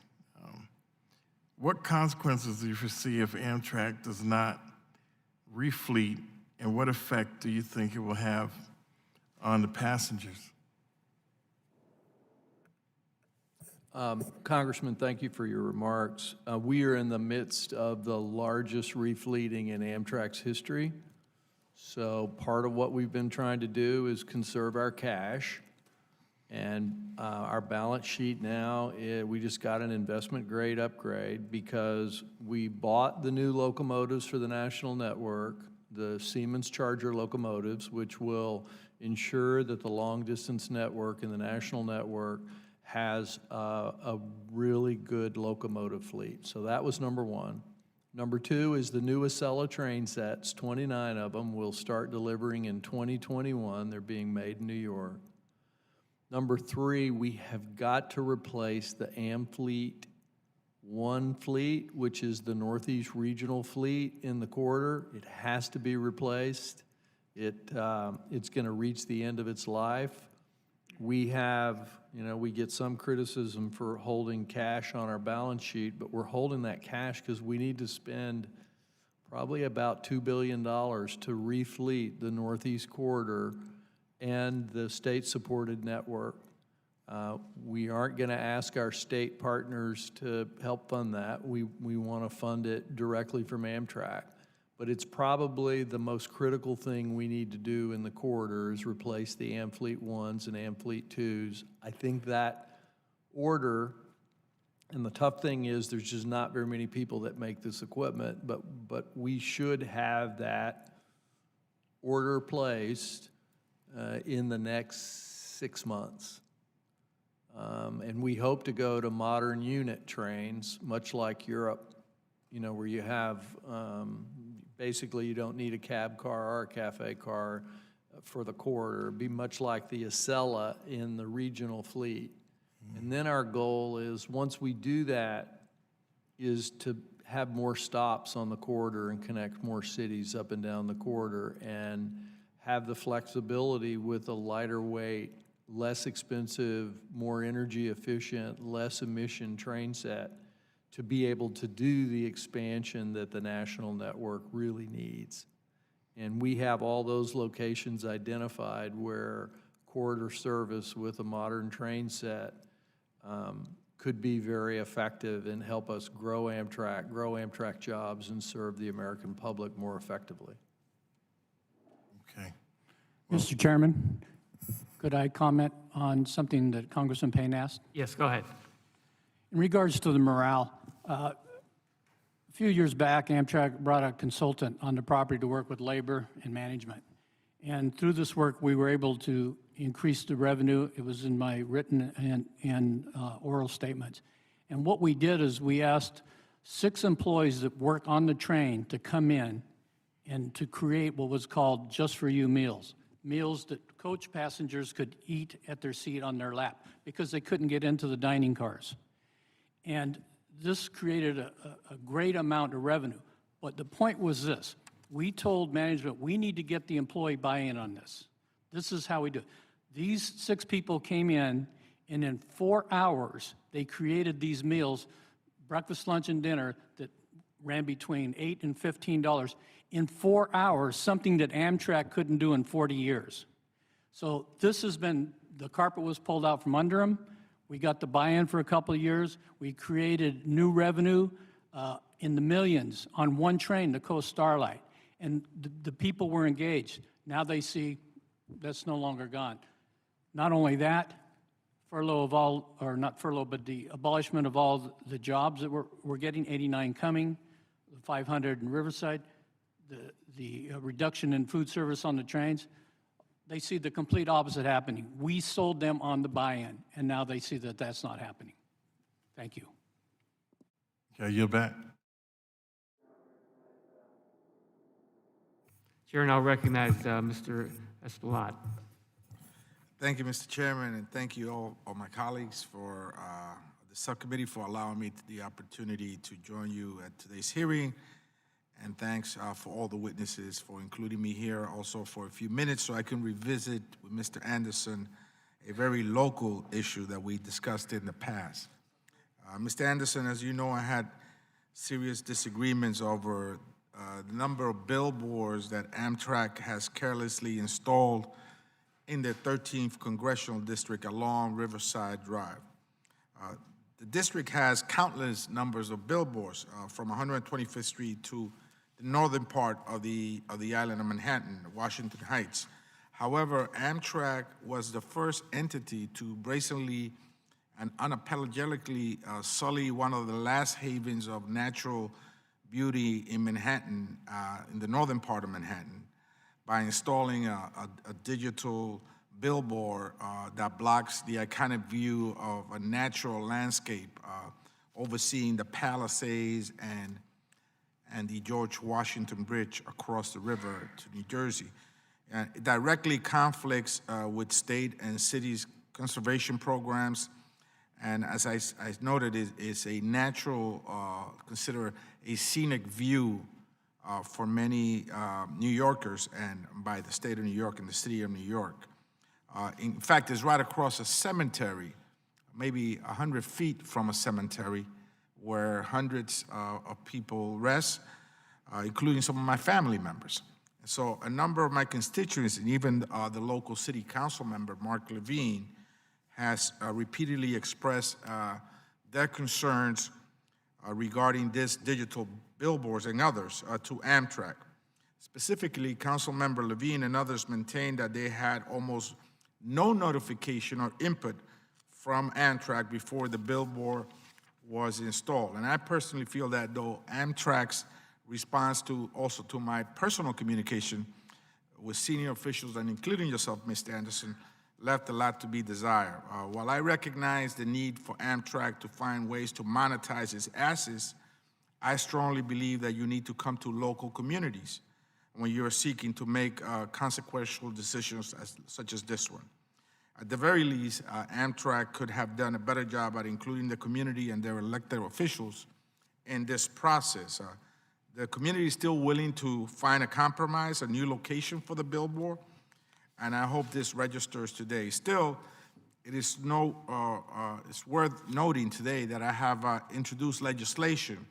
Speaker 20: What consequences do you foresee if Amtrak does not refleet, and what effect do you think it will have on the passengers?
Speaker 5: Congressman, thank you for your remarks. We are in the midst of the largest refleeting in Amtrak's history. So part of what we've been trying to do is conserve our cash. And our balance sheet now, we just got an investment grade upgrade because we bought the new locomotives for the national network, the Siemens Charger locomotives, which will ensure that the long-distance network and the national network has a really good locomotive fleet. So that was number one. Number two is the new Acela train sets, 29 of them, will start delivering in 2021. They're being made in New York. Number three, we have got to replace the Amfleet 1 fleet, which is the Northeast Regional fleet in the corridor. It has to be replaced. It's going to reach the end of its life. We have, we get some criticism for holding cash on our balance sheet, but we're holding that cash because we need to spend probably about $2 billion to refleet the Northeast corridor and the state-supported network. We aren't going to ask our state partners to help fund that. We want to fund it directly from Amtrak. But it's probably the most critical thing we need to do in the corridor is replace the Amfleet 1s and Amfleet 2s. I think that order, and the tough thing is there's just not very many people that make this equipment, but we should have that order placed in the next 6 months. And we hope to go to modern unit trains, much like Europe, where you have, basically you don't need a cab car or a cafe car for the corridor. It'd be much like the Acela in the regional fleet. And then our goal is, once we do that, is to have more stops on the corridor and connect more cities up and down the corridor and have the flexibility with a lighter weight, less expensive, more energy efficient, less emission train set to be able to do the expansion that the national network really needs. And we have all those locations identified where corridor service with a modern train set could be very effective and help us grow Amtrak jobs, and serve the American public more effectively.
Speaker 20: Okay.
Speaker 8: Mr. Chairman, could I comment on something that Congressman Payne asked?
Speaker 2: Yes, go ahead.
Speaker 8: In regards to the morale, a few years back, Amtrak brought a consultant on the property to work with labor and management. And through this work, we were able to increase the revenue. It was in my written and oral statements. And what we did is we asked 6 employees that work on the train to come in and to create what was called Just For You meals. Meals that coach passengers could eat at their seat on their lap because they couldn't get into the dining cars. And this created a great amount of revenue. But the point was this: we told management we need to get the employee buy-in on this. This is how we do it. These 6 people came in, and in 4 hours, they created these meals, breakfast, lunch, and dinner, that ran between $8 and $15 in 4 hours, something that Amtrak couldn't do in 40 years. So this has been, the carpet was pulled out from under them. We got the buy-in for a couple of years. We created new revenue in the millions on one train, the Coast Starlight. And the people were engaged. Now they see that's no longer gone. Not only that, furlough of all, or not furlough, but the abolishment of all the jobs that we're getting, 89 coming, 500 in Riverside, the reduction in food service on the trains. They see the complete opposite happening. We sold them on the buy-in, and now they see that that's not happening. Thank you.
Speaker 20: Okay, you're back.
Speaker 2: Chair now recognize Mr. Esplat.
Speaker 21: Thank you, Mr. Chairman, and thank you all my colleagues for the subcommittee for allowing me the opportunity to join you at today's hearing. And thanks for all the witnesses for including me here, also for a few minutes so I can revisit with Mr. Anderson a very local issue that we discussed in the past. Mr. Anderson, as you know, I had serious disagreements over the number of billboards that Amtrak has carelessly installed in their 13th Congressional District along Riverside Drive. The district has countless numbers of billboards from 125th Street to the northern part of the island of Manhattan, Washington Heights. However, Amtrak was the first entity to brazenly and unapologetically sully one of the last havens of natural beauty in Manhattan, in the northern part of Manhattan, by installing a digital billboard that blocks the iconic view of a natural landscape overseeing the Palisades and the George Washington Bridge across the river to New Jersey. It directly conflicts with state and cities' conservation programs, and as I noted, it's a natural, consider a scenic view for many New Yorkers and by the state of New York and the city of New York. In fact, it's right across a cemetery, maybe 100 feet from a cemetery where hundreds of people rest, including some of my family members. So a number of my constituents, and even the local city council member, Mark Levine, has repeatedly expressed their concerns regarding this digital billboards and others to Amtrak. Specifically, council member Levine and others maintained that they had almost no notification or input from Amtrak before the billboard was installed. And I personally feel that though Amtrak's response to my personal communication with senior officials, and including yourself, Mr. Anderson, left a lot to be desired. While I recognize the need for Amtrak to find ways to monetize its assets, I strongly believe that you need to come to local communities when you are seeking to make consequential decisions such as this one. At the very least, Amtrak could have done a better job at including the community and their elected officials in this process. The community is still willing to find a compromise, a new location for the billboard, and I hope this registers today. Still, it's worth noting today that I have introduced legislation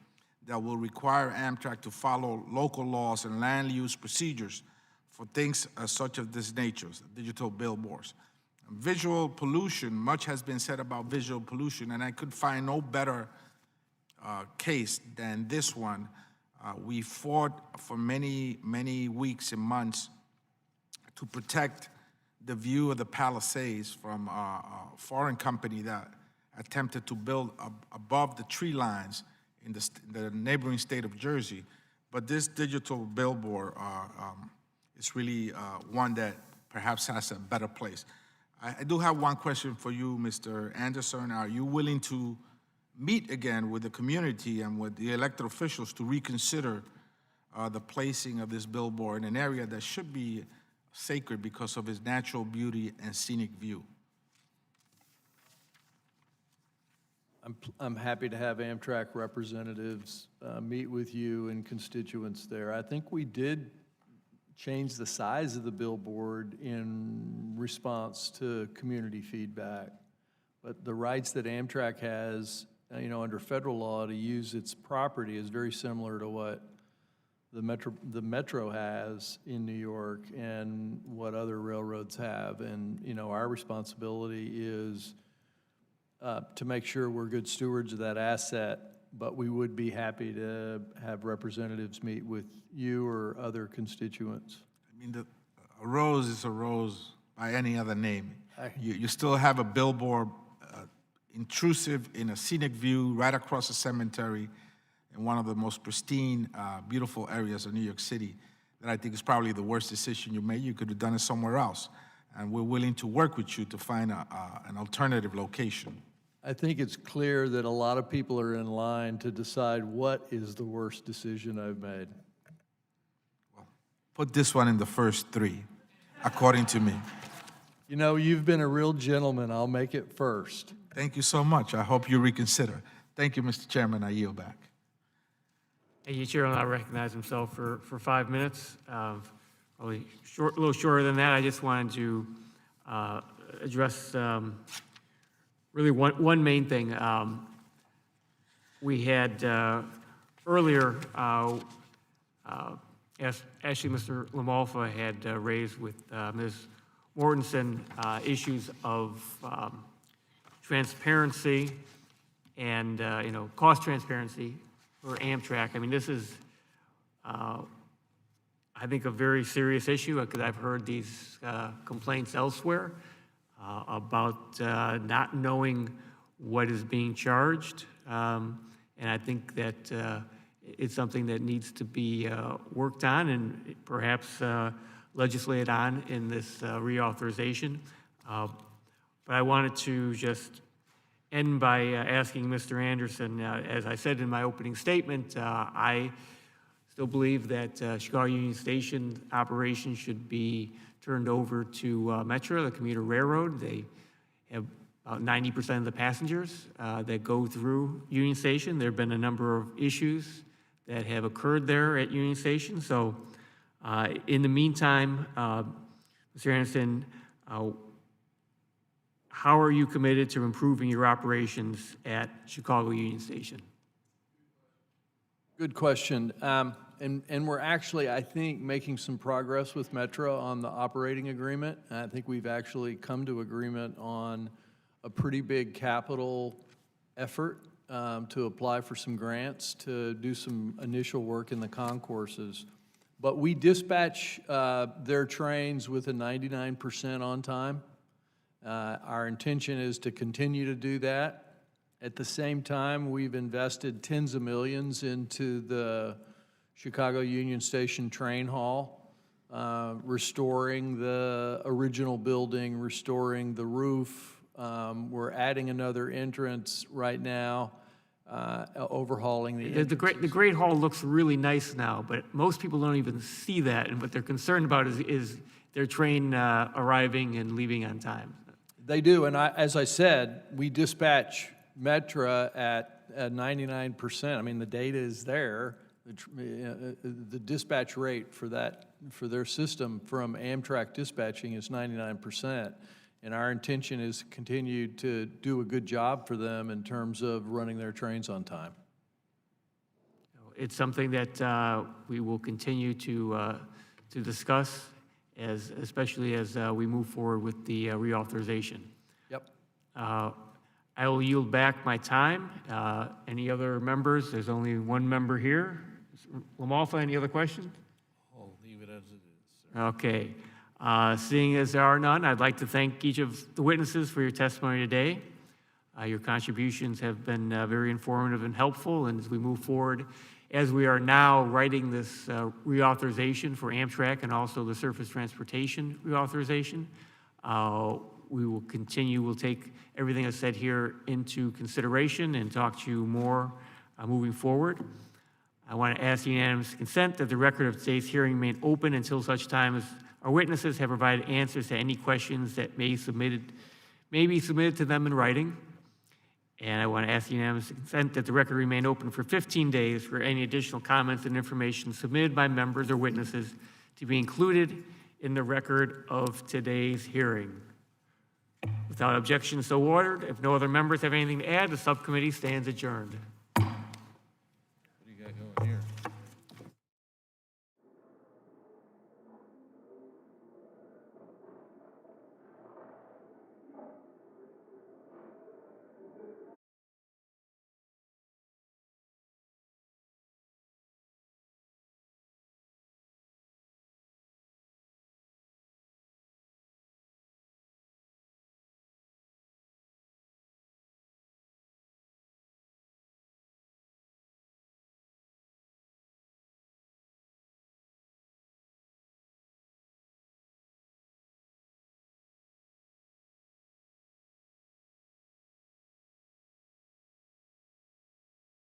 Speaker 21: that will require Amtrak to follow local laws and land use procedures for things such as this nature, digital billboards. Visual pollution, much has been said about visual pollution, and I could find no better case than this one. We fought for many, many weeks and months to protect the view of the Palisades from a foreign company that attempted to build above the tree lines in the neighboring state of Jersey. But this digital billboard is really one that perhaps has a better place. I do have one question for you, Mr. Anderson. Are you willing to meet again with the community and with the elected officials to reconsider the placing of this billboard in an area that should be sacred because of its natural beauty and scenic view?
Speaker 5: I'm happy to have Amtrak representatives meet with you and constituents there. I think we did change the size of the billboard in response to community feedback. But the rights that Amtrak has, under federal law to use its property is very similar to what the Metro has in New York and what other railroads have. And, our responsibility is to make sure we're good stewards of that asset, but we would be happy to have representatives meet with you or other constituents.
Speaker 21: I mean, a rose is a rose by any other name. You still have a billboard intrusive in a scenic view right across a cemetery in one of the most pristine, beautiful areas of New York City that I think is probably the worst decision you made. You could have done it somewhere else. And we're willing to work with you to find an alternative location.
Speaker 5: I think it's clear that a lot of people are in line to decide what is the worst decision I've made.
Speaker 21: Well, put this one in the first three, according to me.
Speaker 5: You've been a real gentleman. I'll make it first.
Speaker 21: Thank you so much. I hope you reconsider. Thank you, Mr. Chairman. I yield back.
Speaker 2: The chair will now recognize himself for 5 minutes. Probably a little shorter than that. I just wanted to address really one main thing. We had earlier, actually Mr. Lamalfa had raised with Ms. Mortensen issues of transparency and cost transparency for Amtrak. I mean, this is I think, a very serious issue, because I've heard these complaints elsewhere about not knowing what is being charged. And I think that it's something that needs to be worked on and perhaps legislated on in this reauthorization. But I wanted to just end by asking Mr. Anderson, as I said in my opening statement, I still believe that Chicago Union Station operation should be turned over to Metro, the commuter railroad. They have about 90% of the passengers that go through Union Station. There have been a number of issues that have occurred there at Union Station. So in the meantime, Mr. Anderson, how are you committed to improving your operations at Chicago Union Station?
Speaker 5: Good question. And we're actually, I think, making some progress with Metro on the operating agreement. And I think we've actually come to agreement on a pretty big capital effort to apply for some grants to do some initial work in the concourses. But we dispatch their trains with a 99% on time. Our intention is to continue to do that. At the same time, we've invested tens of millions into the Chicago Union Station train hall, restoring the original building, restoring the roof. We're adding another entrance right now, overhauling the
Speaker 2: The Great Hall looks really nice now, but most people don't even see that, and what they're concerned about is their train arriving and leaving on time.
Speaker 5: They do, and as I said, we dispatch Metra at 99%. I mean, the data is there. The dispatch rate for their system from Amtrak dispatching is 99%. And our intention is to continue to do a good job for them in terms of running their trains on time.
Speaker 2: It's something that we will continue to discuss, especially as we move forward with the reauthorization.
Speaker 5: Yep.
Speaker 2: I will yield back my time. Any other members? There's only one member here. Lamalfa, any other questions?
Speaker 14: I'll leave it as it is, sir.
Speaker 2: Okay. Seeing as there are none, I'd like to thank each of the witnesses for your testimony today. Your contributions have been very informative and helpful, and as we move forward, as we are now writing this reauthorization for Amtrak and also the surface transportation reauthorization, we will continue, we'll take everything that's said here into consideration and talk to you more moving forward. I want to ask unanimous consent that the record of today's hearing remain open until such time as our witnesses have provided answers to any questions that may be submitted to them in writing. And I want to ask unanimous consent that the record remain open for 15 days for any additional comments and information submitted by members or witnesses to be included in the record of today's hearing. Without objection, so ordered. If no other members have anything to add, the subcommittee stands adjourned.